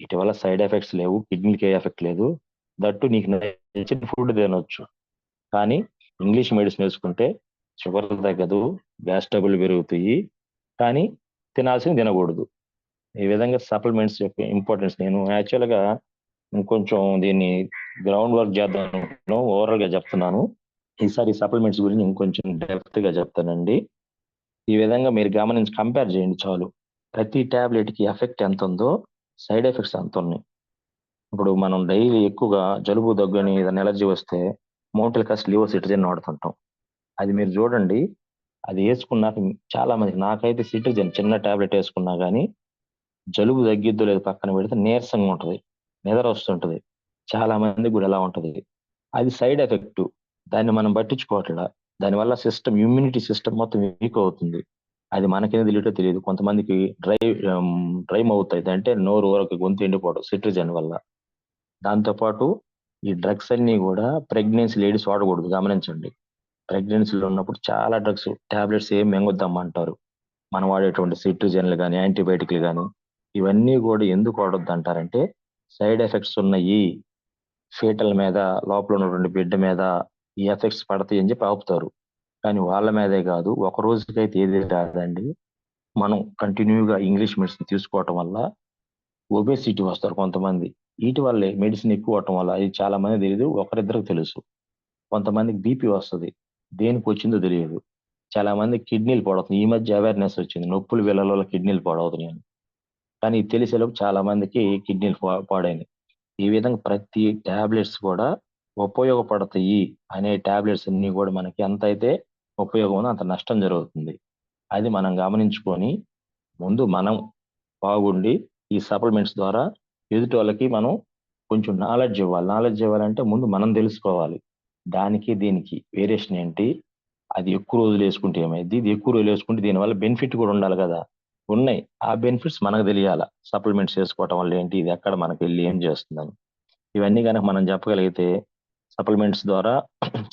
వీటి వల్ల సైడ్ ఎఫెక్ట్స్ లేవు. కిడ్నీ‌లకి ఏ ఎఫెక్ట్ లేదు. దట్టు నీకు నచ్చిన ఫుడ్ తినొచ్చు. కానీ ఇంగ్లీష్ మెడిసిన్ వేసుకుంటే షుగర్ తగ్గదు, గ్యాస్ ట్రబుల్ పెరుగుతాయి. కానీ తినాల్సింది తినకూడదు. ఈ విధంగా సప్లిమెంట్స్ యొక్క ఇంపార్టెన్స్ నేను యాక్చువల్‌గా ఇంకొంచెం దీన్ని గ్రౌండ్ వర్క్ చేద్దాం అనుకుంటున్నాను. ఓవరాల్‌గా చెప్తున్నాను. ఈసారి సప్లిమెంట్స్ గురించి ఇంకొంచెం డెప్త్‌గా చెప్తానండి. ఈ విధంగా మీరు గమనించి కంపేర్ చేయండి చాలు. ప్రతి టాబ్లెట్‌కి ఎఫెక్ట్ ఎంతుందో సైడ్ ఎఫెక్ట్స్ అంతున్నయి. ఇప్పుడు మనం డైలీ ఎక్కువగా జలుబు, దగ్గు అని ఏదైనా అలర్జీ వస్తే మోంటెల్‌కస్ లివోసిట్రిజిన్ వాడుతుంటాం. అది మీరు చూడండి అది వేసుకున్నాక చాలా మందికి, నాకైతే సిట్రిజన్ చిన్న టాబ్లెట్ వేసుకున్నా కానీ జలుబు తగ్గిద్దో లేదు పక్కన పెడితే నీరసంగా ఉంటది, నిద్ర వస్తుంటది. చాలా మందికి కూడా ఎలా ఉంటది. అది సైడ్ ఎఫెక్ట్. దాన్ని మనం పట్టించుకోవట్లా. దానివల్ల ఇమ్యూనిటీ సిస్టమ్ మొత్తం వీక్ అవుతుంది. అది మనకేం తెలియటో తెలియదు. కొంతమందికి డ్రై మౌత్ అయితే, అంటే నోరు ఊరకి గొంతు ఎండిపోవడం సిట్రిజన్ వల్ల. దాంతో పాటు ఈ డ్రగ్స్ అన్ని కూడా ప్రెగ్నెన్సీ లేడీస్ వాడకూడదు, గమనించండి. ప్రెగ్నెన్సీలో ఉన్నప్పుడు చాలా డ్రగ్స్ టాబ్లెట్స్ ఏం మింగొద్దమ్మా అంటారు. మనం వాడేటువంటి సిట్రిజన్లు కానీ యాంటీబయాటిక్లు కానీ ఇవన్నీ కూడా ఎందుకు వాడొద్దు అంటారంటే, సైడ్ ఎఫెక్ట్స్ ఉన్నాయి, ఫీటల్ మీద, లోపల ఉన్నటువంటి బిడ్డ మీద ఈ ఎఫెక్ట్స్ పడతాయి అని చెప్పి ఆపుతారు. కానీ వాళ్ళ మీదే కాదు, ఒక రోజుకైతే ఏది రాదండి. మనం కంటిన్యూగా ఇంగ్లీష్ మెడిసిన్ తీసుకోవటం వల్ల ఒబేసిటీ వస్తారు కొంతమంది. వీటి వల్లే మెడిసిన్ ఎక్కువ అవటం వల్ల, అది చాలా మంది తెలియదు, ఒకరిద్దరికి తెలుసు. కొంతమందికి బీపీ వస్తుంది, దేనికి వచ్చిందో తెలియదు. చాలా మంది కిడ్నీలు పాడవుతుంది. ఈ మధ్య అవేర్నెస్ వచ్చింది, నొప్పులు వీళ్ళ కిడ్నీలు పాడవుతున్నాయి అని. కానీ ఇది తెలిసేలోపు చాలా మందికి కిడ్నీలు పాడైనాయి. ఈ విధంగా ప్రతి టాబ్లెట్స్ కూడా ఉపయోగపడతాయి అనే టాబ్లెట్స్ అన్ని కూడా మనకి ఎంత అయితే ఉపయోగం ఉందో అంత నష్టం జరుగుతుంది. అది మనం గమనించుకొని ముందు మనం బాగుండి ఈ సప్లిమెంట్స్ ద్వారా ఎదుటి వాళ్ళకి మనం కొంచెం నాలెడ్జ్ ఇవ్వాలి. నాలెడ్జ్ ఇవ్వాలంటే ముందు మనం తెలుసుకోవాలి దానికి దీనికి వేరియేషన్ ఏంటి, అది ఎక్కువ రోజులు వేసుకుంటే ఏమైంది, ఇది ఎక్కువ రోజులు వేసుకుంటే దీనివల్ల బెనిఫిట్ కూడా ఉండాలి కదా. ఉన్నాయి, ఆ బెనిఫిట్స్ మనకు తెలియాల. సప్లిమెంట్స్ వేసుకోవటం వల్ల ఏంటి, ఇది ఎక్కడ మనకి వెళ్ళి ఏం చేస్తుందని ఇవన్నీ కనుక మనం చెప్పగలిగితే సప్లిమెంట్స్ ద్వారా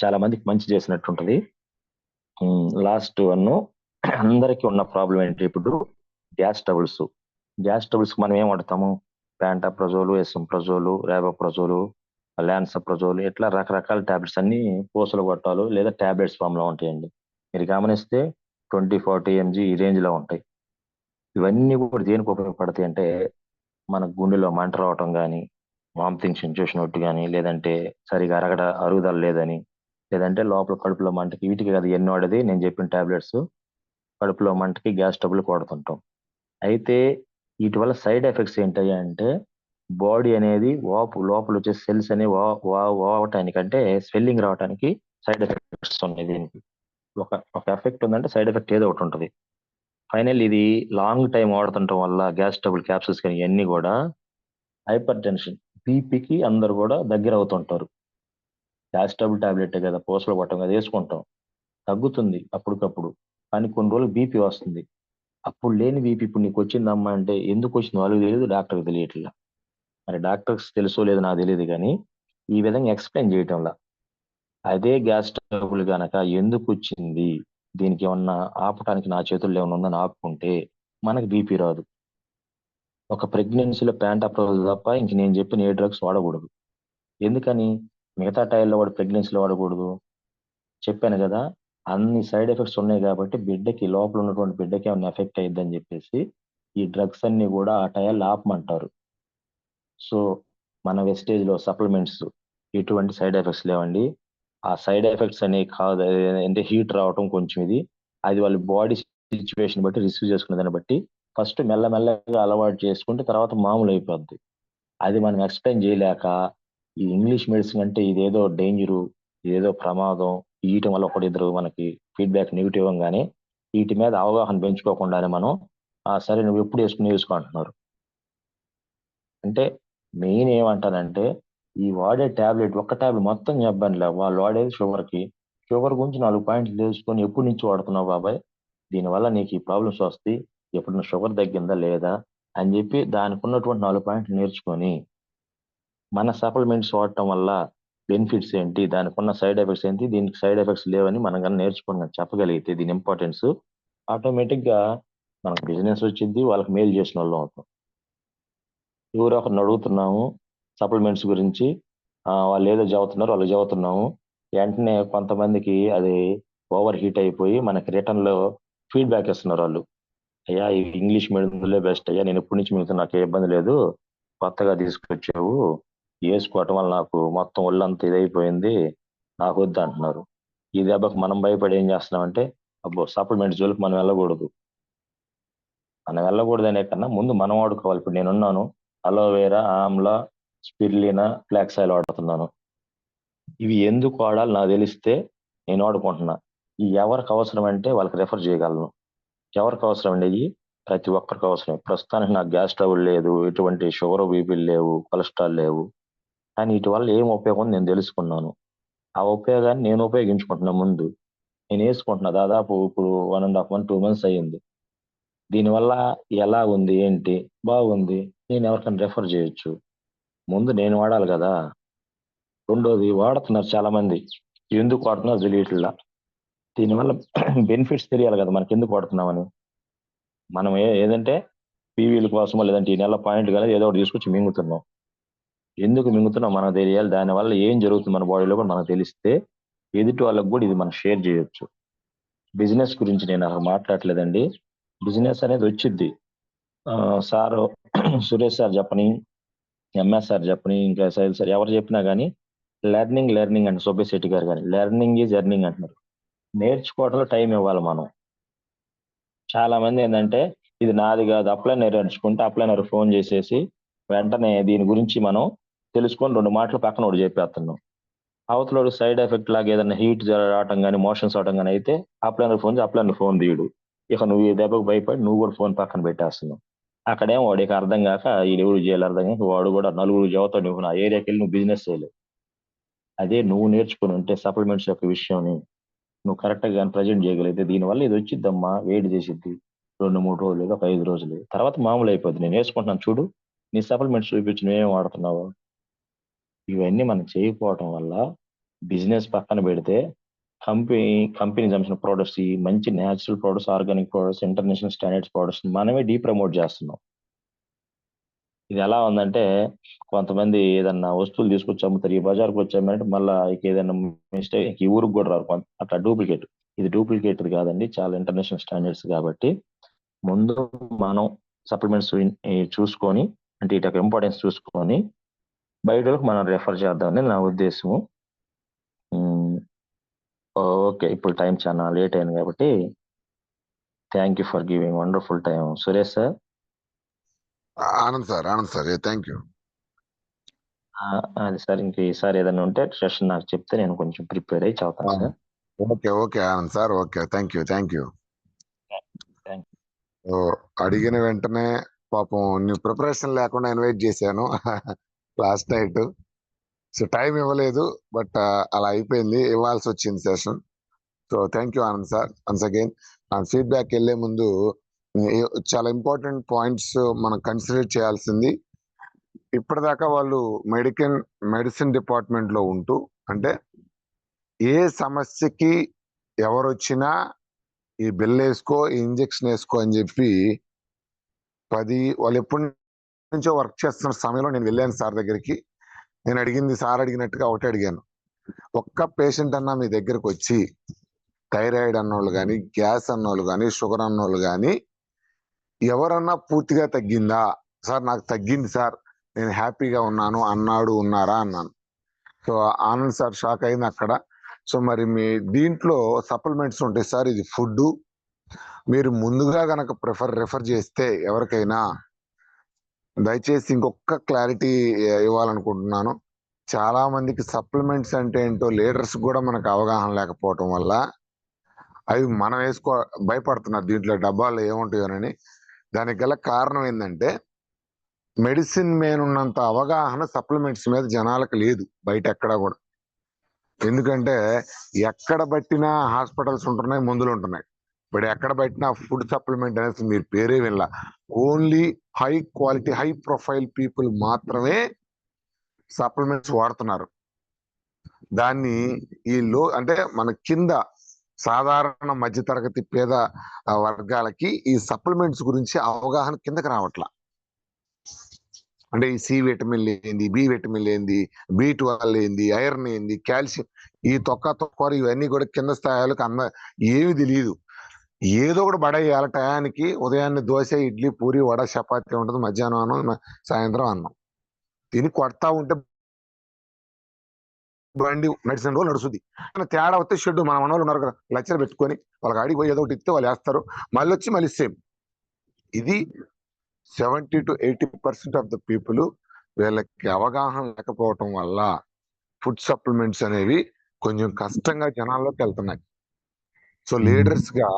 చాలా మందికి మంచి చేసినట్టు ఉంటది. లాస్ట్ వన్, అందరికీ ఉన్న ప్రాబ్లం ఏంటి ఇప్పుడు, గ్యాస్ ట్రబుల్స్. గ్యాస్ ట్రబుల్స్ మనం ఏం వాడతాము, ప్యాంటాప్రజోలు, ఎసంప్రజోలు, రేబోప్రజోలు, లాన్సప్రజోలు, ఇట్లా రకరకాల టాబ్లెట్స్ అన్ని పూసలు కొట్టాలు లేదా టాబ్లెట్స్ ఫామ్ లో ఉంటాయండి. మీరు గమనిస్తే 20-40 mg ఈ రేంజ్ లో ఉంటాయి. ఇవన్నీ కూడా దేనికి ఉపయోగపడతాయి అంటే, మన గుండెలో మంట రావటం కానీ, వామిటింగ్ సెన్సేషన్ ఒకటి కానీ, లేదంటే సరిగా అరుగుదల లేదని, లేదంటే లోపల కడుపులో మంటకి, వీటికి కదా ఎన్ని వాడేది నేను చెప్పిన టాబ్లెట్స్. కడుపులో మంటకి, గ్యాస్ ట్రబుల్ కొడుతుంటాం. అయితే వీటి వల్ల సైడ్ ఎఫెక్ట్స్ ఏంటయ్యా అంటే, బాడీ అనేది లోపల వచ్చే సెల్స్ అనేవి వావటానికి, అంటే స్వెల్లింగ్ రావడానికి సైడ్ ఎఫెక్ట్స్ ఉన్నాయి దీనికి. ఒక ఎఫెక్ట్ ఉందంటే సైడ్ ఎఫెక్ట్ ఏదో ఒకటి ఉంటుంది. ఫైనల్ ఇది లాంగ్ టైం వాడుతుండటం వల్ల గ్యాస్ ట్రబుల్ క్యాప్సూల్స్ కానీ ఇవన్నీ కూడా హైపర్ టెన్షన్, బీపీకి అందరు కూడా దగ్గర అవుతుంటారు. గ్యాస్ ట్రబుల్ టాబ్లెట్ కదా, పూసలు పట్టం కదా వేసుకుంటాం, తగ్గుతుంది అప్పటికప్పుడు. కానీ కొన్ని రోజులు బీపీ వస్తుంది. అప్పుడు లేని బీపీ ఇప్పుడు నీకు వచ్చిందమ్మా అంటే, ఎందుకు వచ్చింది వాళ్ళకి తెలియదు, డాక్టర్కి తెలియట్లా. మరి డాక్టర్స్ తెలుసో లేదో నాకు తెలియదు కానీ ఈ విధంగా ఎక్స్ప్లెయిన్ చేయటంలా. అదే గ్యాస్ ట్రబుల్ గనక ఎందుకు వచ్చింది, దీనికి ఏమన్నా ఆపటానికి నా చేతుల్లో ఏమన్నా ఉందని ఆపుకుంటే మనకి బీపీ రాదు. ఒక ప్రెగ్నెన్సీలో ప్యాంటాప్రోల్ తప్ప ఇంక నేను చెప్పిన ఏ డ్రగ్స్ వాడకూడదు. ఎందుకని, మిగతా టైంలో వాడు ప్రెగ్నెన్సీలో వాడకూడదు చెప్పాను కదా, అన్ని సైడ్ ఎఫెక్ట్స్ ఉన్నాయి కాబట్టి బిడ్డకి, లోపల ఉన్నటువంటి బిడ్డకి ఏమైనా ఎఫెక్ట్ అయ్యిద్దని చెప్పేసి ఈ డ్రగ్స్ అన్ని కూడా ఆ టైంలో ఆపమంటారు. సో మన వెస్టేజ్ లో సప్లిమెంట్స్ ఎటువంటి సైడ్ ఎఫెక్ట్స్ లేవండి. ఆ సైడ్ ఎఫెక్ట్స్ అనేవి కాదు, అంటే హీట్ రావటం కొంచెం ఇది, అది వాళ్ళ బాడీ సిచ్యువేషన్ బట్టి రిసీవ్ చేసుకునే దాన్ని బట్టి ఫస్ట్ మెల్లమెల్లగా అలవాటు చేసుకుంటే తర్వాత మామూలు అయిపోద్ది. అది మనం ఎక్స్ప్లెయిన్ చేయలేక ఈ ఇంగ్లీష్ మెడిసిన్ అంటే ఇదేదో డేంజరు, ఇదేదో ప్రమాదం, వీటి వల్ల ఒకటిద్దరు మనకి ఫీడ్బ్యాక్ నెగిటివ్ గానే వీటి మీద అవగాహన పెంచుకోకుండానే మనం సరే నువ్వు ఎప్పుడు వేసుకో అంటున్నారు. అంటే మెయిన్ ఏమంటానంటే, ఈ వాడే టాబ్లెట్, ఒక్క టాబ్లెట్ మొత్తం చెప్పానులే, వాళ్ళు వాడేది షుగర్కి. షుగర్ గురించి 4 పాయింట్లు తెలుసుకొని ఎప్పటి నుంచి వాడుతున్నావు బాబాయ్, దీనివల్ల నీకు ఈ ప్రాబ్లమ్స్ వస్తాయి, ఎప్పుడైనా షుగర్ తగ్గిందా లేదా అని చెప్పి దానికి ఉన్నటువంటి 4 పాయింట్లు నేర్చుకొని మన సప్లిమెంట్స్ వాడటం వల్ల బెనిఫిట్స్ ఏంటి, దానికి ఉన్న సైడ్ ఎఫెక్ట్స్ ఏంటి, దీనికి సైడ్ ఎఫెక్ట్స్ లేవని మనం కానీ నేర్చుకుని చెప్పగలిగితే దీని ఇంపార్టెన్స్, ఆటోమేటిక్ గా మనకు బిజినెస్ వచ్చింది, వాళ్ళకి మేలు చేసిన వాళ్ళు అవుతాం. ఎవరో ఒకరిని అడుగుతున్నాము సప్లిమెంట్స్ గురించి, వాళ్ళు ఏదో చదువుతున్నారు, వాళ్ళు చదువుతున్నాము, వెంటనే కొంతమందికి అది ఓవర్ హీట్ అయిపోయి మనకి రిటర్న్ లో ఫీడ్బ్యాక్ ఇస్తున్నారు వాళ్ళు. అయ్యా ఈ ఇంగ్లీష్ మీడియంలో బెస్ట్ అయ్యా, నేను ఇప్పటి నుంచి మీతో నాకు ఏ ఇబ్బంది లేదు, కొత్తగా తీసుకొచ్చావు, వేసుకోవటం వల్ల నాకు మొత్తం ఒళ్ళంతా ఇదైపోయింది, నాకు వద్దు అంటున్నారు. ఈ దెబ్బకు మనం భయపడి ఏం చేస్తున్నామంటే, అబ్బో సప్లిమెంట్ జోలికి మనం వెళ్ళకూడదు. మనం వెళ్ళకూడదు అనే కన్నా ముందు మనం వాడుకోవాలి. ఇప్పుడు నేనున్నాను, అలోవేరా, ఆమ్లా, స్పిర్లినా, ఫ్లాక్స్ ఆయిల్ వాడుతున్నాను. ఇవి ఎందుకు వాడాలి నాకు తెలిస్తే నేను వాడుకుంటున్నా. ఎవరికి అవసరం అంటే వాళ్ళకి రెఫర్ చేయగలను. ఎవరికి అవసరం అండి అయ్యి? ప్రతి ఒక్కరికి అవసరమే. ప్రస్తుతానికి నాకు గ్యాస్ ట్రబుల్ లేదు, ఎటువంటి షుగర్, బీపీలు లేవు, కొలెస్ట్రాల్ లేవు. కానీ వీటి వల్ల ఏం ఉపయోగం నేను తెలుసుకున్నాను. ఆ ఉపయోగాన్ని నేను ఉపయోగించుకుంటున్నా ముందు. నేను వేసుకుంటున్నా దాదాపు ఇప్పుడు 1.5 మంత్, 2 మంత్స్ అయ్యింది. దీనివల్ల ఎలా ఉంది, ఏంటి? బాగుంది. నేను ఎవరికైనా రెఫర్ చేయొచ్చు. ముందు నేను వాడాలి కదా! రెండోది వాడుతున్నారు చాలా మంది. ఎందుకు వాడుతున్నారో తెలియట్లా. దీనివల్ల బెనిఫిట్స్ తెలియాలి కదా మనకెందుకు వాడుతున్నామని. మనం ఏదంటే పీవీల కోసమో లేదంటే ఈ నెల పాయింట్ కదా ఏదో ఒకటి తీసుకొచ్చి మింగుతున్నాం. ఎందుకు మింగుతున్నాం మనకు తెలియాలి. దానివల్ల ఏం జరుగుతుంది మన బాడీలో కూడా మనకు తెలిస్తే ఎదుటి వాళ్ళకి కూడా ఇది మనం షేర్ చేయొచ్చు. బిజినెస్ గురించి నేను అసలు మాట్లాడట్లేదండి. బిజినెస్ అనేది వచ్చిద్ది. సారు సురేష్ సార్ చెప్పని, ఎంఎస్ సార్ చెప్పని, ఇంకా సైల్ సార్ ఎవరు చెప్పినా కానీ లెర్నింగ్ అండ్ సుబ్బశెట్టి గారు కానీ లెర్నింగ్ ఈజ్ ఎర్నింగ్ అంటున్నారు. నేర్చుకోవడంలో టైం ఇవ్వాలి మనం. చాలా మంది ఏంటంటే ఇది నాది కాదు అప్లైనర్ నేర్చుకుంటే అప్లైనర్ ఫోన్ చేసేసి వెంటనే దీని గురించి మనం తెలుసుకొని 2 మాటలు పక్కన ఒకటి చెప్పేస్తున్నాం. అవతలోడు సైడ్ ఎఫెక్ట్ లాగా ఏదైనా హీట్ రావటం కానీ మోషన్స్ అవటం కానీ అయితే అప్లైనర్ ఫోన్ తీయడు. ఇక నువ్వు ఈ దెబ్బకు భయపడి నువ్వు కూడా ఫోన్ పక్కన పెట్టేస్తున్నావు. అక్కడేమో వాడికి అర్థం కాక ఈ ఎవరు చేయాలి అర్థం కాక వాడు కూడా నలుగురు చెబుతా నువ్వు నా ఏరియాకి వెళ్ళి నువ్వు బిజినెస్ చేయలేవు. అదే నువ్వు నేర్చుకుని ఉంటే సప్లిమెంట్స్ యొక్క విషయంని నువ్వు కరెక్ట్ గా ప్రజెంట్ చేయగలిగితే దీనివల్ల ఇది వచ్చిద్దమ్మా, వేడి చేసిద్ది 2-3 రోజులు లేదా 5 రోజులు తర్వాత మామూలు అయిపోద్ది. నేను వేసుకుంటున్నాను చూడు, నీ సప్లిమెంట్స్ చూపించి నువ్వేం వాడుతున్నావు. ఇవన్నీ మనం చేయకపోవటం వల్ల బిజినెస్ పక్కన పెడితే కంపెనీ సంబంధించిన ప్రోడక్ట్స్, ఈ మంచి natural products, organic products, international standards products మనమే ప్రమోట్ చేస్తున్నాం. ఇది ఎలా ఉందంటే కొంతమంది ఏదన్నా వస్తువులు తీసుకొచ్చి అమ్ముతారు, ఈ బజార్కి వచ్చి అమ్మారంటే మళ్ళీ ఏదైనా మిస్టేక్ ఈ ఊరికి కూడా రారు, అట్లా డూప్లికేట్. ఇది డూప్లికేట్ కాదండి, చాలా ఇంటర్నేషనల్ స్టాండర్డ్స్. కాబట్టి ముందు మనం సప్లిమెంట్స్ చూసుకొని అంటే ఇటు ఇంపార్టెన్స్ చూసుకొని బయటకు మనం రెఫర్ చేద్దామని నా ఉద్దేశము. ఓకే, ఇప్పుడు టైం చాలా లేట్ అయింది కాబట్టి thank you for giving wonderful time Suresh sir. Anand sir thank you. అది సార్, ఇంక ఈసారి ఏదైనా ఉంటే సెషన్ నాకు చెప్తే నేను కొంచెం ప్రిపేర్ అయ్యి చదువుతాను sir. Okay Anand sir, okay thank you. Thank you. అడిగిన వెంటనే పాపం నీ ప్రిపరేషన్ లేకుండా ఇన్వైట్ చేశాను లాస్ట్ నైట్. సో టైం ఇవ్వలేదు, బట్ అలా అయిపోయింది, ఇవ్వాల్సి వచ్చింది session. So thank you Anand sir once again. Feedback వెళ్లే ముందు చాలా ఇంపార్టెంట్ పాయింట్స్ మనం కన్సిడర్ చేయాల్సింది. ఇప్పటిదాకా వాళ్ళు మెడిసిన్ డిపార్ట్మెంట్ లో ఉంటూ అంటే ఏ సమస్యకి ఎవరు వచ్చినా ఈ బిల్ వేసుకో, ఈ ఇంజెక్షన్ వేసుకో అని చెప్పి వాళ్ళు ఎప్పటి నుంచో వర్క్ చేస్తున్న సమయంలో నేను వెళ్ళాను సార్ దగ్గరికి. నేను అడిగింది సార్ అడిగినట్టుగా ఒకటే అడిగాను, ఒక్క పేషెంట్ అన్నా మీ దగ్గరకు వచ్చి థైరాయిడ్ అన్నోళ్ళు కానీ, గ్యాస్ అన్నోళ్ళు కానీ, షుగర్ అన్నోళ్ళు కానీ ఎవరన్నా పూర్తిగా తగ్గిందా సార్, నాకు తగ్గింది సార్, నేను హ్యాపీగా ఉన్నారా అన్నాను. సో ఆనంద్ సార్ షాక్ అయింది అక్కడ. సో మరి మీ దీంట్లో సప్లిమెంట్స్ ఉంటాయి సార్, ఇది ఫుడ్, మీరు ముందుగా గనక రెఫర్ చేస్తే ఎవరికైనా దయచేసి ఇంకొక క్లారిటీ ఇవ్వాలనుకుంటున్నాను. చాలా మందికి సప్లిమెంట్స్ అంటే ఏంటో లీడర్స్ కూడా మనకు అవగాహన లేకపోవటం వల్ల అవి మనం భయపడుతున్నారు దీంట్లో డబ్బాల్లో ఏముంటాయోనని. దానికి గల కారణం ఏంటంటే మెడిసిన్ మీద ఉన్నంత అవగాహన సప్లిమెంట్స్ మీద జనాలకు లేదు బయట ఎక్కడా కూడా. ఎందుకంటే ఎక్కడ బట్టినా హాస్పిటల్స్ ఉంటున్నాయి, మందులు ఉంటున్నాయి, బట్ ఎక్కడ బట్టినా ఫుడ్ సప్లిమెంట్ అనేది మీరు పేరే వినలా. Only high quality high profile people మాత్రమే సప్లిమెంట్స్ వాడుతున్నారు. దాన్ని ఈ అంటే మన కింద సాధారణ మధ్యతరగతి పేద వర్గాలకి ఈ సప్లిమెంట్స్ గురించి అవగాహన కిందకి రావట్లా. అంటే ఈ సి విటమిన్ ఏంది, బి విటమిన్ ఏంది, B12 ఏంది, ఐరన్ ఏంది, కాల్షియం, ఈ తొక్క ఇవన్నీ కూడా కింద స్థాయిలకు ఏమి తెలియదు. ఏదో ఒకటి బడేయాలి టయానికి. ఉదయాన్నే దోశ, ఇడ్లీ, పూరి, వడ, చపాతి ఉంటుంది, మధ్యాహ్నం అన్నం, సాయంత్రం అన్నం తిని కొడతా ఉంటే బండి మెడిసిన్ రోజు నడుస్తుంది. తేడా వస్తే షెడ్ మన వాళ్ళు ఉన్నారు కదా, లెక్చర్ పెట్టుకొని వాళ్ళకి అడిగి పోయి ఏదో ఒకటి ఇస్తే వాళ్ళు వేస్తారు, మళ్ళీ సేమ్. ఇది 70 to 80% ఆఫ్ ద పీపుల్ వీళ్ళకి అవగాహన లేకపోవటం వల్ల ఫుడ్ సప్లిమెంట్స్ అనేవి కొంచెం కష్టంగా జనాల్లోకి వెళ్తున్నాయి. సో లీడర్స్ గా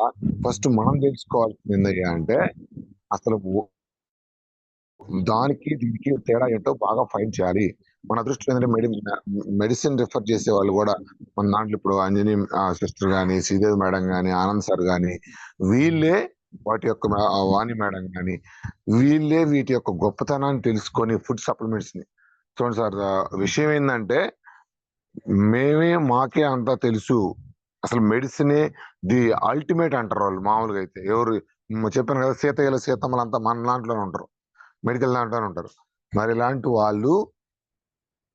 ఫస్ట్ మనం తెలుసుకోవాల్సింది ఏందయ్యా అంటే అసలు దానికి దీనికి తేడా ఏంటో బాగా ఫైండ్ చేయాలి. మన దృష్టిలో ఏంటంటే మెడిసిన్ రిఫర్ చేసే వాళ్ళు కూడా మన దాంట్లో ఇప్పుడు అంజనీ సిస్టర్ గాని, శ్రీదేవి మేడం గాని, ఆనంద్ సార్ గాని వీళ్ళే వాటి యొక్క వాణి మేడం గాని వీళ్ళే వీటి యొక్క గొప్పతనాన్ని తెలుసుకొని ఫుడ్ సప్లిమెంట్స్ ని చూడండి సార్. విషయం ఏంటంటే మాకే అంతా తెలుసు. అసలు మెడిసినే ది అల్టిమేట్ అంటారు వాళ్ళు. మామూలుగా అయితే ఎవరు చెప్పాను కదా, సీతయ్యలు సీతమ్మలు అంతా మన దాంట్లోనే ఉంటారు, మెడికల్ దాంట్లోనే ఉంటారు. మరి ఇలాంటి వాళ్ళు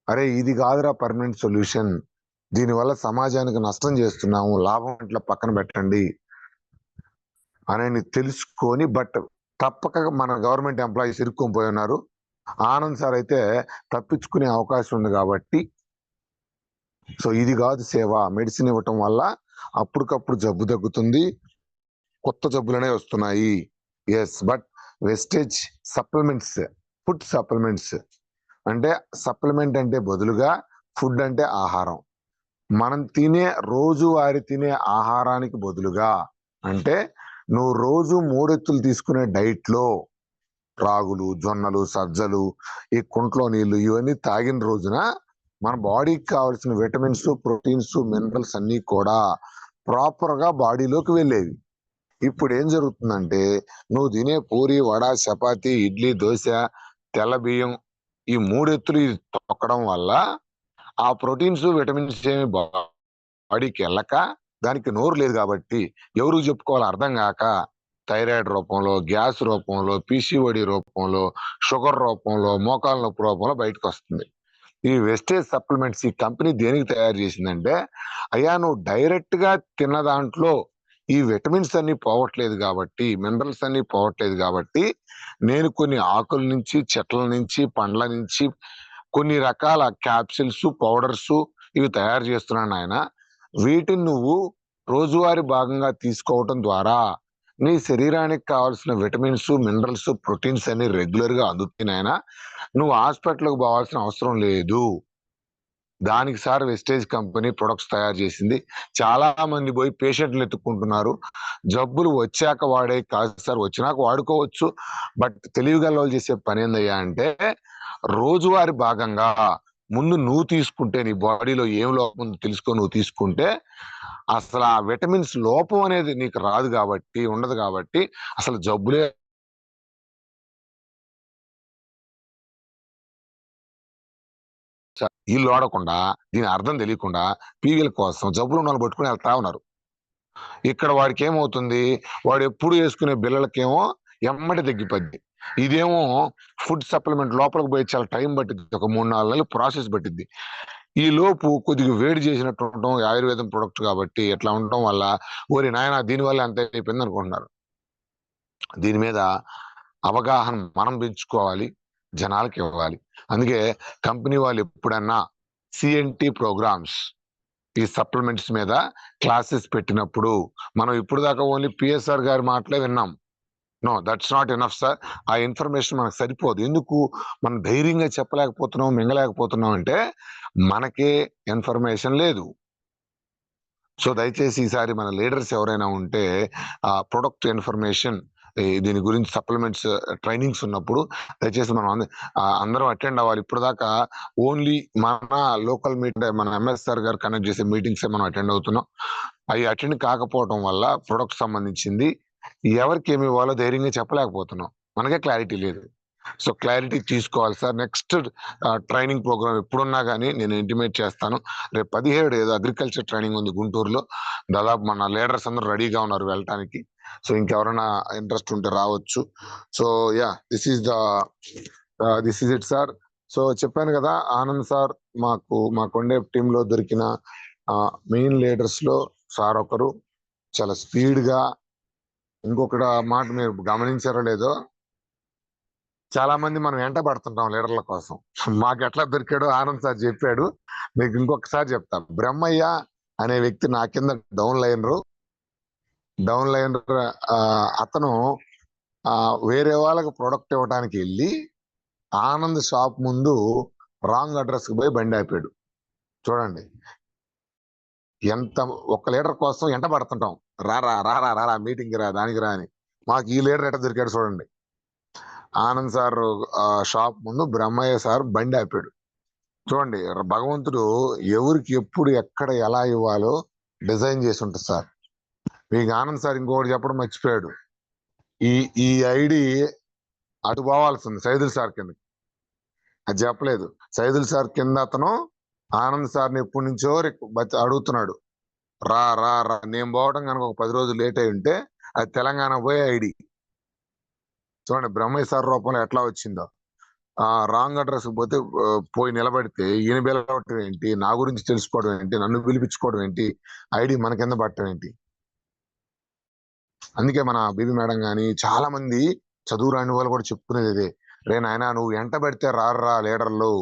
అరే ఇది కాదురా పర్మనెంట్ సొల్యూషన్, దీనివల్ల సమాజానికి నష్టం చేస్తున్నాము, లాభం ఇట్లా పక్కన పెట్టండి అని తెలుసుకొని, బట్ తప్పక మన గవర్నమెంట్ ఎంప్లాయీస్ ఇరుక్కొని పోయి ఉన్నారు. ఆనంద్ సార్ అయితే తప్పించుకునే అవకాశం ఉంది కాబట్టి సో ఇది కాదు సేవ. మెడిసిన్ ఇవ్వటం వల్ల అప్పటికప్పుడు జబ్బు తగ్గుతుంది, కొత్త జబ్బులనే వస్తున్నాయి. Yes, but wastage supplements, food supplements అంటే సప్లిమెంట్ అంటే బదులుగా ఫుడ్ అంటే ఆహారం. మనం రోజువారి తినే ఆహారానికి బదులుగా అంటే నువ్వు రోజు 3 ఎత్తులు తీసుకునే డైట్ లో రాగులు, జొన్నలు, సజ్జలు, ఈ కుంట్లో నీళ్లు ఇవన్నీ తాగిన రోజున మన బాడీకి కావాల్సిన విటమిన్స్, ప్రోటీన్స్, మినరల్స్ అన్ని కూడా ప్రాపర్ గా బాడీలోకి వెళ్ళేవి. ఇప్పుడు ఏం జరుగుతుందంటే నువ్వు తినే పూరి, వడ, చపాతి, ఇడ్లీ, దోశ, తెల్ల బియ్యం ఈ 3 ఎత్తులు తొక్కడం వల్ల ఆ ప్రోటీన్స్, విటమిన్స్ ఏమి బాడీకి వెళ్ళక దానికి నోరు లేదు కాబట్టి ఎవరికి చెప్పుకోవాలో అర్థం కాక థైరాయిడ్ రూపంలో, గ్యాస్ రూపంలో, పీసీఓడి రూపంలో, షుగర్ రూపంలో, మోకాల నొప్పి రూపంలో బయటకు వస్తుంది. ఈ వెస్టేజ్ సప్లిమెంట్స్ ఈ కంపెనీ దేనికి తయారు చేసిందంటే అయ్యా నువ్వు డైరెక్ట్ గా తిన్న దాంట్లో ఈ విటమిన్స్ అన్ని పోవట్లేదు కాబట్టి, మినరల్స్ అన్ని పోవట్లేదు కాబట్టి నేను కొన్ని ఆకుల నుంచి, చెట్ల నుంచి, పండ్ల నుంచి కొన్ని రకాల క్యాప్సిల్స్, పౌడర్స్ ఇవి తయారు చేస్తున్నాను ఆయన. వీటిని నువ్వు రోజువారీ భాగంగా తీసుకోవటం ద్వారా నీ శరీరానికి కావాల్సిన విటమిన్స్, మినరల్స్, ప్రోటీన్స్ అన్ని రెగ్యులర్ గా అందుతున్నాయన. నువ్వు హాస్పిటల్కి పోవాల్సిన అవసరం లేదు. దానికి సార్ వెస్టేజ్ కంపెనీ ప్రొడక్ట్స్ తయారు చేసింది. చాలా మంది పోయి పేషెంట్లు ఎత్తుక్కుంటున్నారు. జబ్బులు వచ్చాక వాడే కాదు సార్, వచ్చినాక వాడుకోవచ్చు. బట్ తెలివిగల వాళ్ళు చేసే పని ఏందయ్యా అంటే రోజువారీ భాగంగా ముందు నువ్వు తీసుకుంటే, నీ బాడీలో ఏం లోపం ఉందో తెలుసుకొని నువ్వు తీసుకుంటే అసలు ఆ విటమిన్స్ లోపం అనేది నీకు రాదు కాబట్టి, ఉండదు కాబట్టి అసలు జబ్బులే వీళ్ళు వాడకుండా, దీని అర్థం తెలియకుండా పీవీల కోసం జబ్బులు ఉన్న వాళ్ళు పట్టుకుని వెళ్తా ఉన్నారు. ఇక్కడ వాడికి ఏమవుతుంది, వాడు ఎప్పుడు వేసుకునే బిళ్ళలకేమో ఎమ్మటి తగ్గిపోద్ది. ఇదేమో ఫుడ్ సప్లిమెంట్ లోపలికి పోయి చాలా టైం పట్టింది, ఒక 3-4 నెలలు ప్రాసెస్ పట్టింది. ఈ లోపు కొద్దిగా వేడి చేసినట్టు ఉండటం, ఆయుర్వేదం ప్రొడక్ట్ కాబట్టి ఎట్లా ఉండటం వల్ల ఓరి నాయన దీనివల్ల ఎంత అయిపోయింది అనుకుంటున్నారు. దీని మీద అవగాహన మనం పెంచుకోవాలి, జనాలకి ఇవ్వాలి. అందుకే కంపెనీ వాళ్ళు ఎప్పుడన్నా సిఎన్టి ప్రోగ్రామ్స్ ఈ సప్లిమెంట్స్ మీద క్లాసెస్ పెట్టినప్పుడు మనం ఇప్పుడు దాకా ఓన్లీ పిఎస్ఆర్ గారి మాటలే విన్నాం. No, that's not enough sir. ఆ ఇన్ఫర్మేషన్ మనకు సరిపోదు. ఎందుకు మనం ధైర్యంగా చెప్పలేకపోతున్నాం, మింగలేకపోతున్నాం అంటే మనకే ఇన్ఫర్మేషన్ లేదు. సో దయచేసి ఈసారి మన లీడర్స్ ఎవరైనా ఉంటే ఆ ప్రొడక్ట్ ఇన్ఫర్మేషన్, దీని గురించి సప్లిమెంట్స్ ట్రైనింగ్స్ ఉన్నప్పుడు దయచేసి మనం అందరం అటెండ్ అవ్వాలి. ఇప్పుడు దాకా ఓన్లీ మన లోకల్ మన ఎంఎస్ఆర్ గారు కండక్ట్ చేసే మీటింగ్స్ మనం అటెండ్ అవుతున్నాం. అవి అటెండ్ కాకపోవడం వల్ల ప్రొడక్ట్ సంబంధించింది ఎవరికి ఏమి ఇవ్వాలో ధైర్యంగా చెప్పలేకపోతున్నాం, మనకే క్లారిటీ లేదు. సో క్లారిటీ తీసుకోవాలి సార్. నెక్స్ట్ ట్రైనింగ్ ప్రోగ్రామ్ ఎప్పుడున్నా కానీ నేను ఇంటిమేట్ చేస్తాను. రేపు 17 ఏదో అగ్రికల్చర్ ట్రైనింగ్ ఉంది గుంటూరులో. దాదాపు మన లీడర్స్ అందరూ రెడీగా ఉన్నారు వెళ్ళటానికి. సో ఇంకెవరైనా ఇంట్రెస్ట్ ఉంటే రావచ్చు. So yeah, this is it sir. So చెప్పాను కదా, ఆనంద్ సార్ మాకుండే టీంలో దొరికిన మెయిన్ లీడర్స్ లో సార్ ఒకరు. చాలా స్పీడ్ గా, ఇంకొకటి మాట మీరు గమనించారో లేదో, చాలా మంది మనం వెంట పడుతుంటాం లీడర్ల కోసం. మాకు ఎట్లా దొరికాడో ఆనంద్ సార్ చెప్పాడు. మీకు ఇంకొకసారి చెప్తా. బ్రహ్మయ్య అనే వ్యక్తి నా కింద డౌన్ లైనర్ అతను వేరే వాళ్ళకి ప్రొడక్ట్ ఇవ్వడానికి వెళ్ళి ఆనంద్ షాప్ ముందు రాంగ్ అడ్రస్ కి పోయి బండి ఆపాడు. చూడండి, ఎంత ఒక్క లీటర్ కోసం ఎంట పడుతుంటాం. రారా రారా రారా మీటింగ్కి రా దానికి రా అని. మాకు ఈ లీడర్ ఎట్ట దొరికాడు చూడండి. ఆనంద్ సార్ షాప్ ముందు బ్రహ్మయ్య సార్ బండి ఆపాడు. చూడండి భగవంతుడు ఎవరికి ఎప్పుడు ఎక్కడ ఎలా ఇవ్వాలో డిజైన్ చేసి ఉంటుంది సార్. మీకు ఆనంద్ సార్ ఇంకొకటి చెప్పడం మర్చిపోయాడు. ఈ ఈ ఐడి అటు పోవాల్సింది సైదుల్ సార్ కింద, అది చెప్పలేదు. సైదుల్ సార్ కింద అతను ఆనంద్ సార్ని ఎప్పటి నుంచో అడుగుతున్నాడు, రా రా రా. నేను పోవడం కనుక ఒక 10 రోజులు లేట్ అయి ఉంటే అది తెలంగాణ పోయే ఐడి. చూడండి బ్రహ్మయ్య సార్ రూపంలో ఎట్లా వచ్చిందో. రాంగ్ అడ్రస్ పోతే పోయి నిలబడితే ఈయన పిలవటం ఏంటి, నా గురించి తెలుసుకోవడం ఏంటి, నన్ను పిలిపించుకోవడం ఏంటి, ఐడి మన కింద పట్టడం ఏంటి. అందుకే మన బీబీ మేడం గాని చాలా మంది చదువు రాని వాళ్ళు కూడా చెప్పుకునేది ఇదే, రే నాయనా నువ్వు ఎంట పెడితే రారురా లీడర్లు,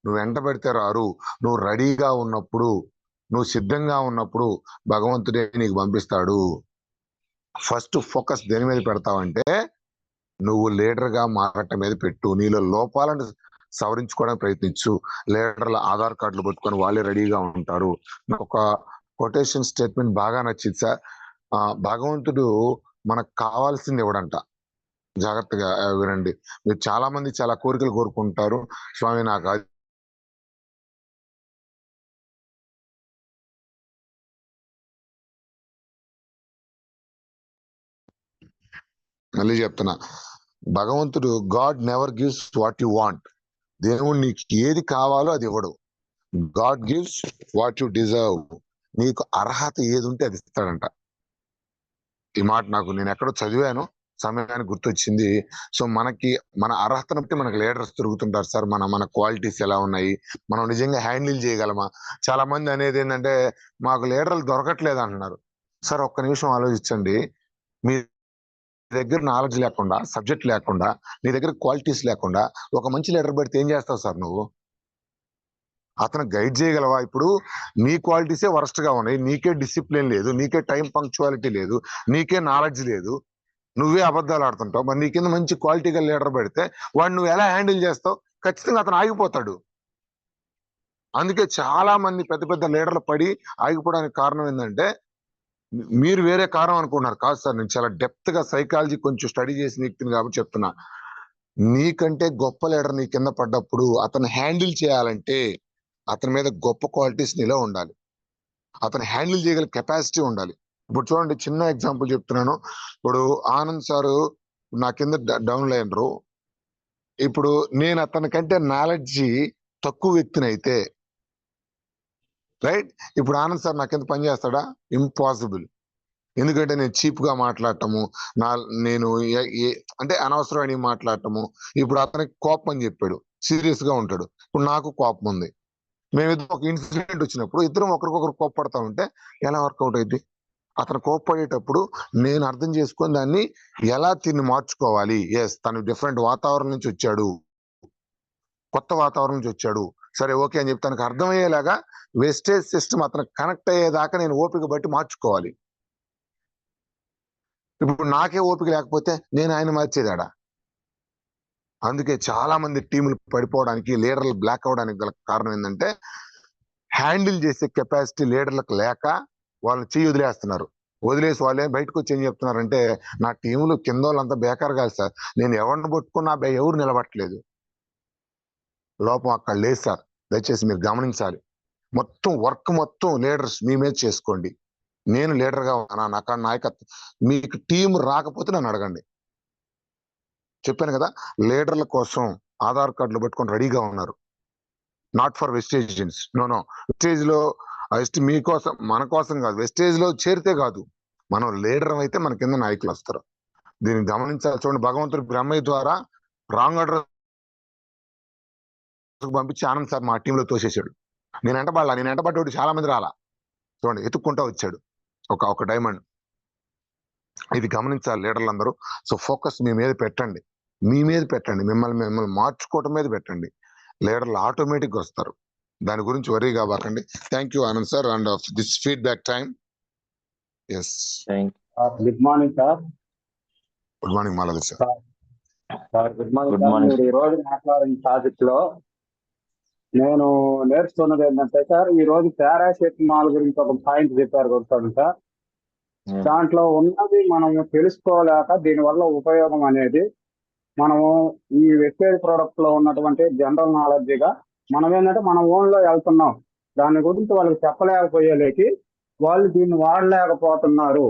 నువ్వు ఎంట పెడితే రారు, నువ్వు రెడీగా ఉన్నప్పుడు, నువ్వు సిద్ధంగా ఉన్నప్పుడు భగవంతుడే నీకు పంపిస్తాడు. ఫస్ట్ ఫోకస్ దేని మీద పెడతావంటే నువ్వు లీడర్ గా మారటం మీద పెట్టు. నీలో లోపాలను సవరించుకోవడానికి ప్రయత్నించు. లీడర్ల ఆధార్ కార్డులు పట్టుకొని వాళ్ళే రెడీగా ఉంటారు. ఒక కొటేషన్ స్టేట్మెంట్ బాగా నచ్చింది సార్. భగవంతుడు మనకు కావాల్సింది ఇవ్వడంట. జాగ్రత్తగా వినండి. మీరు చాలా మంది చాలా కోరికలు కోరుకుంటారు, స్వామి నాకు అది మళ్ళీ చెప్తున్నా, భగవంతుడు God never gives what you want. దేవుడు నీకు ఏది కావాలో అది ఇవ్వడు. God gives what you deserve. నీకు అర్హత ఏది ఉంటే అది ఇస్తాడంట. ఈ మాట నాకు నేను ఎక్కడో చదివాను, సమయానికి గుర్తొచ్చింది. సో మనకి మన అర్హతను బట్టి మనకు లీడర్స్ దొరుకుతుంటారు సార్. మన క్వాలిటీస్ ఎలా ఉన్నాయి, మనం నిజంగా హ్యాండిల్ చేయగలమా. చాలా మంది అనేది ఏంటంటే మాకు లీడర్లు దొరకట్లేదు అంటున్నారు. సార్ ఒక్క నిమిషం ఆలోచించండి. మీ దగ్గర నాలెడ్జ్ లేకుండా, సబ్జెక్ట్ లేకుండా, నీ దగ్గర క్వాలిటీస్ లేకుండా ఒక మంచి లీడర్ పెడితే ఏం చేస్తావు సార్ నువ్వు? అతను గైడ్ చేయగలవా? ఇప్పుడు నీ క్వాలిటీసే వరస్ట్ గా ఉన్నాయి, నీకే డిసిప్లిన్ లేదు, నీకే టైం పంక్చువాలిటీ లేదు, నీకే నాలెడ్జ్ లేదు, నువ్వే అబద్ధాలు ఆడుతుంటావు. మరి నీ కింద మంచి క్వాలిటీగా లీడర్ పెడితే వాడు నువ్వు ఎలా హ్యాండిల్ చేస్తావు? ఖచ్చితంగా అతను ఆగిపోతాడు. అందుకే చాలా మంది పెద్ద పెద్ద లీడర్లు పడి ఆగిపోవడానికి కారణం ఏంటంటే మీరు వేరే కారణం అనుకుంటున్నారు. కాదు సార్, నేను చాలా డెప్త్ గా సైకాలజీ కొంచెం స్టడీ చేసిన వ్యక్తిని కాబట్టి చెప్తున్నా. నీకంటే గొప్ప లీడర్ నీ కింద పడ్డప్పుడు అతను హ్యాండిల్ చేయాలంటే అతని మీద గొప్ప క్వాలిటీస్ నీలో ఉండాలి, అతను హ్యాండిల్ చేయగల కెపాసిటీ ఉండాలి. ఇప్పుడు చూడండి చిన్న ఎగ్జాంపుల్ చెప్తున్నాను. ఇప్పుడు ఆనంద్ సారు నా కింద డౌన్ లైనరు. ఇప్పుడు నేను అతని కంటే నాలెడ్జ్ తక్కువ వ్యక్తిని అయితే రైట్, ఇప్పుడు ఆనంద్ సార్ నా కింద పని చేస్తాడా? ఇంపాసిబుల్. ఎందుకంటే నేను చీప్ గా మాట్లాడటము, నేను అంటే అనవసరమైన మాట్లాడటము. ఇప్పుడు అతనికి కోపం అని చెప్పాడు, సీరియస్ గా ఉంటాడు. ఇప్పుడు నాకు కోపం ఉంది. మేమిద్దరం ఒక ఇన్సిడెంట్ వచ్చినప్పుడు ఇద్దరం ఒకరికొకరు కోప్పడతా ఉంటే ఎలా వర్కౌట్ అయింది? అతను కోప్పడేటప్పుడు నేను అర్థం చేసుకొని దాన్ని ఎలా తిని మార్చుకోవాలి. ఎస్, తను డిఫరెంట్ వాతావరణం నుంచి వచ్చాడు, కొత్త వాతావరణం నుంచి వచ్చాడు, సరే ఓకే అని చెప్పి తనకు అర్థమయ్యేలాగా వెస్టేజ్ సిస్టమ్ అతను కనెక్ట్ అయ్యేదాకా నేను ఓపిక బట్టి మార్చుకోవాలి. ఇప్పుడు నాకే ఓపిక లేకపోతే నేను ఆయన మార్చేదాడా? అందుకే చాలా మంది టీములు పడిపోవడానికి, లీడర్లు బ్లాక్ అవడానికి గల కారణం ఏంటంటే హ్యాండిల్ చేసే కెపాసిటీ లీడర్లకు లేక వాళ్ళని చెయ్యి వదిలేస్తున్నారు. వదిలేసి వాళ్ళే బయటకు వచ్చి ఏం చెప్తున్నారంటే నా టీములు కింద వాళ్ళంతా బేకార్ కాదు సార్, నేను ఎవరిని పట్టుకున్నా ఎవరు నిలబట్టలేదు. లోపం అక్కడ లేదు సార్, దయచేసి మీరు గమనించాలి. మొత్తం వర్క్ మొత్తం లీడర్స్ మీ మీద చేసుకోండి. నేను లీడర్ గా ఉన్నా, నాకు నాయకత్వం. మీకు టీం రాకపోతే నన్ను అడగండి. చెప్పాను కదా, లీడర్ల కోసం ఆధార్ కార్డులు పెట్టుకొని రెడీగా ఉన్నారు. నాట్ ఫర్ వెస్టేజియన్స్, నో. వెస్టేజ్ లో మీకోసం, మన కోసం కాదు. వెస్టేజ్ లో చేరితే కాదు, మనం లీడర్ అయితే మన కింద నాయకులు వస్తారు. దీన్ని గమనించాలి. చూడండి, భగవంతుడు బ్రహ్మయ్య ద్వారా రాంగ్ అడ్రస్ పంపించి ఆనంద్ సార్ మా టీంలో తోసేశాడు. నేను ఎంటబడ్డాడు చాలా మంది రాలా. చూడండి, ఎత్తుక్కుంటా వచ్చాడు ఒక డైమండ్. ఇది గమనించాలి లీడర్లు అందరూ. సో ఫోకస్ మీ మీద పెట్టండి, మిమ్మల్ని మార్చుకోవటం మీద పెట్టండి. లీడర్లు ఆటోమేటిక్ వస్తారు. దాని గురించి వరీ కాబాకండి. Thank you Anand sir and this feedback time. Yes, good morning sir. Good morning Maladi sir. Good morning. మీరు ఈ రోజు మాట్లాడిన టాపిక్ లో నేను నేర్చుకున్నది ఏంటంటే సార్, ఈ రోజు పారాసెటమాల్ గురించి ఒక పాయింట్ చెప్పారు కొడతాను సార్. దాంట్లో ఉన్నది మనము తెలుసుకోలేక దీనివల్ల ఉపయోగం అనేది మనము ఈ వెస్టేజ్ ప్రొడక్ట్ లో ఉన్నటువంటి జనరల్ నాలెడ్జ్గా మనం ఏంటంటే మన ఓన్ లో వెళ్తున్నాం. దాని గురించి వాళ్ళకి చెప్పలేకపోయేలేకి వాళ్ళు దీన్ని వాడలేకపోతున్నారు.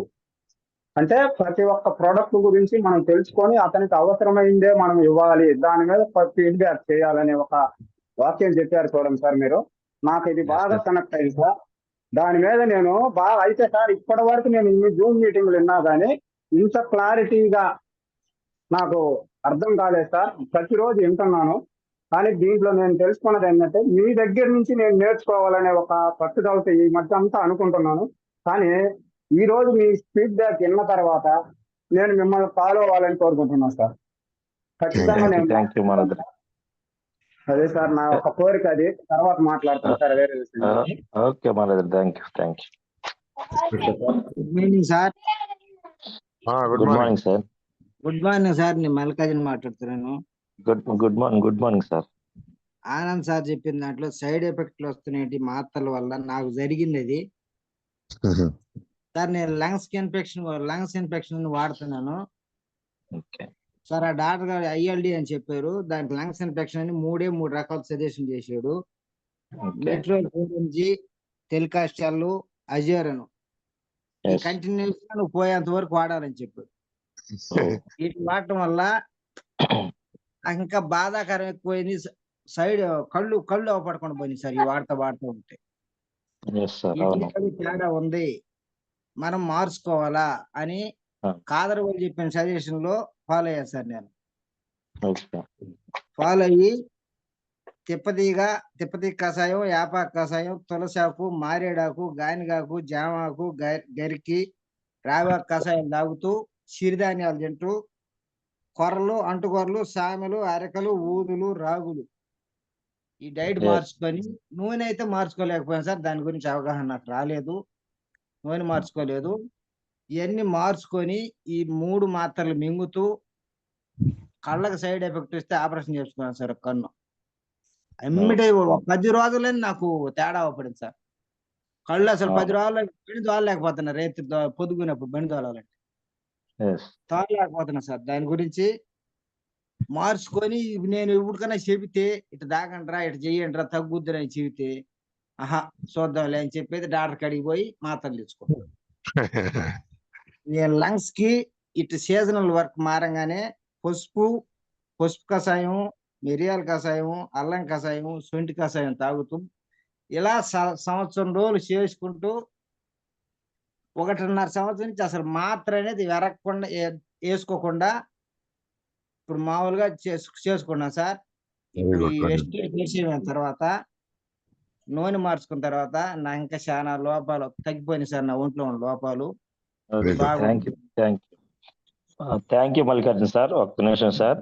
అంటే ప్రతి ఒక్క ప్రోడక్ట్ గురించి మనం తెలుసుకొని అతనికి అవసరమైందే మనం ఇవ్వాలి, దాని మీద ఫీడ్బ్యాక్ చేయాలనే ఒక వాక్యం చెప్పారు చూడండి సార్ మీరు. నాకు ఇది బాగా కనెక్ట్ అయింది సార్. దాని మీద నేను బాగా అయితే సార్ ఇప్పటి వరకు నేను ఇన్ని జూమ్ మీటింగ్లు విన్నా కానీ ఇంత క్లారిటీగా నాకు అర్థం కాలేదు సార్. ప్రతిరోజు వింటున్నాను కానీ దీంట్లో నేను తెలుసుకున్నది ఏంటంటే మీ దగ్గర నుంచి నేను నేర్చుకోవాలనే ఒక పట్టుదలతో ఈ మధ్య అంతా అనుకుంటున్నాను. కానీ ఈ రోజు మీ ఫీడ్బ్యాక్ విన్న తర్వాత నేను మిమ్మల్ని ఫాలో అవ్వాలని కోరుకుంటున్నాను సార్. ఖచ్చితంగా నేను థ్యాంక్ యూ మనోజ్. అదే సార్ నా ఒక కోరిక, అది తర్వాత మాట్లాడతాను సార్ వేరే విషయం. Okay Manoj, thank you. Good morning sir. Good morning sir. Good morning sir, నేను మల్లికార్జున మాట్లాడుతున్నాను. Good morning sir. Anand sir చెప్పిన దాంట్లో సైడ్ ఎఫెక్ట్లు వస్తున్నాయి మాత్రల వల్ల నాకు జరిగింది అది సార్. నేను లంగ్స్ ఇన్ఫెక్షన్ వాడుతున్నాను సార్. ఆ డాక్టర్ గారు ILD అని చెప్పారు. దానికి లంగ్స్ ఇన్ఫెక్షన్ అని మూడు రకాల సజెషన్ చేశాడు. మెట్రోల్ గురించి టెలికాస్టాల్ అజేరను కంటిన్యూస్ గా నువ్వు పోయేంత వరకు వాడాలని చెప్పాడు. వీటి వాడటం వల్ల నాకు ఇంకా బాధాకరం ఎక్కువైంది. సైడ్ కళ్ళు అవపడకుండా పోయింది సార్ ఈ వాడుతూ ఉంటే. తేడా ఉంది, మనం మార్చుకోవాలా అని కాదర్ వాళ్ళు చెప్పిన సజెషన్ లో ఫాలో అయ్యా సార్. నేను ఫాలో అయ్యి తిప్పతీ కషాయం, యాపాకు కషాయం, తులసాకు, మారేడాకు, గానిగాకు, జామాకు, గరికి, రావాకు కషాయం తాగుతూ సిరిధాన్యాలు తింటూ కొర్రలు, అంటుకొర్రలు, సామెలు, అరకలు, ఊదులు, రాగులు ఈ డైట్ మార్చుకొని, నూనె అయితే మార్చుకోలేకపోయాను సార్. దాని గురించి అవగాహన నాకు రాలేదు, నూనె మార్చుకోలేదు. ఇవన్నీ మార్చుకొని ఈ 3 మాత్రలు మింగుతూ కళ్ళకు సైడ్ ఎఫెక్ట్ వస్తే ఆపరేషన్ చేసుకున్నాను సార్. కన్ను ఇమ్మీడియట్ 10 రోజులే నాకు తేడా పడింది సార్. కళ్ళు అసలు 10 రోజులు బండి దోలలేకపోతున్నా. రేతి పొద్దుకున్నప్పుడు బండి దోలాలంటే తోలలేకపోతున్నా సార్. దాని గురించి మార్చుకొని నేను ఇప్పటికన్నా చెబితే ఇటు దాగండ్రా, ఇటు చెయ్యండి రా, తగ్గుద్దురా అని చెబితే చూద్దాంలే అని చెప్పేది డాక్టర్ కాడికి పోయి మాత్రలు తెచ్చుకున్నాను. నేను లంగ్స్ కి ఇటు సీజనల్ వర్క్ మారంగానే పసుపు కషాయం, మిరియాల కషాయం, అల్లం కషాయం, శొంఠి కషాయం తాగుతూ ఇలా సంవత్సరం రోజులు చేసుకుంటూ 1.5 సంవత్సరం నుంచి అసలు మాత్ర అనేది వెరగకుండా వేసుకోకుండా ఇప్పుడు మామూలుగా చేసుకున్నాం సార్. ఇప్పుడు ఈ వెస్టేజ్ చేసిన తర్వాత నూనె మార్చుకున్న తర్వాత నా ఇంకా చాలా లోపాలు తగ్గిపోయినాయి సార్. నా ఒంట్లో ఉన్న లోపాలు. Thank you Mallikarjuna sir. ఒక్క నిమిషం సార్,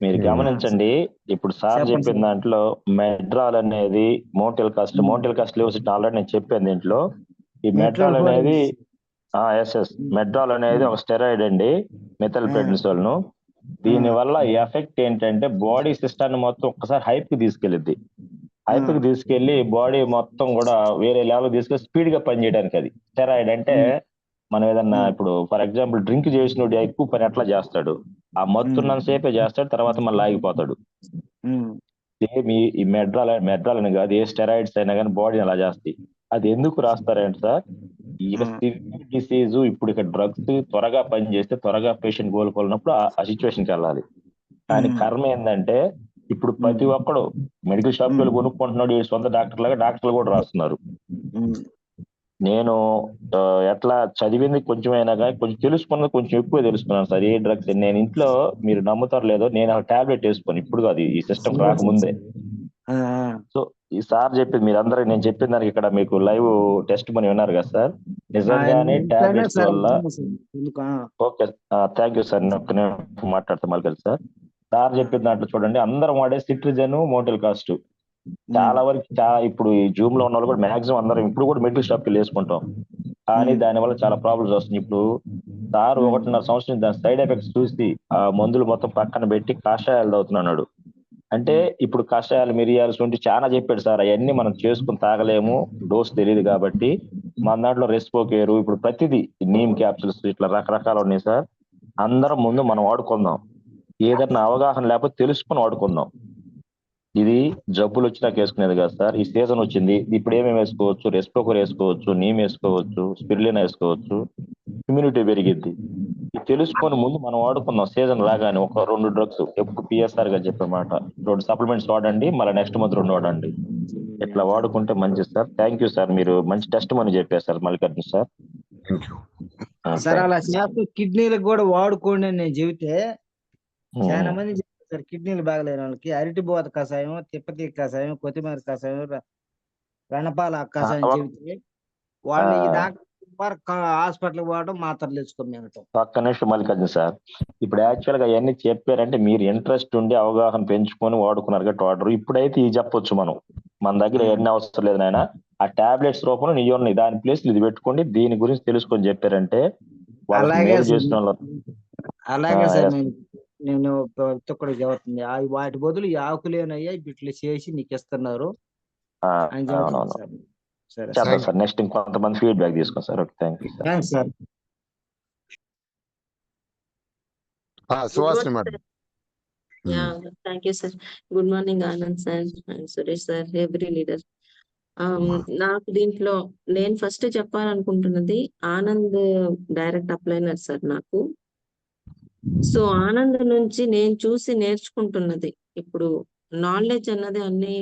మీరు గమనించండి. ఇప్పుడు సార్ చెప్పిన దాంట్లో మెడ్రాల్ అనేది మోటల్ కాస్ట్ లివోసిటీ ఆల్రెడీ నేను చెప్పాను. దీంట్లో ఈ మెడ్రాల్ అనేది మెడ్రాల్ అనేది ఒక స్టెరాయిడ్ అండి, మిథైల్ ప్రెడ్నిసోల్ ను. దీని వల్ల ఎఫెక్ట్ ఏంటంటే బాడీ సిస్టమ్ మొత్తం ఒక్కసారి హైప్ కి తీసుకెళ్లి బాడీ మొత్తం కూడా వేరే లెవెల్ తీసుకెళ్లి స్పీడ్ గా పనిచేయడానికి. అది స్టెరాయిడ్ అంటే మనం ఏదన్నా ఇప్పుడు ఫర్ ఎగ్జాంపుల్ డ్రింక్ చేసినోడు ఎక్కువ పని ఎట్లా చేస్తాడు, ఆ మత్తున్నంత సేపే చేస్తాడు, తర్వాత మళ్ళీ ఆగిపోతాడు. ఈ మెడ్రాల్ అని కాదు, ఏ స్టెరాయిడ్స్ అయినా కానీ బాడీ అలా చేస్తాయి. అది ఎందుకు రాస్తారంటే సార్, ఈ డిసీజ్ ఇప్పుడు ఇక్కడ డ్రగ్స్ త్వరగా పని చేస్తే త్వరగా పేషెంట్ కోలుకోలేనప్పుడు ఆ సిచ్యువేషన్కి వెళ్ళాలి. కానీ కర్మ ఏంటంటే ఇప్పుడు ప్రతి ఒక్కడు మెడికల్ షాప్ వెళ్ళి కొనుక్కుంటున్నాడు, సొంత డాక్టర్లు కూడా రాస్తున్నారు. నేను ఎట్లా చదివింది కొంచెమైనా కానీ కొంచెం తెలుసుకున్నది కొంచెం ఎక్కువ తెలుసుకున్నాను సార్. ఏ డ్రగ్స్ నేను ఇంట్లో, మీరు నమ్ముతారు లేదో, నేను ఆ టాబ్లెట్ వేసుకొని ఇప్పుడు కాదు, ఈ సిస్టమ్ రాకముందే. సో ఈ సార్ చెప్పింది మీరందరూ, నేను చెప్పిన దానికి ఇక్కడ మీకు లైవ్ టెస్ట్ మని విన్నారు కదా సార్. నిజంగానే టాబ్లెట్స్ వల్ల. Okay, thank you sir. నేను మాట్లాడతాను మళ్ళీ సార్. సార్ చెప్పిన దాంట్లో చూడండి, అందరం వాడే సిట్రిజన్, మోటల్ కాస్ట్ చాలా వరకు ఇప్పుడు ఈ జూమ్ లో ఉన్న వాళ్ళు కూడా మాక్సిమం అందరం ఇప్పుడు కూడా మెడికల్ షాప్ కి వేసుకుంటాం. కానీ దాని వల్ల చాలా ప్రాబ్లమ్స్ వస్తున్నాయి. ఇప్పుడు సార్ 1.5 సంవత్సరం దాని సైడ్ ఎఫెక్ట్స్ చూసి ఆ మందులు మొత్తం పక్కన పెట్టి కషాయాలు తాగుతున్నాడు. అంటే ఇప్పుడు కషాయాలు, మిరియాలు, శొంఠి చాలా చెప్పాడు సార్. అవన్నీ మనం చేసుకుని తాగలేము, డోస్ తెలియదు కాబట్టి మన దాంట్లో రెస్పోకేరు ఇప్పుడు ప్రతిదీ నీమ్ క్యాప్సుల్స్ ఇట్లా రకరకాలు ఉన్నాయి సార్. అందరం ముందు మనం వాడుకుందాం. ఏదైనా అవగాహన లేకపోతే తెలుసుకొని వాడుకుందాం. ఇది జబ్బులు వచ్చినాక వేసుకునేది కాదు సార్. ఈ సీజన్ వచ్చింది, ఇప్పుడు ఏమేమి వేసుకోవచ్చు? రెస్పోకోర్ వేసుకోవచ్చు, నీమ్ వేసుకోవచ్చు, స్పిరులినా వేసుకోవచ్చు, ఇమ్యూనిటీ పెరిగిద్ది. ఇది తెలుసుకొని ముందు మనం వాడుకుందాం. సీజన్ రాగానే ఒక 2 డ్రగ్స్, ఎప్పుడు పిఎస్ఆర్ గా చెప్పే మాట, 2 సప్లిమెంట్స్ వాడండి, మళ్ళీ నెక్స్ట్ మంత్ 2 వాడండి. ఇట్లా వాడుకుంటే మంచిది సార్. థ్యాంక్ యూ సార్, మీరు మంచి టెస్ట్ మని చెప్పారు sir Mallikarjuna sir. Thank you. Sir అలా చేస్తే కిడ్నీలకు కూడా వాడుకోండి అని నేను చెబితే చాలా మంది చెప్తారు సార్, కిడ్నీలు బాగలేని వాళ్ళకి అరటి బోత కషాయం, తిప్పతి కషాయం, కొత్తిమీర కషాయం, రణపాల కషాయం చెబితే వాళ్ళు ఈ డాక్టర్ హాస్పిటల్ పోవడం, మాత్రలు తెచ్చుకోమేనటం. ఒక్క నిమిషం మల్లికార్జున సార్, ఇప్పుడు యాక్చువల్ గా అవన్నీ చెప్పారంటే మీరు ఇంట్రెస్ట్ ఉండి అవగాహన పెంచుకొని వాడుకున్నారు కాబట్టి వాడరు. ఇప్పుడైతే ఇది చెప్పొచ్చు మనం, మన దగ్గర ఎన్ని అవసరం లేదు నాయన, ఆ టాబ్లెట్స్ రూపంలో నీ ఉన్నాయి, దాని ప్లేస్ ఇది పెట్టుకోండి, దీని గురించి తెలుసుకొని చెప్పారంటే అలాగే అలాగే సార్. నేను ఒక్కడి చెబుతుంది, వాటి బదులు ఈ ఆకులేనయ్యా ఇట్లా చేసి నీకు ఇస్తున్నారు అని చెప్తాను సార్. సరే సార్, నెక్స్ట్ ఇంకొంతమంది ఫీడ్బ్యాక్ తీసుకోండి sir. Okay, thank you sir. Thanks sir. Suhasini madam. Thank you sir. Good morning Anand sir and Suresh sir, every leader. నాకు దీంట్లో నేను ఫస్ట్ చెప్పాలనుకుంటున్నది, ఆనంద్ డైరెక్ట్ అప్లైనర్ సార్ నాకు. సో ఆనంద్ నుంచి నేను చూసి నేర్చుకుంటున్నది, ఇప్పుడు నాలెడ్జ్ అన్నది అన్ని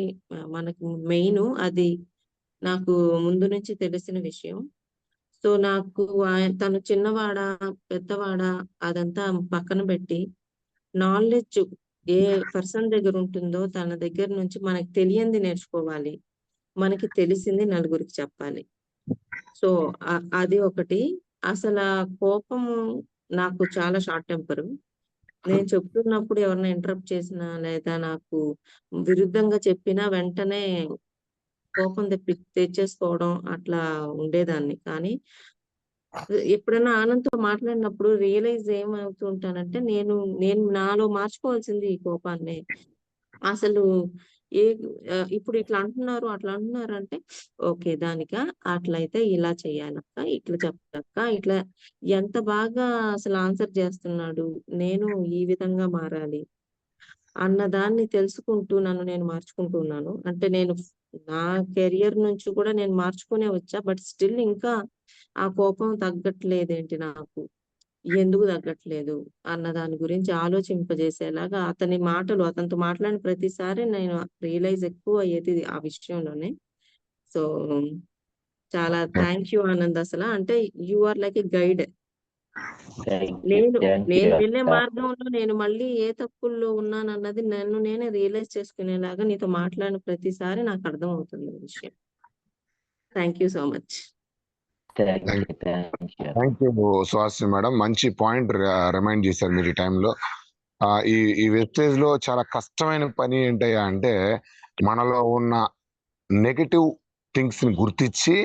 మనకు మెయిన్, అది నాకు ముందు నుంచి తెలిసిన విషయం. సో నాకు తను చిన్నవాడా పెద్దవాడా అదంతా పక్కన పెట్టి, నాలెడ్జ్ ఏ పర్సన్ దగ్గర ఉంటుందో తన దగ్గర నుంచి మనకి తెలియంది నేర్చుకోవాలి, మనకి తెలిసింది నలుగురికి చెప్పాలి. సో అది ఒకటి. అసలు కోపము నాకు చాలా షార్ట్ టెంపర్. నేను చెప్తున్నప్పుడు ఎవరైనా ఇంటరప్ట్ చేసినా లేదా నాకు విరుద్ధంగా చెప్పినా వెంటనే కోపం తెచ్చేసుకోవడం అట్లా ఉండేదాన్ని. కానీ ఎప్పుడైనా ఆనంద్తో మాట్లాడినప్పుడు రియలైజ్ ఏమవుతుంటానంటే, నేను నాలో మార్చుకోవాల్సింది ఈ కోపాన్ని. అసలు ఇప్పుడు ఇట్లా అంటున్నారు అట్లా అంటున్నారు అంటే, ఓకే దానిక అట్లయితే ఇలా చెయ్యాలక్క, ఇట్లా చెప్పక్క, ఇట్లా ఎంత బాగా అసలు ఆన్సర్ చేస్తున్నాడు, నేను ఈ విధంగా మారాలి అన్నదాన్ని తెలుసుకుంటూ నన్ను నేను మార్చుకుంటున్నాను. అంటే నేను నా కెరియర్ నుంచి కూడా నేను మార్చుకునే వచ్చా, బట్ స్టిల్ ఇంకా ఆ కోపం తగ్గట్లేదేంటి నాకు, ఎందుకు తగ్గట్లేదు అన్న దాని గురించి ఆలోచింపజేసేలాగా అతనితో మాట్లాడిన ప్రతిసారి నేను రియలైజ్ ఎక్కువ అయ్యేది ఆ విషయంలోనే. సో చాలా థ్యాంక్ యూ ఆనంద్. అసలు అంటే you are like a guide. నేను వెళ్ళే మార్గంలో నేను మళ్ళీ ఏ తప్పుల్లో ఉన్నానన్నది నన్ను నేనే రియలైజ్ చేసుకునేలాగా నీతో మాట్లాడిన ప్రతిసారి నాకు అర్థం అవుతుంది విషయం. Thank you so much. Thank you Suhasini madam, మంచి పాయింట్ రిమైండ్ చేశారు మీరు ఈ టైంలో. ఈ వెస్టేజ్ లో చాలా కష్టమైన పని ఏంటయ్యా అంటే, మనలో ఉన్న నెగటివ్ థింగ్స్ ని గుర్తించి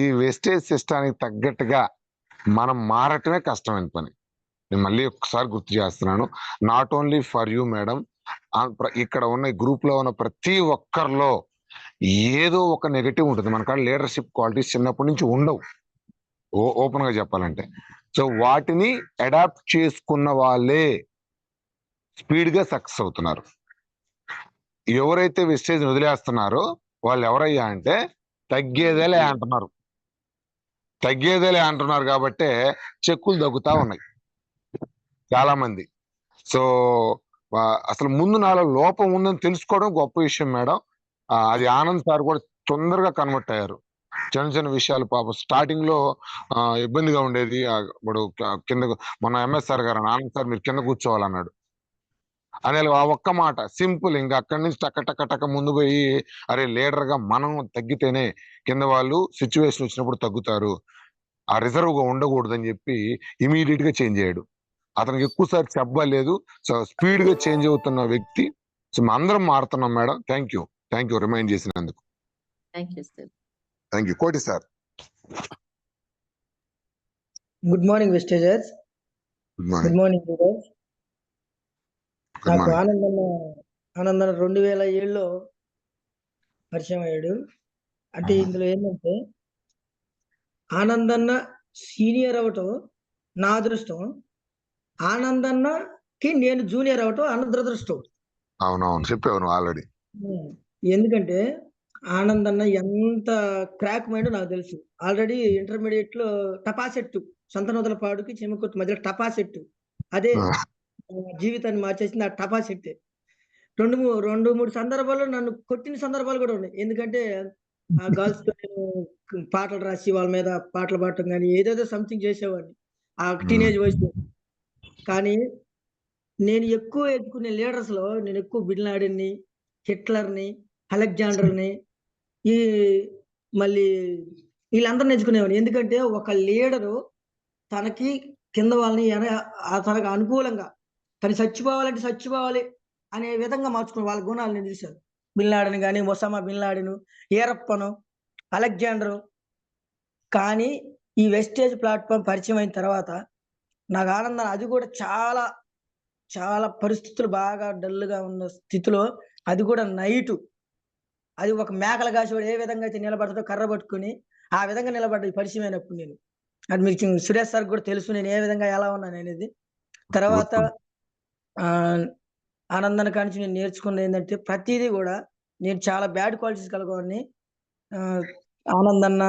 ఈ వెస్టేజ్ సిస్టానికి తగ్గట్టుగా మనం మారటమే కష్టమైన పని. నేను మళ్ళీ ఒకసారి గుర్తు చేస్తున్నాను, not only for you madam, ఇక్కడ ఉన్న గ్రూప్ లో ఉన్న ప్రతి ఒక్కరిలో ఏదో ఒక నెగటివ్ ఉంటుంది. మన కాడ లీడర్షిప్ క్వాలిటీస్ చిన్నప్పటి నుంచి ఉండవు, ఓపెన్ గా చెప్పాలంటే. సో వాటిని అడాప్ట్ చేసుకున్న వాళ్ళే స్పీడ్ గా సక్సెస్ అవుతున్నారు. ఎవరైతే వెస్టేజ్ వదిలేస్తున్నారో వాళ్ళు ఎవరయ్యా అంటే తగ్గేదేలే అంటున్నారు కాబట్టే చెక్కులు తగ్గుతా ఉన్నాయి చాలా మంది. సో అసలు ముందు నాలో లోపం ఉందని తెలుసుకోవడం గొప్ప విషయం మేడం. అది ఆనంద్ సార్ కూడా తొందరగా కన్వర్ట్ అయ్యారు. చిన్న విషయాలు పాపం స్టార్టింగ్ లో ఇబ్బందిగా ఉండేది. ఇప్పుడు కింద మన ఎంఎస్ఆర్ గారు ఆనంద్ సార్ మీరు కింద కూర్చోవాలన్నాడు అనే ఆ ఒక్క మాట సింపుల్, ఇంకా అక్కడి నుంచి టక్క ముందు పోయి, అరే లీడర్ గా మనం తగ్గితేనే కింద వాళ్ళు సిచ్యువేషన్ వచ్చినప్పుడు తగ్గుతారు, ఆ రిజర్వ్ గా ఉండకూడదని చెప్పి ఇమీడియట్ గా చేంజ్ అయ్యాడు. అతనికి ఎక్కువసారి చెప్పలేదు. సో స్పీడ్ గా చేంజ్ అవుతున్న వ్యక్తి. సో అందరం మారుతున్నాం మేడం. థ్యాంక్ యూ రిమైండ్ చేసినందుకు. Thank you Koti sir. Good morning Vestigers. Good morning leaders. నాకు ఆనందన్న 2007లో పరిచయం అయ్యాడు. అంటే ఇందులో ఏంటంటే ఆనందన్న సీనియర్ అవటం నా అదృష్టం, ఆనందన్నకి నేను జూనియర్ అవటం అన్న దురదృష్టం. అవునవును, చెప్పావు నువ్వు ఆల్రెడీ. ఎందుకంటే ఆనందన్న ఎంత క్రాక్ మైండ్ నాకు తెలుసు. ఆల్రెడీ ఇంటర్మీడియట్ లో టపాసెట్టు సంతనూతలపాడుకి చిమ్మకుర్తి మధ్యలో టపాసెట్టు అదే జీవితాన్ని మార్చేసింది ఆ టపాసెట్టే. రెండు మూడు సందర్భాల్లో నన్ను కొట్టిన సందర్భాలు కూడా ఉన్నాయి. ఎందుకంటే ఆ గర్ల్స్ తో నేను పాటలు రాసి వాళ్ళ మీద పాటలు పాడటం కానీ ఏదేదో సంథింగ్ చేసేవాడిని ఆ టీనేజ్ వయసులో. కానీ నేను ఎక్కువ ఎత్తుకునే లీడర్స్ లో నేను ఎక్కువ బిన్ లాడెన్ని, హిట్లర్ని, అలెగ్జాండర్ని, ఈ మళ్ళీ వీళ్ళందరిని ఎంచుకునేవాడిని. ఎందుకంటే ఒక లీడరు తనకి కింద వాళ్ళని తనకు అనుకూలంగా తను చచ్చిపోవాలంటే చచ్చిపోవాలి అనే విధంగా మార్చుకుని వాళ్ళ గుణాలు నేను చూశాను. బిన్ లాడెన్ కానీ, ఒసామా బిన్ లాడెను, ఏరప్పను, అలెగ్జాండరు. కానీ ఈ వెస్టేజ్ ప్లాట్ఫామ్ పరిచయం అయిన తర్వాత నాకు ఆనందం, అది కూడా చాలా చాలా పరిస్థితులు బాగా డల్గా ఉన్న స్థితిలో, అది కూడా నైటు, అది ఒక మేకల కాసేవాడు ఏ విధంగా అయితే నిలబడతాడో కర్ర పట్టుకుని ఆ విధంగా నిలబడ్డ పరిచయం అయినప్పుడు నేను. అది మీకు సురేష్ సార్ కూడా తెలుసు నేను ఏ విధంగా ఎలా ఉన్నాను అనేది. తర్వాత ఆనందాన్ని కానించి నేను నేర్చుకున్నది ఏంటంటే ప్రతిదీ కూడా నేను చాలా బ్యాడ్ క్వాలిటీస్ కలగని. ఆనందన్న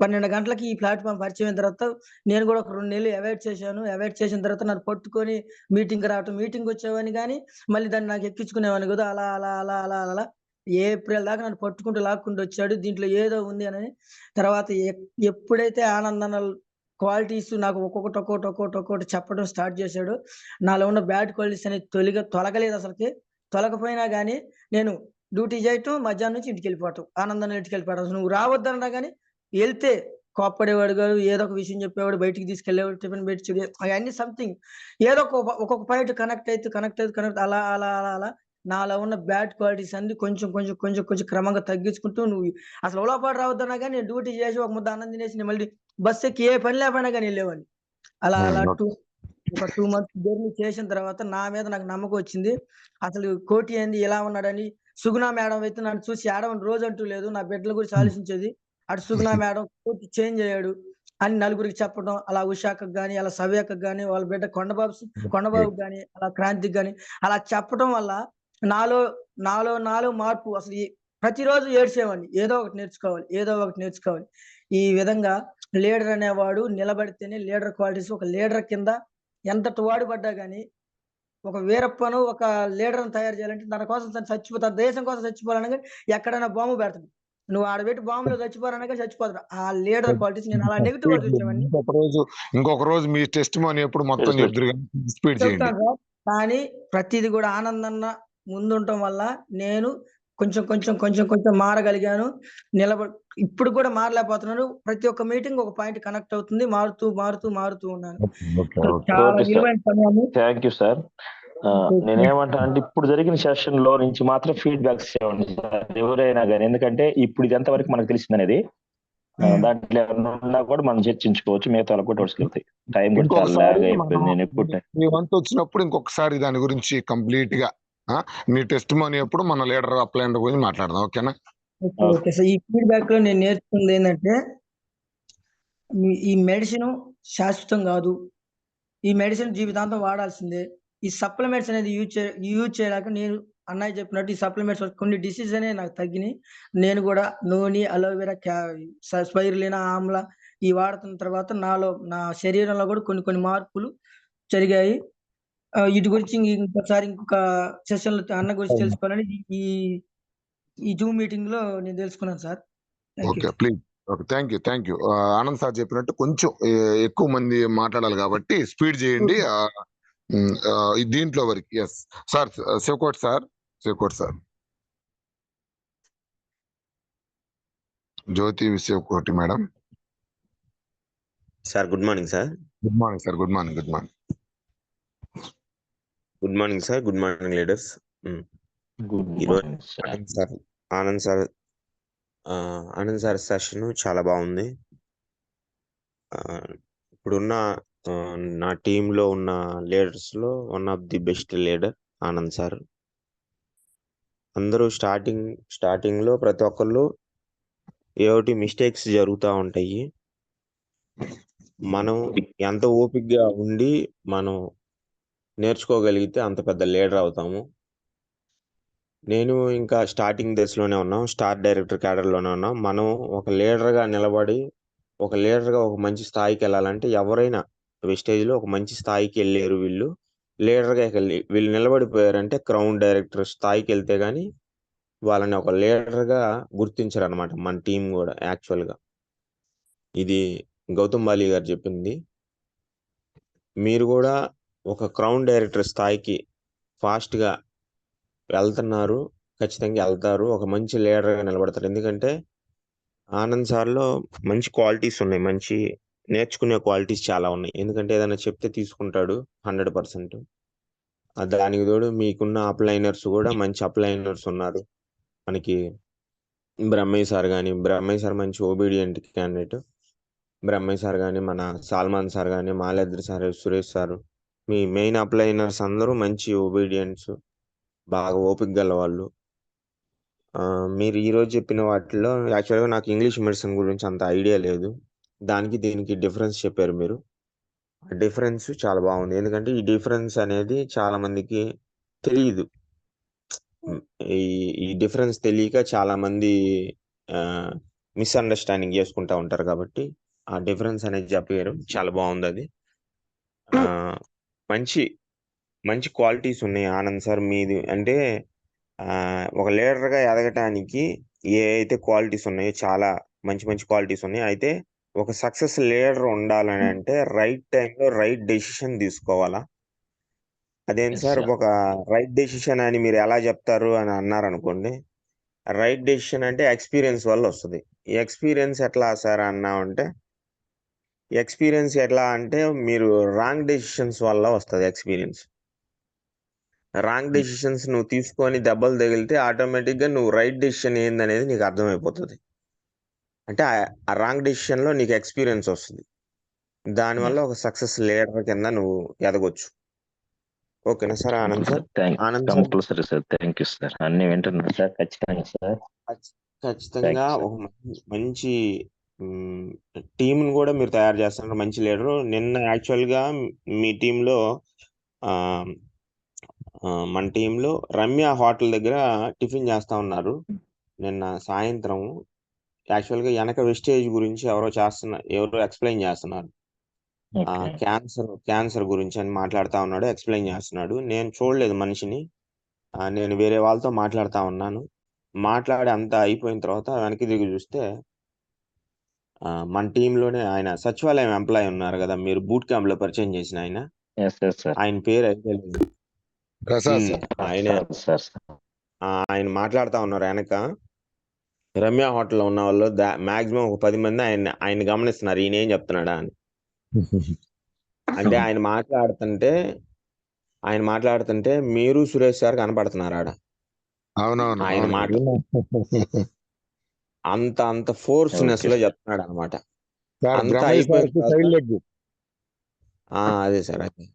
12 గంటలకి ఈ ప్లాట్ఫామ్ పరిచయం అయిన తర్వాత నేను కూడా ఒక 2 నెలలు అవాయిడ్ చేశాను. అవాయిడ్ చేసిన తర్వాత నన్ను పట్టుకొని మీటింగ్కి రావటం, మీటింగ్ వచ్చేవాడిని కానీ మళ్ళీ దాన్ని నాకు ఎక్కించుకునేవాడిని కదా. అలా అలా అలా అలా అలా ఏప్రిల్ దాకా నన్ను పట్టుకుంటూ లాక్కుంటూ వచ్చాడు. దీంట్లో ఏదో ఉంది అని. తర్వాత ఎప్పుడైతే ఆనందన్న క్వాలిటీస్ నాకు ఒక్కొక్కటి చెప్పడం స్టార్ట్ చేశాడు, నాలో ఉన్న బ్యాడ్ క్వాలిటీస్ అనేది తొలగలేదు. అసలుకి తొలగపోయినా కానీ నేను డ్యూటీ చేయటం, మధ్యాహ్నం నుంచి ఇంటికి వెళ్ళిపోవటం, ఆనందాన్ని ఇంటికి వెళ్ళిపోవడం. నువ్వు రావద్దన్నా కానీ వెళ్తే కోప్పడేవాడు కాదు, ఏదో ఒక విషయం చెప్పేవాడు, బయటికి తీసుకెళ్లేవాడు, టిఫిన్ పెట్టి చూడే అవన్నీ సంథింగ్ ఏదో ఒక్కొక్క పాయింట్ కనెక్ట్ అలా అలా అలా అలా నాలో ఉన్న బ్యాడ్ క్వాలిటీస్ అన్ని కొంచెం క్రమంగా తగ్గించుకుంటూ, నువ్వు అసలు ఓలాపాటు రావద్దన్నా కానీ నేను డ్యూటీ చేసి ఒక ముద్ద అన్నం తినేసి నేను మళ్ళీ బస్ ఎక్కి ఏ పని లేకపోయినా కానీ వెళ్ళేవాడిని. అలా అలా ఒక 2 మంత్స్ జర్నీ చేసిన తర్వాత నా మీద నాకు నమ్మకం వచ్చింది. అసలు కోటి ఏంది ఇలా ఉన్నాడని. సుగుణ మేడం అయితే నన్ను చూసి ఏడవని రోజు అంటూ లేదు. నా బిడ్డల గురించి ఆలోచించేది. అటు సుగుణ మేడం కోటి చేంజ్ అయ్యాడు అని నలుగురికి చెప్పడం, అలా ఉషాకకు గాని, అలా సవ్యకకు గాని, వాళ్ళ బిడ్డ కొండబాబుకి గాని, అలా క్రాంతికి గాని అలా చెప్పడం వల్ల నాలో మార్పు. అసలు ప్రతిరోజు ఏడ్చేవాడిని, ఏదో ఒకటి నేర్చుకోవాలి. ఈ విధంగా లీడర్ అనేవాడు నిలబడితేనే లీడర్ క్వాలిటీస్, ఒక లీడర్ కింద ఎంతటి వాడు పడ్డా గానీ ఒక వీరప్పను ఒక లీడర్‌ని తయారు చేయాలంటే తన కోసం తన దేశం కోసం చచ్చిపోవాలన్నా గాని ఎక్కడైనా బాంబు పెడతాడు. నువ్వు ఆడ పెట్టి బాంబులో చచ్చిపోవాలన్నా గాని చచ్చిపోతాడు. ఆ లీడర్ క్వాలిటీస్ నేను అలా నెగెటివ్‌గా చూసేవాడిని. ఇంకొక రోజు మీ టెస్టిమోనీ ఎప్పుడు మొత్తం చెప్దురు గాని స్పీడ్ చేయండి. చెప్తాను సార్. కానీ ప్రతిది కూడా ఆనందన్న ముందుండటం వల్ల నేను కొంచెం మారగలిగాను. ఇప్పుడు కూడా మారలేకపోతున్నాను. ప్రతి ఒక్క మీటింగ్ ఒక పాయింట్ కనెక్ట్ అవుతుంది. మారుతూ ఉన్నాను. చాలా విలువైన సమయాన్ని. Thank you sir. నేనేమంటానంటే ఇప్పుడు జరిగిన సెషన్ లో నుంచి మాత్రం ఫీడ్బ్యాక్స్ ఇవ్వండి సార్, ఎవరైనా కానీ. ఎందుకంటే ఇప్పుడు ఇది ఎంతవరకు మనకు తెలిసింది అనేది దాంట్లో ఉన్నా కూడా మనం చర్చించుకోవచ్చు. మిగతా కూడా వస్తుంది. టైం కూడా చాలా లాగ్ అయిపోయింది. నేను ఎప్పుడు మీ వంతు వచ్చినప్పుడు ఇంకొకసారి దాని గురించి కంప్లీట్ గా మీ టెస్టిమోనీ ఎప్పుడు మన లీడర్ అప్లైనర్ గురించి మాట్లాడదాం. ఓకేనా? Okay sir. ఈ ఫీడ్బ్యాక్ లో నేను నేర్చుకుంది ఏంటంటే ఈ మెడిసిన్ శాశ్వతం కాదు. ఈ మెడిసిన్ జీవితాంతం వాడాల్సిందే. ఈ సప్లిమెంట్స్ అనేది యూజ్ చేయలేక నేను అన్నయ్య చెప్పినట్టు ఈ సప్లిమెంట్స్ కొన్ని డిసీజ్ అనేవి నాకు తగ్గినాయి. నేను కూడా నూనె, అలోవెరా, స్పైరులినా, ఆమ్లా ఈ వాడుతున్న తర్వాత నా శరీరంలో కూడా కొన్ని మార్పులు జరిగాయి. వీటి గురించి ఇంకొక సెషన్ లో అన్న గురించి తెలుసుకోవాలని ఈ జూమ్ మీటింగ్ లో నేను తెలుసుకున్నాను sir. Okay, please. Okay, thank you. Anand sir చెప్పినట్టు కొంచెం ఎక్కువ మంది మాట్లాడాలి కాబట్టి స్పీడ్ చేయండి. దీంట్లో వరకు yes sir. Sivakot sir. Jyothi Sivakoti madam. Sir good morning sir. Good morning sir. Good morning sir. Good morning leaders. Anand sir session చాలా బాగుంది. ఇప్పుడున్న నా టీంలో ఉన్న లీడర్స్ లో one of the best leader Anand sir. అందరూ స్టార్టింగ్ లో ప్రతి ఒక్కళ్ళు ఏమిటి మిస్టేక్స్ జరుగుతూ ఉంటాయి. మనం ఎంత ఓపికగా ఉండి మనం నేర్చుకోగలిగితే అంత పెద్ద లీడర్ అవుతాము. నేను ఇంకా స్టార్టింగ్ దశలోనే ఉన్నాం. స్టార్ డైరెక్టర్ క్యాడర్‌లోనే ఉన్నాం. మనం ఒక లీడర్‌గా నిలబడి, ఒక లీడర్‌గా ఒక మంచి స్థాయికెళ్ళాలంటే ఎవరైనా వెస్టేజ్‌లో ఒక మంచి స్థాయికెళ్ళారు వీళ్ళు. లీడర్‌గా వీళ్ళు నిలబడిపోయారంటే క్రౌన్ డైరెక్టర్ స్థాయికెళ్తే గాని వాళ్ళని ఒక లీడర్‌గా గుర్తించరనమాట మన టీమ్ గూడా యాక్చువల్‌గా. ఇది గౌతమ్ బాలి గారు చెప్పింది. మీరు గూడా ఒక క్రౌన్ డైరెక్టర్ స్థాయికి ఫాస్ట్‌గా వెళ్తున్నారు. ఖచ్చితంగా ఎళ్తారు. ఒక మంచి లీడర్‌గా నిలబడతారు. ఎందుకంటే ఆనంద్ సార్‌లో మంచి క్వాలిటీస్ ఉన్నాయి. మంచి నేర్చుకునే క్వాలిటీస్ చాలా ఉన్నాయి. ఎందుకంటే ఏదైనా చెప్తే తీసుకుంటాడు 100%. దానికి తోడు మీకున్న అప్‌లైనర్స్ గూడా మంచి అప్‌లైనర్స్ ఉన్నారు. మనకి బ్రహ్మయ్య సార్ మంచి ఒబీడియంట్ క్యాండిడేట్. బ్రహ్మయ్య సార్ గాని, మన సాల్మాన్ సార్ గాని, మాలేద్రి సార్, సురేష్ సారు మీ మెయిన్ అప్‌లైనర్స్ అందరూ మంచి ఒబీడియన్స్, బాగా ఓపిక గలవాళ్ళు. మీరు ఈరోజు చెప్పిన వాటిల్లో యాక్చువల్‌గా నాకు ఇంగ్లీష్ మెడిసిన్ గురించి అంత ఐడియా లేదు. దానికి దీనికి డిఫరెన్స్ చెప్పారు మీరు. ఆ డిఫరెన్స్ చాలా బాగుంది. ఎందుకంటే ఈ డిఫరెన్స్ అనేది చాలా మందికి తెలీదు. ఈ ఈ డిఫరెన్స్ తెలియక చాలామంది మిస్‌అండర్‌స్టాండింగ్ చేసుకుంటా ఉంటారు కాబట్టి, ఆ డిఫరెన్స్ అనేది చెప్పారు. చాలా బాగుందది. మంచి, మంచి క్వాలిటీస్ ఉన్నాయి ఆనంద్ సార్ మీది. అంటే ఒక లీడర్‌గా ఎదగటానికి ఏ అయితే క్వాలిటీస్ ఉన్నాయో చాలా మంచి, మంచి క్వాలిటీస్ ఉన్నాయి. అయితే ఒక సక్సెస్ లీడర్ ఉండాలనంటే రైట్ టైమ్‌లో రైట్ డెసిషన్ తీసుకోవాలా? అదేంటి ఎస్ సార్ సార్. ఒక రైట్ డెసిషన్ అని మీరు ఎలా చెప్తారు అని అన్నారనుకోండి. రైట్ డెసిషన్ అంటే ఎక్స్‌పీరియన్స్ వల్ల వస్తది. ఈ ఎక్స్‌పీరియన్స్ ఎట్లా సార్ అన్నామంటే, ఎక్స్‌పీరియన్స్ ఎట్లా అంటే మీరు రాంగ్ డెసిషన్స్ వల్ల వస్తది ఎక్స్‌పీరియన్స్. రాంగ్ డెసిషన్స్ నువ్వు తీసుకొని దెబ్బలు తగిలితే ఆటోమేటిక్‌గా నువ్వు రైట్ డెసిషన్ ఏందనేది నీకు అర్థమైపోతది. అంటే ఆ రాంగ్ డెసిషన్‌లో నీకు ఎక్స్‌పీరియన్స్ వస్తది. దానివల్ల ఒక సక్సెస్ లీడర్ కింద నువ్వు ఎదగొచ్చు. ఓకేనా sir Anand sir? Anand sir compulsory sir. Thank you sir. అన్ని వింటున్నాను సార్. ఖచ్చితంగా సార్. ఖచ్చితంగా సార్. ఒక మంచి టీమ్‌ని గూడా మీరు తయారు చేస్తున్నారు. మంచి లీడరు. నిన్న యాక్చువల్‌గా మీ టీమ్‌లో ఆహ్, మన టీమ్‌లో రమ్య హోటల్ దగ్గర టిఫిన్ చేస్తా ఉన్నారు. నిన్న సాయంత్రం యాక్చువల్‌గా వెనక వెస్టేజ్ గురించి ఎవరో ఎక్స్‌ప్లెయిన్ చేస్తున్నారు. ఓకే. క్యాన్సర్ గురించి అని మాట్లాడుతా ఉన్నాడు. ఎక్స్‌ప్లెయిన్ చేస్తున్నాడు. నేను చూడలేదు మనిషిని. నేను వేరే వాళ్ళతో మాట్లాడుతా ఉన్నాను. మాట్లాడి అంతా అయిపోయిన తర్వాత వెనక్కి తిరిగి చూస్తే మన టీమ్‌లోనే ఆయన సచివాలయం ఎంప్లాయీ ఉన్నారు గదా! మీరు బూట్ క్యాంప్‌లో పరిచయం చేసిన ఆయన. Yes sir. ఆయన పేరైతే లేదు. ప్రసాద్ సార్. ఆయనే. సార్. ఆయన మాట్లాడుతా ఉన్నారు ఎనక. రమ్య హోటల్‌లో ఉన్నవాళ్ళు మాక్సిమం ఒక 10 మంది ఆయన్ని గమనిస్తున్నారు. ఈయనేం చెప్తున్నాడా అని. అంటే ఆయన మాట్లాడుతుంటే మీరు సురేష్ సార్ కనపడుతున్నారు ఆడ. అవునవును. ఆయన అవును. మాటలు. అంత ఫోర్స్‌నెస్‌లో చెప్తున్నాడన్నమాట. సార్ అంతా బ్రహ్మయ్య అయిపోయిన సార్‌కి తర్వాత సైడ్ లెగ్. అదే సార్. అదే.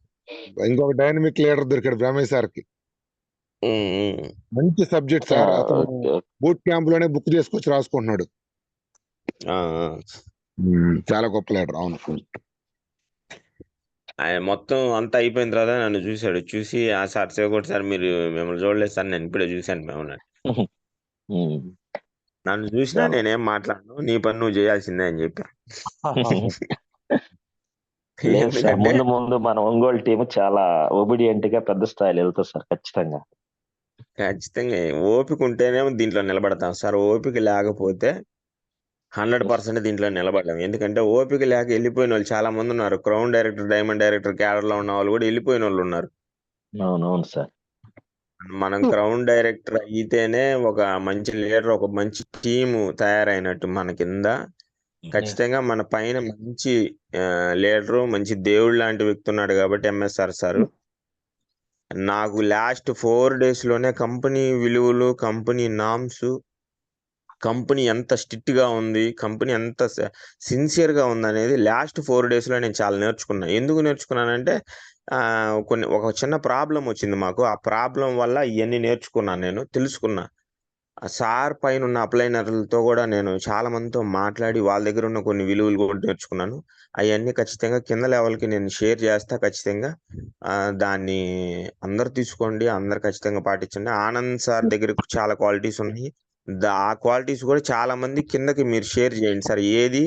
ఇంకొక డైనమిక్ లీడర్ దొరికాడు బ్రహ్మయ్య సార్‌కి. హ్మ్. హ్మ్. మంచి సబ్జెక్ట్ సార్. అతను ఓకే. బూట్ క్యాంప్‌లోనే బుక్ చేసుకొచ్చి రాసుకుంటున్నాడు. ఆ! చాలా గొప్ప లీడర్. అవును. ఆయన మొత్తం అంతా అయిపోయిన తర్వాత నన్ను చూసాడు. చూసి సార్ శివకోటి సార్ మిమ్మల్ని చూడలేదు సార్. నేను ఇప్పుడే చూసాను మిమ్మల్ని. నన్ను చూసినా నేనేం మాట్లాడను. నీ పని నువ్వు చేయాల్సిందే అని చెప్పా. లేదు సార్. ఎందుకంటే ముందు మన ఒంగోలు టీమ్ చాలా ఒబిడియంట్ గా పెద్ద స్థాయిలో వెళ్తుంది సార్. ఖచ్చితంగా. ఖచ్చితంగా ఓపిక ఉంటేనేమో దీంట్లో నిలబడతాం సార్. ఓపిక లేకపోతే 100% దీంట్లో నిలబడలేం. ఎందుకంటే ఓపిక లేక వెళ్ళిపోయినోళ్ళు చాలా మంది ఉన్నారు. క్రౌన్ డైరెక్టర్, డైమండ్ డైరెక్టర్ క్యాడర్‌లో ఉన్న వాళ్ళు కూడా వెళ్ళిపోయినోళ్ళు ఉన్నారు. అవునవును సార్. మనం క్రౌన్ డైరెక్టర్ అయితేనే ఒక మంచి లీడర్, ఒక మంచి టీము తయారైనట్టు మన కింద. ఖచ్చితంగా మన పైన మంచి లీడరు, మంచి దేవుడు లాంటి వ్యక్తి ఉన్నాడు కాబట్టి ఎంఎస్ఆర్ సారు. నాకు లాస్ట్ 4 డేస్‌లోనే కంపెనీ విలువలు, కంపెనీ నార్మ్స్, కంపెనీ ఎంత స్ట్రిక్ట్‌గా ఉంది, కంపెనీ ఎంత సిన్సియర్‌గా ఉందనేది లాస్ట్ 4 డేస్‌లో నేను చాలా నేర్చుకున్నా. ఎందుకు నేర్చుకున్నానంటే ఒక చిన్న ప్రాబ్లమ్ వచ్చింది మాకు. ఆ ప్రాబ్లమ్ వల్ల ఇయన్నీ నేర్చుకున్నాను నేను. తెలుసుకున్నా. ఆ సార్ పైన ఉన్న అప్లైనర్లతో కూడా నేను చాలా మందితో మాట్లాడి వాళ్ళ దగ్గర ఉన్న కొన్ని విలువలు కూడా నేర్చుకున్నాను. అవన్నీ ఖచ్చితంగా కింద లెవెల్కి నేను షేర్ చేస్తా ఖచ్చితంగా. దాన్ని అందరు తీసుకోండి, అందరు ఖచ్చితంగా పాటించండి. ఆనంద్ సార్ దగ్గర చాలా క్వాలిటీస్ ఉన్నాయి. ఆ క్వాలిటీస్ కూడా చాలా మంది కిందకి మీరు షేర్ చేయండి సార్. ఏది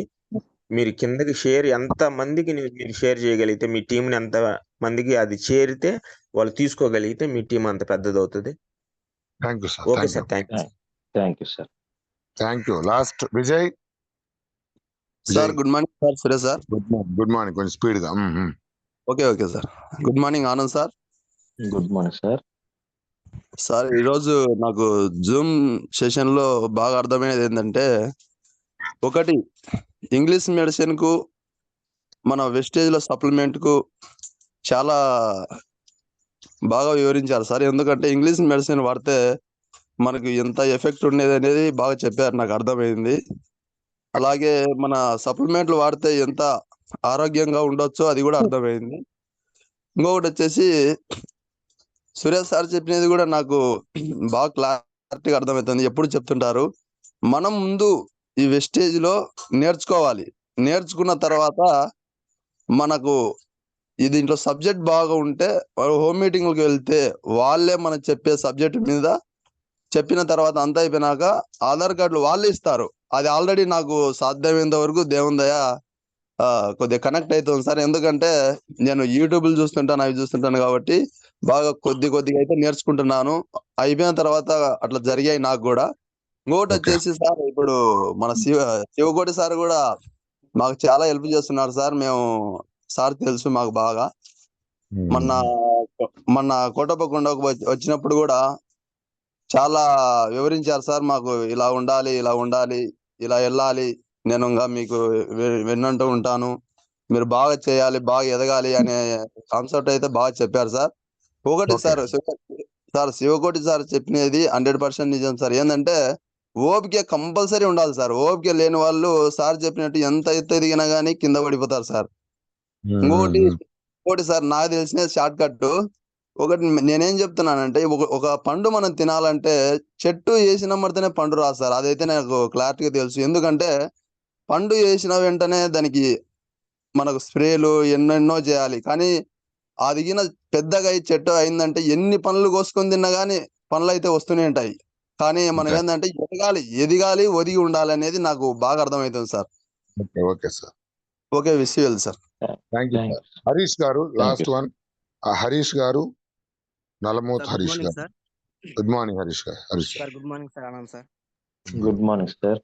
మీరు కిందకి షేర్ ఎంత మందికి మీరు షేర్ చేయగలిగితే, మీ టీంని ఎంత మందికి అది చేరితే వాళ్ళు తీసుకోగలిగితే మీ టీం అంత పెద్దది అవుతుంది. Thank you sir. Okay sir, thank you. Thank you sir. Thank you. Last Vijay. Sir good morning sir. Suresh sir. Good morning. కొంచెం స్పీడ్ గా. Okay sir. Good morning Anand sir. Good morning sir. Sir ఈరోజు నాకు Zoom session లో బాగా అర్థమైనది ఏంటంటే, ఒకటి English medicine కు మన వెస్టేజ్ లో సప్లిమెంట్ కు చాలా బాగా వివరించారు సార్. ఎందుకంటే ఇంగ్లీష్ మెడిసిన్ వాడితే మనకు ఎంత ఎఫెక్ట్ ఉండేది అనేది బాగా చెప్పారు, నాకు అర్థమైంది. అలాగే మన సప్లిమెంట్లు వాడితే ఎంత ఆరోగ్యంగా ఉండొచ్చో అది కూడా అర్థమైంది. ఇంకొకటి వచ్చేసి సురేష్ సార్ చెప్పినది కూడా నాకు బాగా క్లారిటీగా అర్థమవుతుంది. ఎప్పుడు చెప్తుంటారు, మనం ముందు ఈ వెస్టేజ్ లో నేర్చుకోవాలి. నేర్చుకున్న తర్వాత మనకు దీంట్లో సబ్జెక్ట్ బాగా ఉంటే హోమ్ మీటింగ్కి వెళ్తే వాళ్ళే మనకు చెప్పే సబ్జెక్ట్ మీద చెప్పిన తర్వాత అంతా అయిపోయినాక ఆధార్ కార్డులు వాళ్ళే ఇస్తారు. అది ఆల్రెడీ నాకు సాధ్యమైనంత వరకు దేవుని దయ కొద్దిగా కనెక్ట్ అవుతుంది సార్. ఎందుకంటే నేను యూట్యూబ్లు చూస్తుంటాను, అవి చూస్తుంటాను కాబట్టి బాగా కొద్దిగా అయితే నేర్చుకుంటున్నాను. అయిపోయిన తర్వాత అట్లా జరిగాయి నాకు కూడా. ఇంకోటి వచ్చేసి సార్, ఇప్పుడు మన శివకోటి సార్ కూడా మాకు చాలా హెల్ప్ చేస్తున్నారు సార్. మేము సార్ తెలుసు మాకు బాగా. మొన్న కోటప్పకొండకు వచ్చినప్పుడు కూడా చాలా వివరించారు సార్. మాకు ఇలా ఉండాలి, ఇలా వెళ్ళాలి, నేను ఇంకా మీకు విన్నంటూ ఉంటాను, మీరు బాగా చేయాలి, బాగా ఎదగాలి అనే కాన్సెప్ట్ అయితే బాగా చెప్పారు సార్. ఒకటి సార్ శివకోటి సార్ చెప్పినది 100% నిజం సార్. ఏంటంటే ఓపిక కంపల్సరీ ఉండాలి సార్. ఓపిక లేని వాళ్ళు సార్ చెప్పినట్టు ఎంత ఎత్తు ఎదిగినా గానీ కింద పడిపోతారు సార్. ఇంకోటి సార్ నాకు తెలిసిన షార్ట్ కట్ ఒకటి నేనేం చెప్తున్నానంటే, ఒక పండు మనం తినాలంటే చెట్టు వేసినమ్మడితేనే పండు రాదు సార్. అదైతే నాకు క్లారిటీగా తెలుసు. ఎందుకంటే పండు వేసిన వెంటనే దానికి మనకు స్ప్రేలు ఎన్నెన్నో చేయాలి. కానీ అదిగిన పెద్దగా చెట్టు అయిందంటే ఎన్ని పనులు కోసుకొని తిన్నా గానీ పనులు అయితే వస్తూనే ఉంటాయి. కానీ మనం ఏంటంటే ఎదగాలి, ఒదిగి ఉండాలి అనేది నాకు బాగా అర్థమవుతుంది sir. Okay sir. Okay, wish you well sir. Thank you sir. Harish గారు లాస్ట్ వన్. హరీష్ గారు, నలమూత్ హరీష్ గారు. గుడ్ మార్నింగ్ హరీష్ గారు. Sir good morning sir. Anand sir. Good morning sir.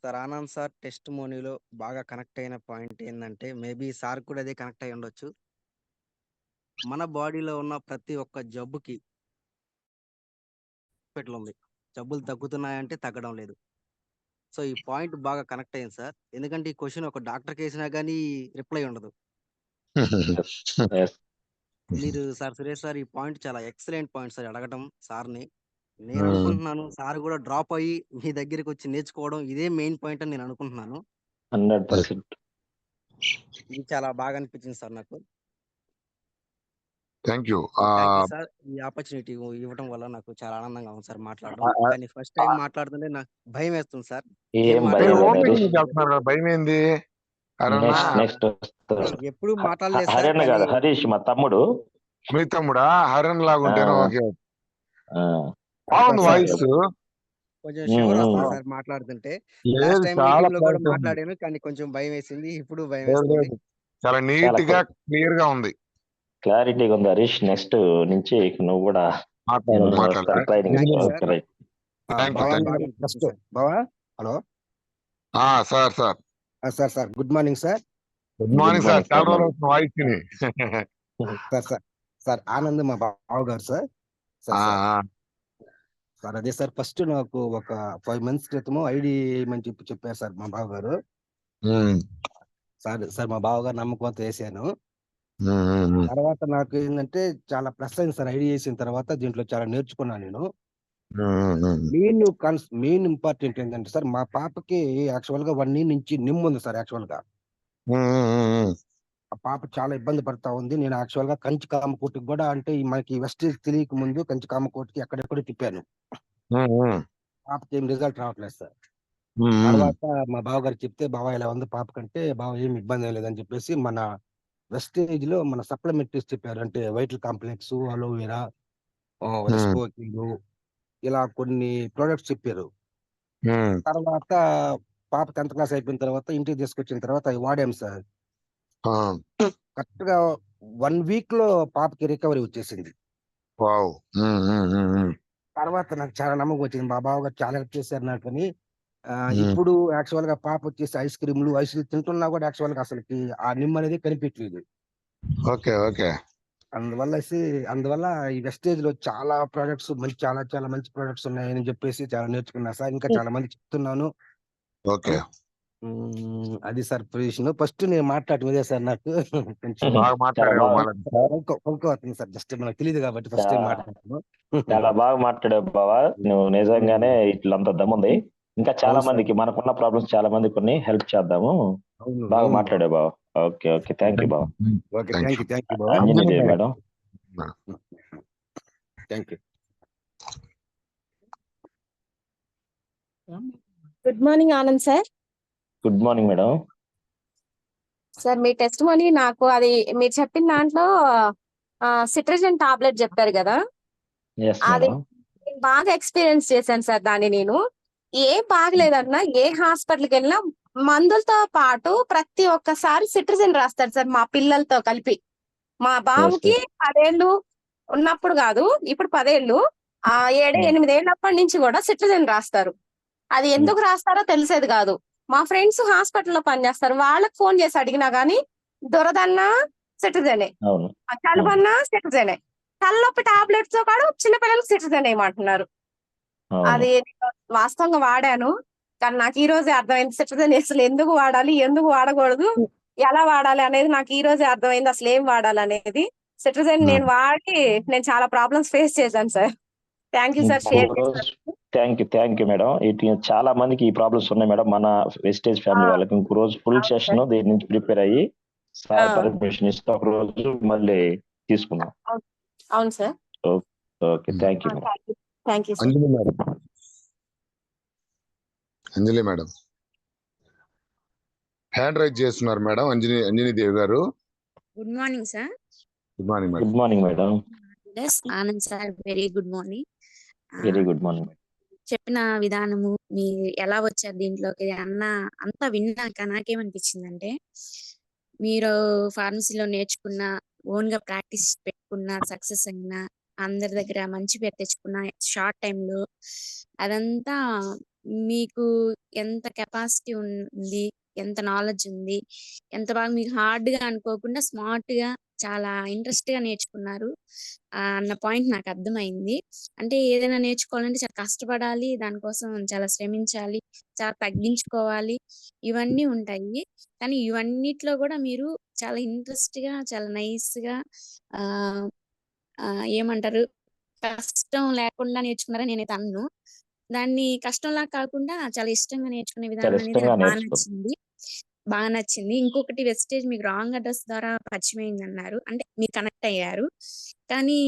Sir Anand sir టెస్ట్ మోనీలో బాగా కనెక్ట్ అయిన పాయింట్ ఏంటంటే, మేబీ సార్ కూడా అదే కనెక్ట్ అయి ఉండొచ్చు. మన బాడీలో ఉన్న ప్రతి ఒక్క జబ్బుకి ఉంది. జబ్బులు తగ్గుతున్నాయంటే తగ్గడం లేదు. సో ఈ పాయింట్ బాగా కనెక్ట్ అయింది సార్. ఎందుకంటే ఈ క్వశ్చన్ ఒక డాక్టర్కి వేసినా కానీ రిప్లై ఉండదు. మీరు సార్ సురేష్ సార్ ఈ పాయింట్ చాలా ఎక్సలెంట్ పాయింట్ సార్ అడగటం సార్ని. నేను అనుకుంటున్నాను సార్ కూడా డ్రాప్ అయ్యి మీ దగ్గరికి వచ్చి నేర్చుకోవడం ఇదే మెయిన్ పాయింట్ అని నేను అనుకుంటున్నాను. 100%. ఇది చాలా బాగా అనిపించింది సార్ నాకు. Thank you sir. ఈ ఆపర్చునిటీ ఇవ్వడం వల్ల నాకు చాలా ఆనందంగా ఉంది సార్ మాట్లాడడం. కానీ ఫస్ట్ టైం మాట్లాడుతుంటే నాకు భయం వేస్తుంది సార్. భయం ఏంది? ఎప్పుడు మాట్లాడలేదు హరణ్ కాదు, హరీష్ మా తమ్ముడు. మీ తమ్ముడా? హరణ్ లాగా ఉంటేనే ఓకే. బాగుంది వాయిస్. కొంచెం షూర్ వస్తుంది సార్ మాట్లాడుతుంటే. లాస్ట్ టైం మీటింగ్ లో కూడా మాట్లాడాను కానీ కొంచెం భయం వేసింది. ఇప్పుడు భయం వేస్తుంది. చాలా నీట్ గా క్లియర్ గా ఉంది. క్లారిటీగా ఉంది హరీష్. నెక్స్ట్ నుంచి నువ్వు కూడా hello sir. Sir good morning sir. Good morning sir. చాలా రోజులు వాయిస్ సార్ ఆనంద్ మా బావగారు సార్. సార్ అదే సార్ ఫస్ట్ నాకు ఒక 5 months క్రితము ఐడి ఏమని చెప్పారు సార్ మా బావగారు. సార్ మా బావగారు నమ్మకంతో వేసాను. తర్వాత నాకు ఏంటంటే చాలా ప్లస్ అయింది సార్. ఐడి వేసిన తర్వాత దీంట్లో చాలా నేర్చుకున్నాను నేను. మెయిన్ ఇంపార్టెంట్ ఏంటంటే సార్, మా పాపకి యాక్చువల్ గా 1 year నుంచి నిమ్ము ఉంది సార్. యాక్చువల్ గా ఆ పాప చాలా ఇబ్బంది పడతా ఉంది. నేను యాక్చువల్ గా కంచి కామకోటికి కూడా, అంటే మనకి వెస్ట్ తెలియక ముందు కంచి కామకోటికి ఎక్కడెక్కడ తిప్పాను. పాపకి ఏం రిజల్ట్ రావట్లేదు సార్. ఉమ్, ఉమ్, తర్వాత మా బావగారు చెప్తే, బావ ఇలా ఉంది పాప కంటే, బావ ఏం ఇబ్బంది ఏం లేదని చెప్పేసి మన వెస్టేజ్ లో మన సప్లిమెంటరీస్ చెప్పారు. అంటే వైటల్ కాంప్లెక్స్, అలోవెరా, ఉమ్, రెస్పోకింగ్, ఇలా కొన్ని ప్రొడక్ట్స్ చెప్పారు. ఉమ్. తర్వాత పాప 10th క్లాస్ అయిపోయిన తర్వాత ఇంటికి తీసుకొచ్చిన తర్వాత అవి వాడాం సార్. ఆ, కరెక్ట్ గా 1 వీక్ లో పాపకి రికవరీ వచ్చేసింది. వావ్. ఉమ్, ఉమ్, ఉమ్, ఉమ్, తర్వాత నాకు చాలా నమ్మకం వచ్చింది, మా బావగారు చాలా హెల్ప్ చేశారు నాకని. ఉమ్. ఇప్పుడు యాక్చువల్ గా పాప వచ్చేసి ఐస్ క్రీమ్లు తింటున్నా కూడా యాక్చువల్ గా అసలుకి ఆ నిమ్మ అనేది కనిపించలేదు. Okay, okay. అందువల్ల ఈ వెస్టేజ్ లో చాలా ప్రొడక్ట్స్ చాలా చాలా మంచి ప్రొడక్ట్స్ ఉన్నాయని చెప్పేసి చాలా నేర్చుకున్నా సార్. ఇంకా చాలా మంది చెప్తున్నాను. ఓకే. అది సార్ పొజిషన్. ఫస్ట్ నేను మాట్లాడటం ఇదే సార్. నాకు కొంచెం బాగా చాలా మాట్లాడావు బాగా మళ్ళీ. పొంకు అవుతుంది సార్. జస్ట్ మనకు తెలియదు కాబట్టి ఫస్ట్ టైం చా- మాట్లాడుతున్నాను. చాలా బాగా మాట్లాడావు బావా. నువ్వు నిజంగానే ఇట్లంత దమ్ముంది. ఇంకా చాలా అవును సార్. మందికి మనకున్న ప్రాబ్లమ్స్ చాలా మందికి కొన్ని హెల్ప్ చేద్దాము. అవును బాగా అవును. మాట్లాడావు బావ. ఓకే ఓకే, థ్యాంక్ యూ బావ. Okay, thank thank you. You Baba. Anjani Devi madam. Thank you. Good morning Anand sir. Good morning madam. Sir me test money నాకు అది మీరు చెప్పిన దాంట్లో సిట్రజిన్ టాబ్లెట్ చెప్పారు కదా, ఎస్ అది మేడం. నేను బాగా ఎక్స్పీరియన్స్ చేశాను సార్. దాన్ని నేను ఏం బాగలేదన్నా ఏ హాస్పిటల్కి వెళ్ళినా మందులతో పాటు ప్రతి ఒక్కసారి సిట్రజిన్ రాస్తారు సార్, మా పిల్లలతో కలిపి. మా బాబుకి 10 ఏళ్ళు ఉన్నప్పుడు కాదు, ఇప్పుడు 10 ఏళ్ళు, 7 8 ఏళ్ళప్పటి నుంచి కూడా సిట్రజిన్ రాస్తారు. అది ఎందుకు రాస్తారో తెలిసేది కాదు. మా ఫ్రెండ్స్ హాస్పిటల్లో పనిచేస్తారు, వాళ్ళకి ఫోన్ చేసి అడిగినా గానీ దురదన్నా సిట్రజనే, అవును. జలుబన్నా సిట్రజనే, తలనొప్పి టాబ్లెట్స్ తో పాటు చిన్నపిల్లలకు సిట్రజన్ వేయమంటున్నారు. అవును. అది నేను వాస్తవంగా వాడాను, కానీ నాకు ఈ రోజే అర్థమైంది సిట్రజన్ అసలు ఎందుకు వాడాలి, ఎందుకు వాడకూడదు, ఎలా వాడాలి అనేది నాకు ఈ రోజే అర్థమైంది, అసలు ఏం వాడాలి అనేది. సిట్రజన్ నేను వాడి నేను చాలా ప్రాబ్లమ్స్ ఫేస్ చేశాను sir. Thank you sir, share చేశారు. Thank you madam. ఇటు చాలా మందికి ఈ ప్రాబ్లమ్స్ ఉన్నాయి మేడం, మన వెస్టేజ్ ఫ్యామిలీ వాళ్ళకి. ఇంకో రోజు ఫుల్ అవును సెషన్ సార్. దీని నుంచి ప్రిపేర్ అయ్యి సార్ ఆ. పర్మిషన్ ఇస్తే ఒక రోజు మళ్ళీ తీసుకుందాం. అవును sir. Okay, thank you madam. Thank you sir. Anjali madam. Anjali madam hand raise చేస్తున్నారు మేడం. అంజనీ దేవి గారు. Good morning sir. Good morning madam. Good morning madam. Anand sir, very good morning. Very good morning. చెప్పిన విధానము, మీరు ఎలా వచ్చారు దీంట్లోకి అంతా విన్నాక నాకేమనిపించిందంటే, మీరు ఫార్మసీలో నేర్చుకున్న, ఓన్ గా ప్రాక్టీస్ పెట్టుకున్న, సక్సెస్ అయిన, అందరి దగ్గర మంచి పేరు తెచ్చుకున్న షార్ట్ టైంలో, అదంతా మీకు ఎంత కెపాసిటీ ఉంది, ఎంత నాలెడ్జ్ ఉంది, ఎంత బాగా మీకు హార్డ్ గా అనుకోకుండా స్మార్ట్ గా చాలా ఇంట్రెస్ట్ గా నేర్చుకున్నారు అన్న పాయింట్ నాకు అర్థమైంది. అంటే ఏదైనా నేర్చుకోవాలంటే చాలా కష్టపడాలి, దానికోసం చాలా శ్రమించాలి, చాలా తగ్గించుకోవాలి, ఇవన్నీ ఉంటాయి. కానీ ఇవన్నిట్లో కూడా మీరు చాలా ఇంట్రెస్ట్ గా, చాలా నైస్ గా ఏమంటారు, కష్టం లేకుండా నేర్చుకున్నారని నేనైతే అన్ను. దాన్ని కష్టంలా కాకుండా చాలా ఇష్టంగా నేర్చుకునే విధానం అనేది నాకు బాగా నచ్చింది. ఇంకొకటి, వెస్టేజ్ మీకు రాంగ్ అడ్రస్ ద్వారా పరిచయం అయింది అన్నారు, అంటే మీరు కనెక్ట్ అయ్యారు, కానీ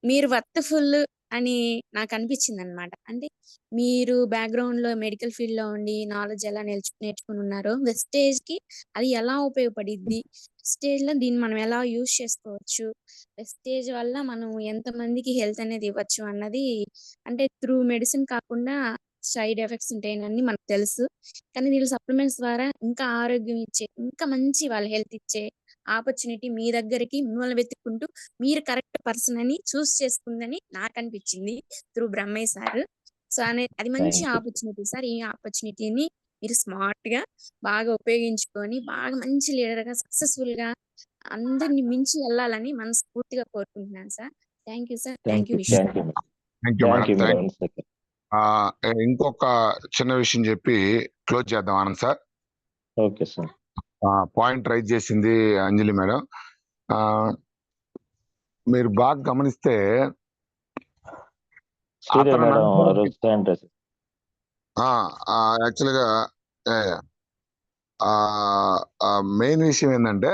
మీరు వర్త్ఫుల్ అని నాకు అనిపించింది అనమాట. అంటే మీరు బ్యాక్గ్రౌండ్ లో మెడికల్ ఫీల్డ్ లో ఉండి నాలెడ్జ్ ఎలా నేర్చుకుని ఉన్నారో, వెస్టేజ్ కి అది ఎలా ఉపయోగపడిద్ది, వెస్టేజ్ లో దీన్ని మనం ఎలా యూజ్ చేసుకోవచ్చు, వెస్టేజ్ వల్ల మనం ఎంత మందికి హెల్త్ అనేది ఇవ్వచ్చు అన్నది, అంటే త్రూ మెడిసిన్ కాకుండా సైడ్ ఎఫెక్ట్స్ ఉంటాయని మనకు తెలుసు. కానీ దీని సప్లిమెంట్స్ ద్వారా ఇంకా ఆరోగ్యం ఇచ్చే, ఇంకా మంచి వాళ్ళ హెల్త్ ఇచ్చే ఆపర్చునిటీ మీ దగ్గరికి మిమ్మల్ని వెతుక్కుంటూ మీరు కరెక్ట్ పర్సన్ అని చూస్ చేసుకుందని నాకు అనిపించింది త్రూ బ్రహ్మయ్య సార్. సో అది మంచి ఆపర్చునిటీ సార్. ఈ ఆపర్చునిటీని మీరు స్మార్ట్ గా బాగా ఉపయోగించుకొని బాగా మంచి లీడర్ గా సక్సెస్ఫుల్ గా అందరిని మించి వెళ్ళాలని మనస్ఫూర్తిగా కోరుకుంటున్నాను sir. Thank you sir. Thank you wish. ఇంకొక చిన్న విషయం చెప్పి క్లోజ్ చేద్దాం Anand sir. Okay sir. Point raise చేసింది అంజలి మేడం. మీరు బాగా గమనిస్తే యాక్చువల్ గా మెయిన్ విషయం ఏంటంటే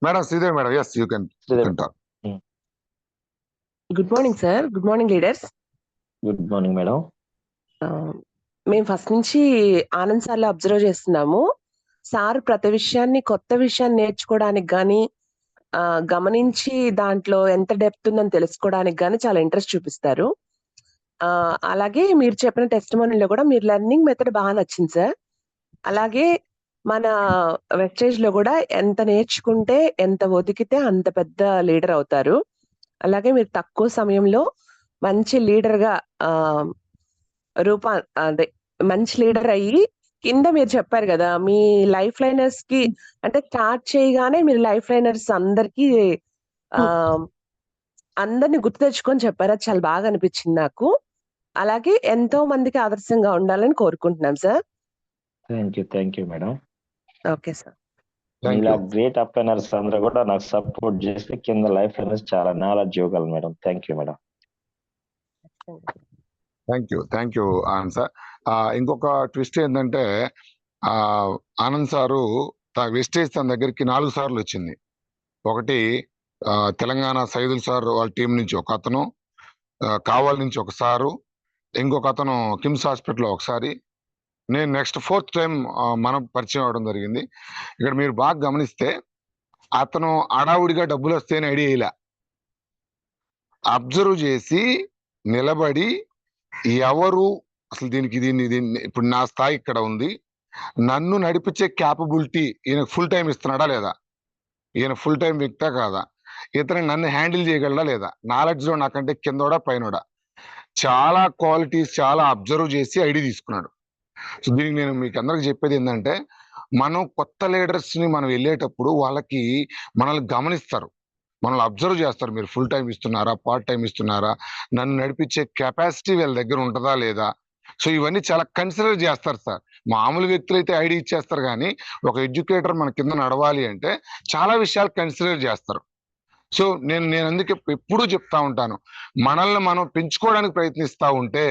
madam, Sridevi madam, yes you can talk. Good morning sir. Good morning leaders. Good morning madam. మేము ఫస్ట్ నుంచి ఆనంద్ సార్లో అబ్జర్వ్ చేస్తున్నాము. సార్ ప్రతి విషయాన్ని కొత్త విషయాన్ని నేర్చుకోవడానికి కానీ గమనించి దాంట్లో ఎంత డెప్త్ ఉందని తెలుసుకోవడానికి కానీ చాలా ఇంట్రెస్ట్ చూపిస్తారు. అలాగే మీరు చెప్పిన టెస్టిమోనీలో కూడా మీరు లెర్నింగ్ మెథడ్ బాగా నచ్చింది సార్. అలాగే మన వెస్టేజ్ లో కూడా ఎంత నేర్చుకుంటే ఎంత ఒదిగితే అంత పెద్ద లీడర్ అవుతారు. అలాగే మీరు తక్కువ సమయంలో మంచి లీడర్ గా అదే మంచి లీడర్ అయ్యి కింద మీరు చెప్పారు కదా మీ లైఫ్ లైనర్స్ కి అంటే స్టార్ట్ చేయగానే మీరు లైఫ్ లైనర్స్ అందరికి అందరిని గుర్తు తెచ్చుకొని చెప్పారు. అది చాలా బాగా అనిపించింది నాకు. అలాగే ఎంతో మందికి ఆదర్శంగా ఉండాలని కోరుకుంటున్నాం sir. Thank you madam. Okay sir. ఇలా గ్రేట్ అప్లైనర్స్ అందరూ కూడా నాకు సపోర్ట్ చేస్తే కింద లైఫ్ లైనర్స్ చాలా నాలెడ్జ్ ఇవ్వగలరు madam. Thank you madam. Thank you Anand sir. ఇంకొక ట్విస్ట్ ఏంటంటే ఆనంద్ సారు వెస్టేజ్ తన దగ్గరికి 4 సార్లు వచ్చింది. ఒకటి తెలంగాణ సైదుల్ సార్ వాళ్ళ టీం నుంచి ఒక అతను, కావల్ నుంచి ఒకసారు, ఇంకొక అతను కిమ్స్ హాస్పిటల్లో ఒకసారి, నేను నెక్స్ట్ 4th టైం మనం పరిచయం అవడం జరిగింది. ఇక్కడ మీరు బాగా గమనిస్తే అతను అడావుడిగా డబ్బులు వస్తేనే ఐడియా ఇలా అబ్జర్వ్ చేసి నిలబడి ఎవరు అసలు దీన్ని ఇప్పుడు నా స్థాయి ఇక్కడ ఉంది, నన్ను నడిపించే క్యాపబిలిటీ ఈయన ఫుల్ టైం ఇస్తున్నాడా లేదా, ఈయన ఫుల్ టైం వ్యక్తా కాదా, ఇతను నన్ను హ్యాండిల్ చేయగలడా లేదా, నాలెడ్జ్ లో నాకంటే కిందోడా పైనోడా, చాలా క్వాలిటీస్ చాలా అబ్జర్వ్ చేసి ఐడి తీసుకున్నాడు. సో దీనికి నేను మీకు అందరికి చెప్పేది ఏంటంటే మనం కొత్త లీడర్స్ ని మనం వెళ్ళేటప్పుడు వాళ్ళకి మనల్ని గమనిస్తారు, మనల్ని అబ్జర్వ్ చేస్తారు. మీరు ఫుల్ టైం ఇస్తున్నారా, పార్ట్ టైం ఇస్తున్నారా, నన్ను నడిపించే కెపాసిటీ వీళ్ళ దగ్గర ఉంటుందా లేదా. సో ఇవన్నీ చాలా కన్సిడర్ చేస్తారు సార్. మామూలు వ్యక్తులు అయితే ఐడి ఇచ్చేస్తారు, కానీ ఒక ఎడ్యుకేటర్ మన కింద నడవాలి అంటే చాలా విషయాలు కన్సిడర్ చేస్తారు. సో నేను అందుకే ఎప్పుడూ చెప్తా ఉంటాను, మనల్ని మనం పెంచుకోవడానికి ప్రయత్నిస్తూ ఉంటే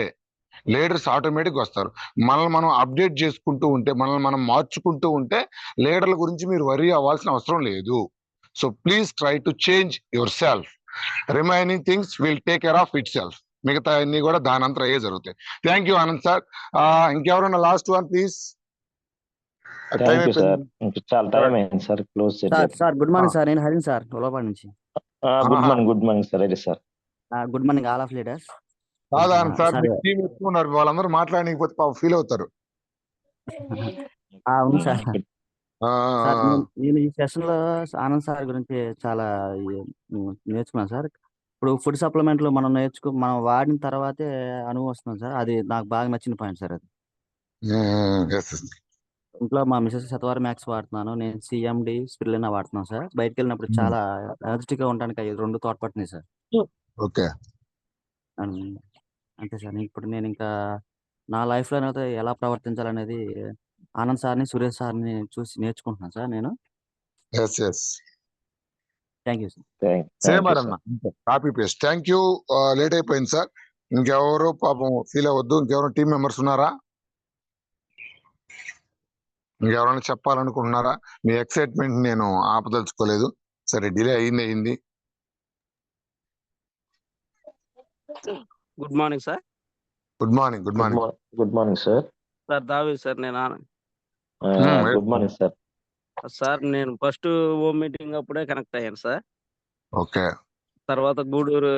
లీడర్స్ ఆటోమేటిక్ వస్తారు. మనల్ని మనం అప్డేట్ చేసుకుంటూ ఉంటే, మనల్ని మనం మార్చుకుంటూ ఉంటే లీడర్ల గురించి మీరు వరీ అవ్వాల్సిన అవసరం లేదు. So please try to change yourself. Remaining things will take care of itself. మిగతా అన్ని కూడా దానంతా అయ్యే జరుగుతాయి. Thank you Anand sir. ఇంకెవరన్నా last one please. Sir good morning sir. నేను హరిన్ సార్ ఉలవపాడు నుంచి. Good morning sir. Ready sir. Good morning all of leaders. సాధారణ సార్ టీం ఎక్కువ ఉన్నారు, వాళ్ళందరూ మాట్లాడకపోతే ఫీల్ అవుతారు. అవును సార్. నేను ఈ సెషన్ లో ఆనంద్ సార్ గురించి చాలా నేర్చుకున్నాను సార్. ఇప్పుడు ఫుడ్ సప్లిమెంట్ లో మనం మనం వాడిన తర్వాతే అనుభవం వస్తున్నాం సార్. అది నాకు బాగా నచ్చిన పాయింట్ సార్. అది ఇంట్లో మా మిసెస్ శతవారి మ్యాక్స్ వాడుతున్నాను, నేను సిఎండి స్పిరిలినా వాడుతున్నాను సార్. బయటకు వెళ్ళినప్పుడు చాలా ఎనర్జెటిక్ గా ఉండడానికి 2 తోడ్పడుతున్నాయి సార్. ఓకే అంతే సార్. ఇప్పుడు నేను ఇంకా నా లైఫ్ లో అయితే ఎలా ప్రవర్తించాలనేది ఆనంద్ సార్ని సురేష్ సార్ని చూసి నేర్చుకుంటున్నాను సార్ నేను. Thank you sir. Copy paste. Thank you. Late అయిపోయింది సార్. ఇంకెవరు పాపం ఫీల్ అవ్వద్దు. ఇంకెవరు టీం మెంబర్స్ ఉన్నారా, ఇంకెవరైనా చెప్పాలనుకుంటున్నారా? మీ ఎక్సైట్మెంట్ నేను ఆపదలుచుకోలేదు. సరే డిలే అయింది. Good morning sir. Good morning sir. Sir దావీద్ సార్. నేను గుడ్ మార్నింగ్ సార్. సార్ నేను ఫస్ట్ హోమ్ మీటింగ్ అప్పుడే కనెక్ట్ అయ్యాను సార్. ఓకే. తర్వాత గూడూరు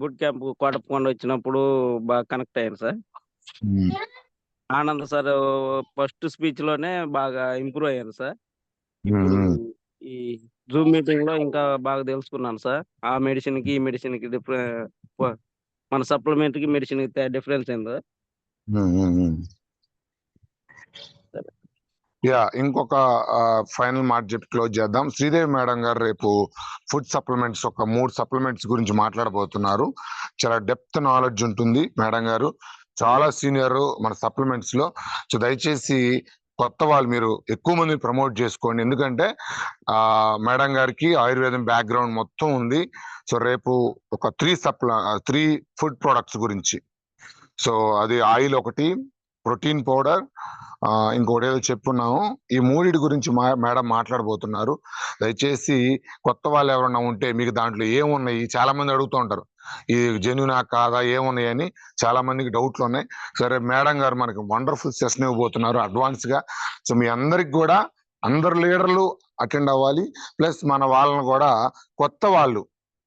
బూట్ క్యాంప్ కోటప్పకొండ వచ్చినప్పుడు బాగా కనెక్ట్ అయ్యాను sir. Anand sir first speech లోనే బాగా ఇంప్రూవ్ అయ్యాను సార్. ఇప్పుడు ఈ జూమ్ మీటింగ్ లో ఇంకా బాగా తెలుసుకున్నాను సార్. ఆ మెడిసిన్ కి ఈ మెడిసిన్ కి మన సప్లిమెంట్ కి మెడిసిన్ కి డిఫరెన్స్ ఏందో. ఇంకొక ఫైనల్ మాట చెప్పి క్లోజ్ చేద్దాం. శ్రీదేవి మేడం గారు రేపు ఫుడ్ సప్లిమెంట్స్ ఒక 3 సప్లిమెంట్స్ గురించి మాట్లాడబోతున్నారు. చాలా డెప్త్ నాలెడ్జ్ ఉంటుంది మేడం గారు, చాలా సీనియర్ మన సప్లిమెంట్స్ లో. సో దయచేసి కొత్త వాళ్ళు మీరు ఎక్కువ మంది ప్రమోట్ చేసుకోండి, ఎందుకంటే మేడం గారికి ఆయుర్వేదం బ్యాక్గ్రౌండ్ మొత్తం ఉంది. సో రేపు ఒక 3 ఫుడ్ ప్రొడక్ట్స్ గురించి, సో అది ఆయిల్ ఒకటి, ప్రోటీన్ పౌడర్, ఇంకోటి ఏదో చెప్పున్నాము. ఈ మూడిటి గురించి మేడం మాట్లాడబోతున్నారు. దయచేసి కొత్త వాళ్ళు ఎవరన్నా ఉంటే మీకు దాంట్లో ఏమున్నాయి, చాలా మంది అడుగుతూ ఉంటారు, ఇది జెన్యునా కాదా ఏమున్నాయి అని చాలా మందికి డౌట్లు ఉన్నాయి. సరే, మేడం గారు మనకి వండర్ఫుల్ సెషన్ ఇవ్వబోతున్నారు అడ్వాన్స్ గా. సో మీ అందరికి కూడా, అందరు లీడర్లు అటెండ్ అవ్వాలి. ప్లస్ మన వాళ్ళని కూడా, కొత్త వాళ్ళు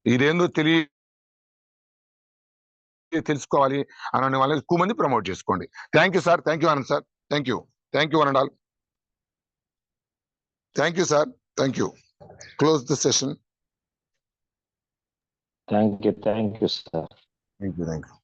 ఇదేందో తెలుసుకోవాలి అనే వాళ్ళని ఎక్కువ మంది ప్రమోట్ చేసుకోండి. Thank you sir. Thank you Anand sir. Thank you. Thank you one and all. Thank you sir. Thank you. Close the session. Thank you sir. Thank you.